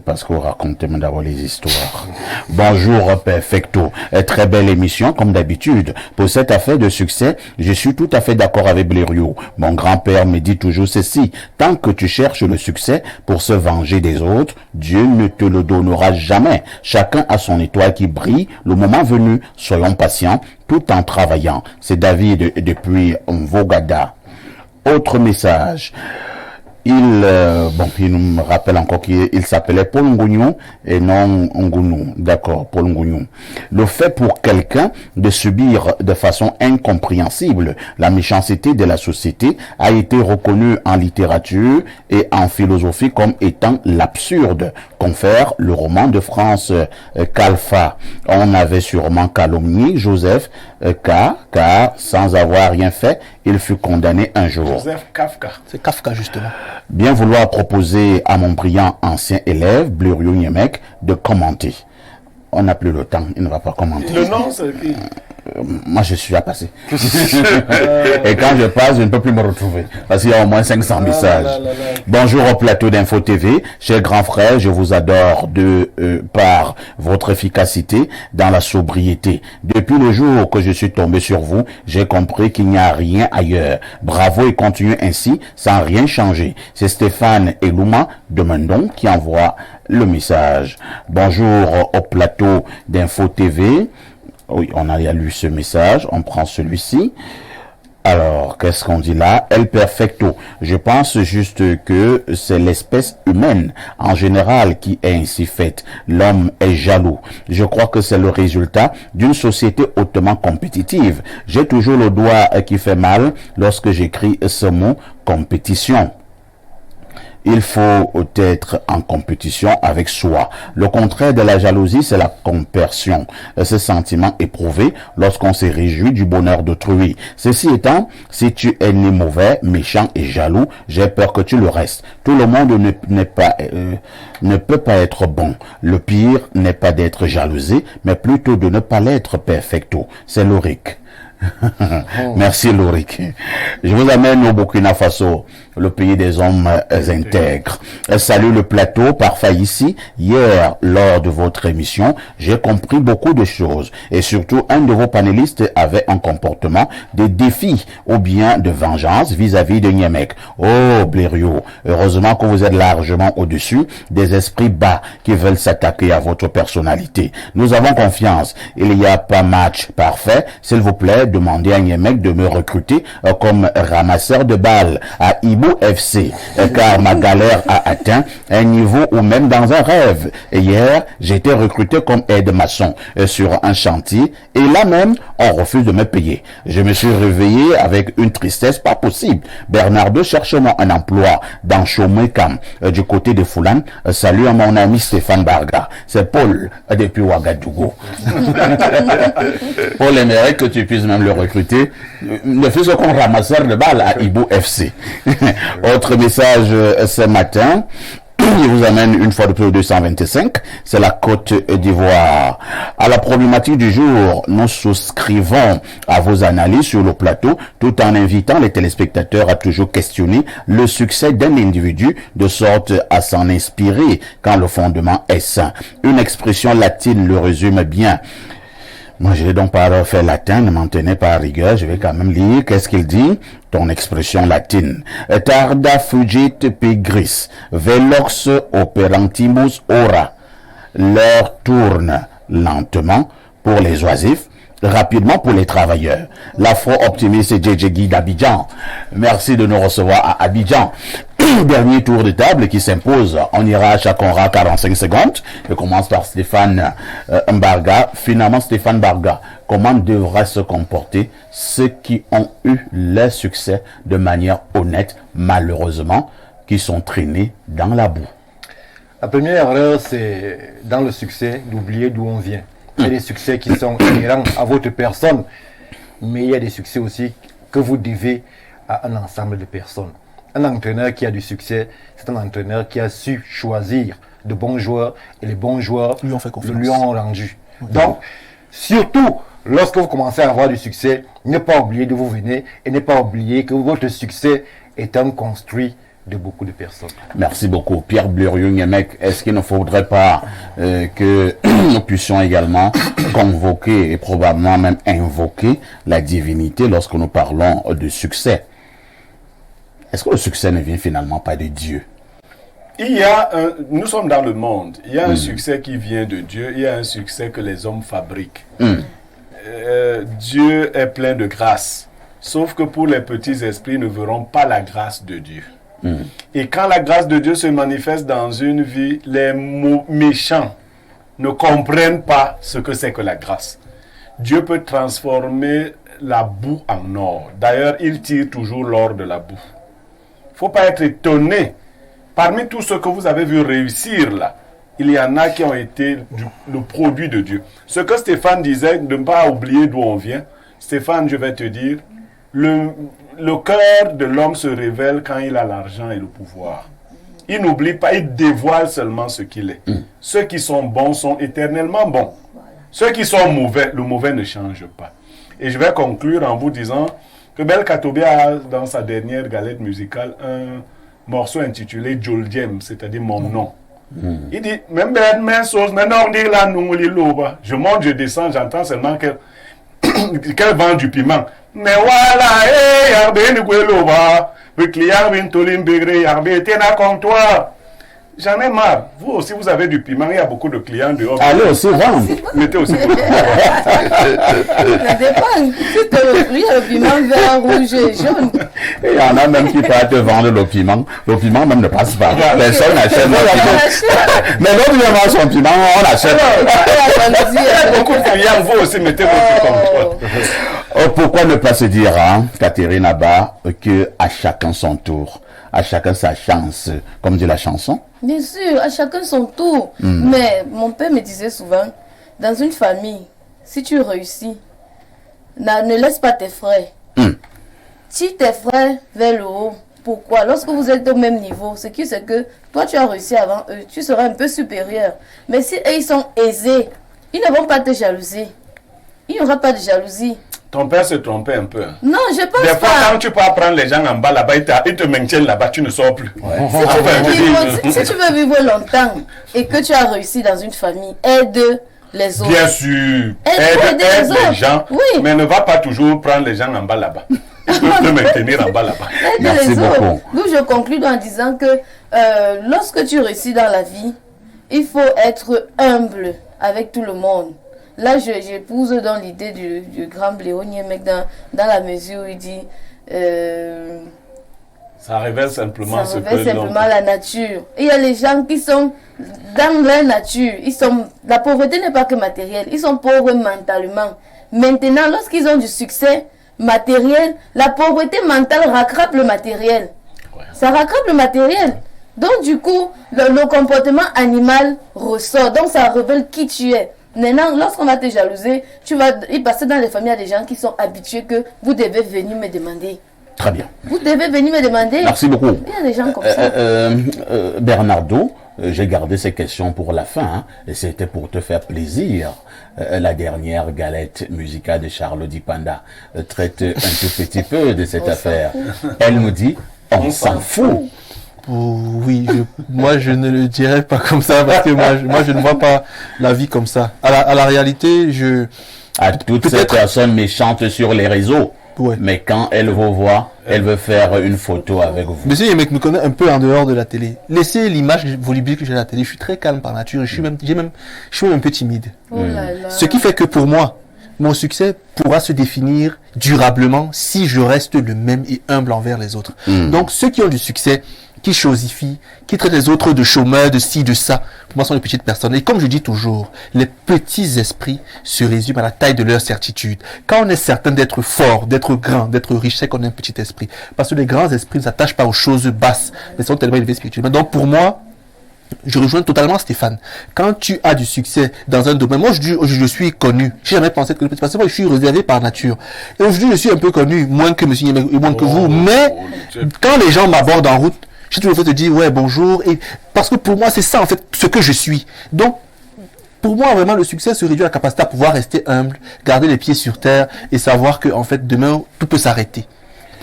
Parce qu'on raconte d'abord les histoires. Bonjour Perfecto, très belle émission comme d'habitude. Pour cette affaire de succès, je suis tout à fait d'accord avec Blériot. Mon grand-père me dit toujours ceci: tant que tu cherches le succès pour se venger des autres, Dieu ne te le donnera jamais. Chacun a son étoile qui brille. Le moment venu, soyons patients tout en travaillant. C'est David depuis Vogada. Autre message. Il me rappelle encore qu'il s'appelait Paul Ngouignon et non Ngounou. D'accord, Paul Ngouignon. Le fait pour quelqu'un de subir de façon incompréhensible la méchanceté de la société a été reconnu en littérature et en philosophie comme étant l'absurde, confère le roman de France Kalfa. On avait sûrement calomnié Joseph car sans avoir rien fait, il fut condamné un jour. Joseph Kafka. C'est Kafka, justement. Bien vouloir proposer à mon brillant ancien élève, Blériot Niemek, de commenter. On n'a plus le temps, il ne va pas commenter. Le nom, c'est qui? Moi, je suis à passer. Et quand je passe, je ne peux plus me retrouver. Parce qu'il y a au moins 500 messages. Bonjour au plateau d'Info TV. Cher grand frère, je vous adore par votre efficacité dans la sobriété. Depuis le jour que je suis tombé sur vous, j'ai compris qu'il n'y a rien ailleurs. Bravo et continuez ainsi sans rien changer. C'est Stéphane Elouma de Mendon qui envoie le message. Bonjour au plateau d'Info TV. Oui, on a lu ce message, on prend celui-ci. Alors, qu'est-ce qu'on dit là? El perfecto. Je pense juste que c'est l'espèce humaine en général qui est ainsi faite. L'homme est jaloux. Je crois que c'est le résultat d'une société hautement compétitive. J'ai toujours le doigt qui fait mal lorsque j'écris ce mot compétition. Il faut être en compétition avec soi. Le contraire de la jalousie, c'est la compersion. Ce sentiment éprouvé lorsqu'on se réjouit du bonheur d'autrui. Ceci étant, si tu es né mauvais, méchant et jaloux, j'ai peur que tu le restes. Tout le monde ne peut pas être bon. Le pire n'est pas d'être jalousé, mais plutôt de ne pas l'être perfecto. C'est Loric. Merci Loric. Je vous amène au Burkina Faso, le pays des hommes intègres. Salut le plateau, parfait ici. Hier, lors de votre émission, j'ai compris beaucoup de choses. Et surtout, un de vos panélistes avait un comportement de défi ou bien de vengeance vis-à-vis de Niemek. Oh, Blériot, heureusement que vous êtes largement au-dessus des esprits bas qui veulent s'attaquer à votre personnalité. Nous avons confiance. Il n'y a pas match parfait. S'il vous plaît, demandez à Niemek de me recruter comme ramasseur de balles à Ibu FC, car ma galère a atteint un niveau où même dans un rêve. Et hier, j'ai été recruté comme aide-maçon sur un chantier et là même, on refuse de me payer. Je me suis réveillé avec une tristesse pas possible. Bernardo, cherche-moi un emploi dans Chomekam, du côté de Foulane. Salut à mon ami Stéphane Barga. C'est Paul depuis Ouagadougou. Paul aimerait que tu puisses même le recruter, ne fût-ce qu'un ramasseur de balles à Ibu FC. Autre message ce matin, je vous amène une fois de plus au 225, c'est la Côte d'Ivoire. À la problématique du jour, nous souscrivons à vos analyses sur le plateau, tout en invitant les téléspectateurs à toujours questionner le succès d'un individu de sorte à s'en inspirer quand le fondement est sain. Une expression latine le résume bien. Moi, je n'ai donc pas fait latin, ne m'en tenez pas à rigueur, je vais quand même lire. Qu'est-ce qu'il dit? Ton expression latine. Tarda fugit pigris, velox operantimus ora. L'heure tourne lentement pour les oisifs, rapidement pour les travailleurs. L'afro-optimiste JJ Guy d'Abidjan. Merci de nous recevoir à Abidjan. Dernier tour de table qui s'impose. On ira à Chakonra 45 secondes. Je commence par Stéphane Mbarga. Finalement, Stéphane Mbarga, comment devraient se comporter ceux qui ont eu leur succès de manière honnête, malheureusement, qui sont traînés dans la boue? La première erreur, c'est dans le succès d'oublier d'où on vient. Il y a des succès qui sont inhérents à votre personne, mais il y a des succès aussi que vous devez à un ensemble de personnes. Un entraîneur qui a du succès, c'est un entraîneur qui a su choisir de bons joueurs et les bons joueurs lui ont fait confiance. Lui ont rendu. Donc, surtout lorsque vous commencez à avoir du succès, ne pas oublier d'où vous venez et ne pas oublier que votre succès est un construit de beaucoup de personnes. Merci beaucoup. Pierre Blériot-Niemek, est-ce qu'il ne faudrait pas que nous puissions également convoquer et probablement même invoquer la divinité lorsque nous parlons de succès? Est-ce que le succès ne vient finalement pas de Dieu? Nous sommes dans le monde. Il y a un succès qui vient de Dieu. Il y a un succès que les hommes fabriquent. Dieu est plein de grâce. Sauf que pour les petits esprits, ne verront pas la grâce de Dieu. Et quand la grâce de Dieu se manifeste dans une vie, les méchants ne comprennent pas ce que c'est que la grâce. Dieu peut transformer la boue en or. D'ailleurs, il tire toujours l'or de la boue. Il ne faut pas être étonné. Parmi tous ceux que vous avez vu réussir là, il y en a qui ont été le produit de Dieu. Ce que Stéphane disait, de ne pas oublier d'où on vient. Stéphane, je vais te dire, le cœur de l'homme se révèle quand il a l'argent et le pouvoir. Il n'oublie pas, il dévoile seulement ce qu'il est. Ceux qui sont bons sont éternellement bons. Ceux qui sont mauvais, le mauvais ne change pas. Et je vais conclure en vous disant que Bel Katobé a, dans sa dernière galette musicale, un morceau intitulé Joldiem, c'est-à-dire mon nom. Il dit, même maintenant on dit là, je monte, je descends, j'entends seulement qu'elle vend du piment. Mais voilà, comme toi. J'en ai marre. Vous aussi, vous avez du piment. Il y a beaucoup de clients dehors. Allez aussi vendre. Mettez aussi votre piment. Ça dépend. Si tu as le piment vert, rouge et jaune. Il y en a même qui peuvent te vendre le piment. Le piment même ne passe pas. Personne n'achète le piment. Mais l'autre vient voir son piment, on l'achète. Beaucoup de clients, vous aussi, mettez votre contrôle. Pourquoi ne pas se dire, hein, Catherine Abba, que à chacun son tour, à chacun sa chance, comme dit la chanson? Bien sûr, à chacun son tour. Mais mon père me disait souvent, dans une famille, si tu réussis, ne laisse pas tes frères. Tire tes frères vers le haut. Pourquoi? Lorsque vous êtes au même niveau, ce qui c'est que toi tu as réussi avant eux, tu seras un peu supérieur. Mais si eux ils sont aisés, ils ne vont pas te jalouser. Il n'y aura pas de jalousie. Ton père se trompait un peu. Non, je pense des pas. fois, quand tu peux apprendre les gens en bas là-bas, ils te maintiennent là-bas, tu ne sors plus. Si tu veux vivre longtemps et que tu as réussi dans une famille, aide les autres. Bien sûr. Aide les gens. Oui. Mais ne va pas toujours prendre les gens en bas là-bas. Tu peux te maintenir en bas là-bas. Aide Merci les beaucoup. autres. D'où je conclue en disant que lorsque tu réussis dans la vie, il faut être humble avec tout le monde. Là, j'épouse dans l'idée du grand Blériot-Niemek dans la mesure où il dit ça révèle simplement la nature. Et il y a les gens qui sont dans leur nature. La pauvreté n'est pas que matérielle. Ils sont pauvres mentalement. Maintenant, lorsqu'ils ont du succès matériel, la pauvreté mentale rattrape le matériel. Ça rattrape le matériel. Donc, du coup, le comportement animal ressort. Donc, ça révèle qui tu es. Maintenant, lorsqu'on va te jalouser, tu vas y passer dans les familles à des gens qui sont habitués que vous devez venir me demander. Très bien. Vous devez venir me demander. Merci beaucoup. Il y a des gens comme ça. Bernardo, j'ai gardé ces questions pour la fin, hein, et c'était pour te faire plaisir. La dernière galette musicale de Charles Dipanda traite un tout petit peu de cette affaire. Elle nous dit, on s'en fout. Oui, moi je ne le dirais pas comme ça parce que moi je ne vois pas la vie comme ça. À la réalité, à toutes ces personnes méchantes sur les réseaux. Ouais. Mais quand elle vous voit, elle veut faire une photo avec vous. Monsieur Yemek me connaît un peu en dehors de la télé. Laissez l'image volubile que j'ai à la télé. Je suis très calme par nature. Je suis même un peu timide. Oh là là. Ce qui fait que pour moi, mon succès pourra se définir durablement si je reste le même et humble envers les autres. Donc ceux qui ont du succès, qui chosifient, qui traitent les autres de chômeurs, de ci, de ça, pour moi sont les petites personnes. Et comme je dis toujours, les petits esprits se résument à la taille de leur certitude. Quand on est certain d'être fort, d'être grand, d'être riche, c'est qu'on a un petit esprit. Parce que les grands esprits ne s'attachent pas aux choses basses, mais sont tellement élevés spirituellement. Donc pour moi, je rejoins totalement Stéphane. Quand tu as du succès dans un domaine, moi je suis connu. Je n'ai jamais pensé que parce que moi je suis réservé par nature. Et aujourd'hui je suis un peu connu, moins que monsieur Yemek et moins que vous. Mais quand les gens m'abordent en route, j'ai toujours fait te dire ouais bonjour, et parce que pour moi c'est ça en fait ce que je suis. Donc pour moi vraiment le succès se réduit à la capacité à pouvoir rester humble, garder les pieds sur terre et savoir que en fait demain tout peut s'arrêter.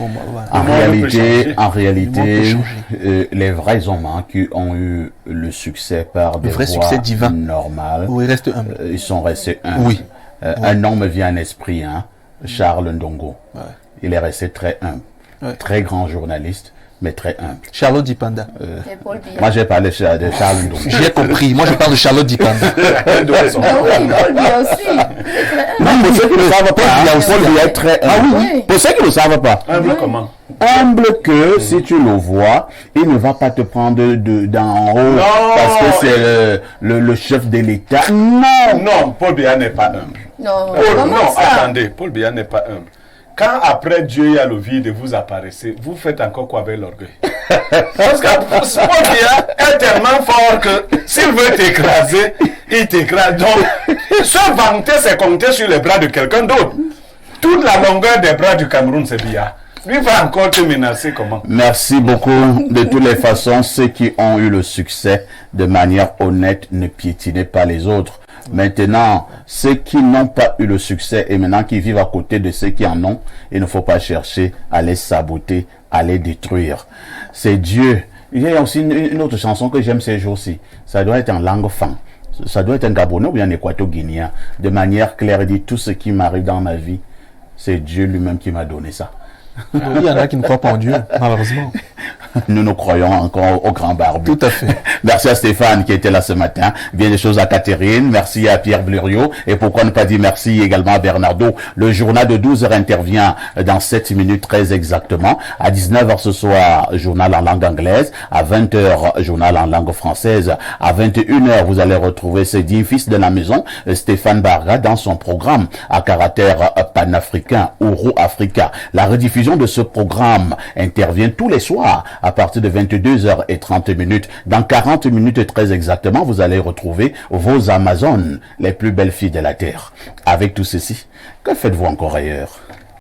pour moi. Voilà. En Le monde peut réalité, changer. Le monde peut les vrais hommes qui ont eu le succès par des vrai voies succès divin. normales, Oui, reste humble. ils sont restés humbles. Oui. Un nom me vient à l'esprit, Charles Ndongo. Ouais. Il est resté très humble. Ouais. Très grand journaliste, mais très humble. Charlotte Dipanda. Et Paul Biya. Moi, j'ai parlé de Charles Ndongo. J'ai compris. Moi, je parle de Charlotte Dipanda. De raison. Ah oui, Paul Biya aussi. Non, pour ceux qui ne le savent pas, Paul Biya est très humble. oui. Pour ceux qui ne le savent pas, Humble comment? humble que si tu le vois, il ne va pas te prendre d'en haut parce que c'est le chef de l'État. Non. Non, Paul Biya n'est pas humble. Non, Paul, comment non, ça? attendez, Paul Biya n'est pas humble. Quand après Dieu il y a le vide, vous apparaissez, vous faites encore quoi avec l'orgueil? Parce que Paul Biya est tellement fort que s'il veut t'écraser, il t'écrase. Donc, se vanter, c'est compter sur les bras de quelqu'un d'autre. Toute la longueur des bras du Cameroun, c'est Biya. Lui va encore te menacer comment? Merci beaucoup. De toutes les façons, ceux qui ont eu le succès de manière honnête ne piétinez pas les autres. Maintenant, ceux qui n'ont pas eu le succès et maintenant qui vivent à côté de ceux qui en ont, il ne faut pas chercher à les saboter, à les détruire. C'est Dieu. Il y a aussi une autre chanson que j'aime ces jours-ci. Ça doit être en langue fan. Ça doit être un Gabonais ou bien un Équato-Guinéen. De manière claire, il dit tout ce qui m'arrive dans ma vie, c'est Dieu lui-même qui m'a donné ça. Il y en a qui ne croient pas en Dieu, malheureusement. Nous croyons encore au grand barbu. Tout à fait. Merci à Stéphane qui était là ce matin. Bien des choses à Catherine. Merci à Pierre Blériot. Et pourquoi ne pas dire merci également à Bernardo. Le journal de 12h intervient dans 7 minutes très exactement. À 19h ce soir, journal en langue anglaise. À 20h, journal en langue française. À 21h, vous allez retrouver ce digne fils de la maison, Stéphane Barga, dans son programme à caractère panafricain, Euro Africa. La rediffusion de ce programme intervient tous les soirs à partir de 22h30. Dans 40 minutes très exactement, vous allez retrouver vos Amazones, les plus belles filles de la Terre. Avec tout ceci, que faites-vous encore ailleurs?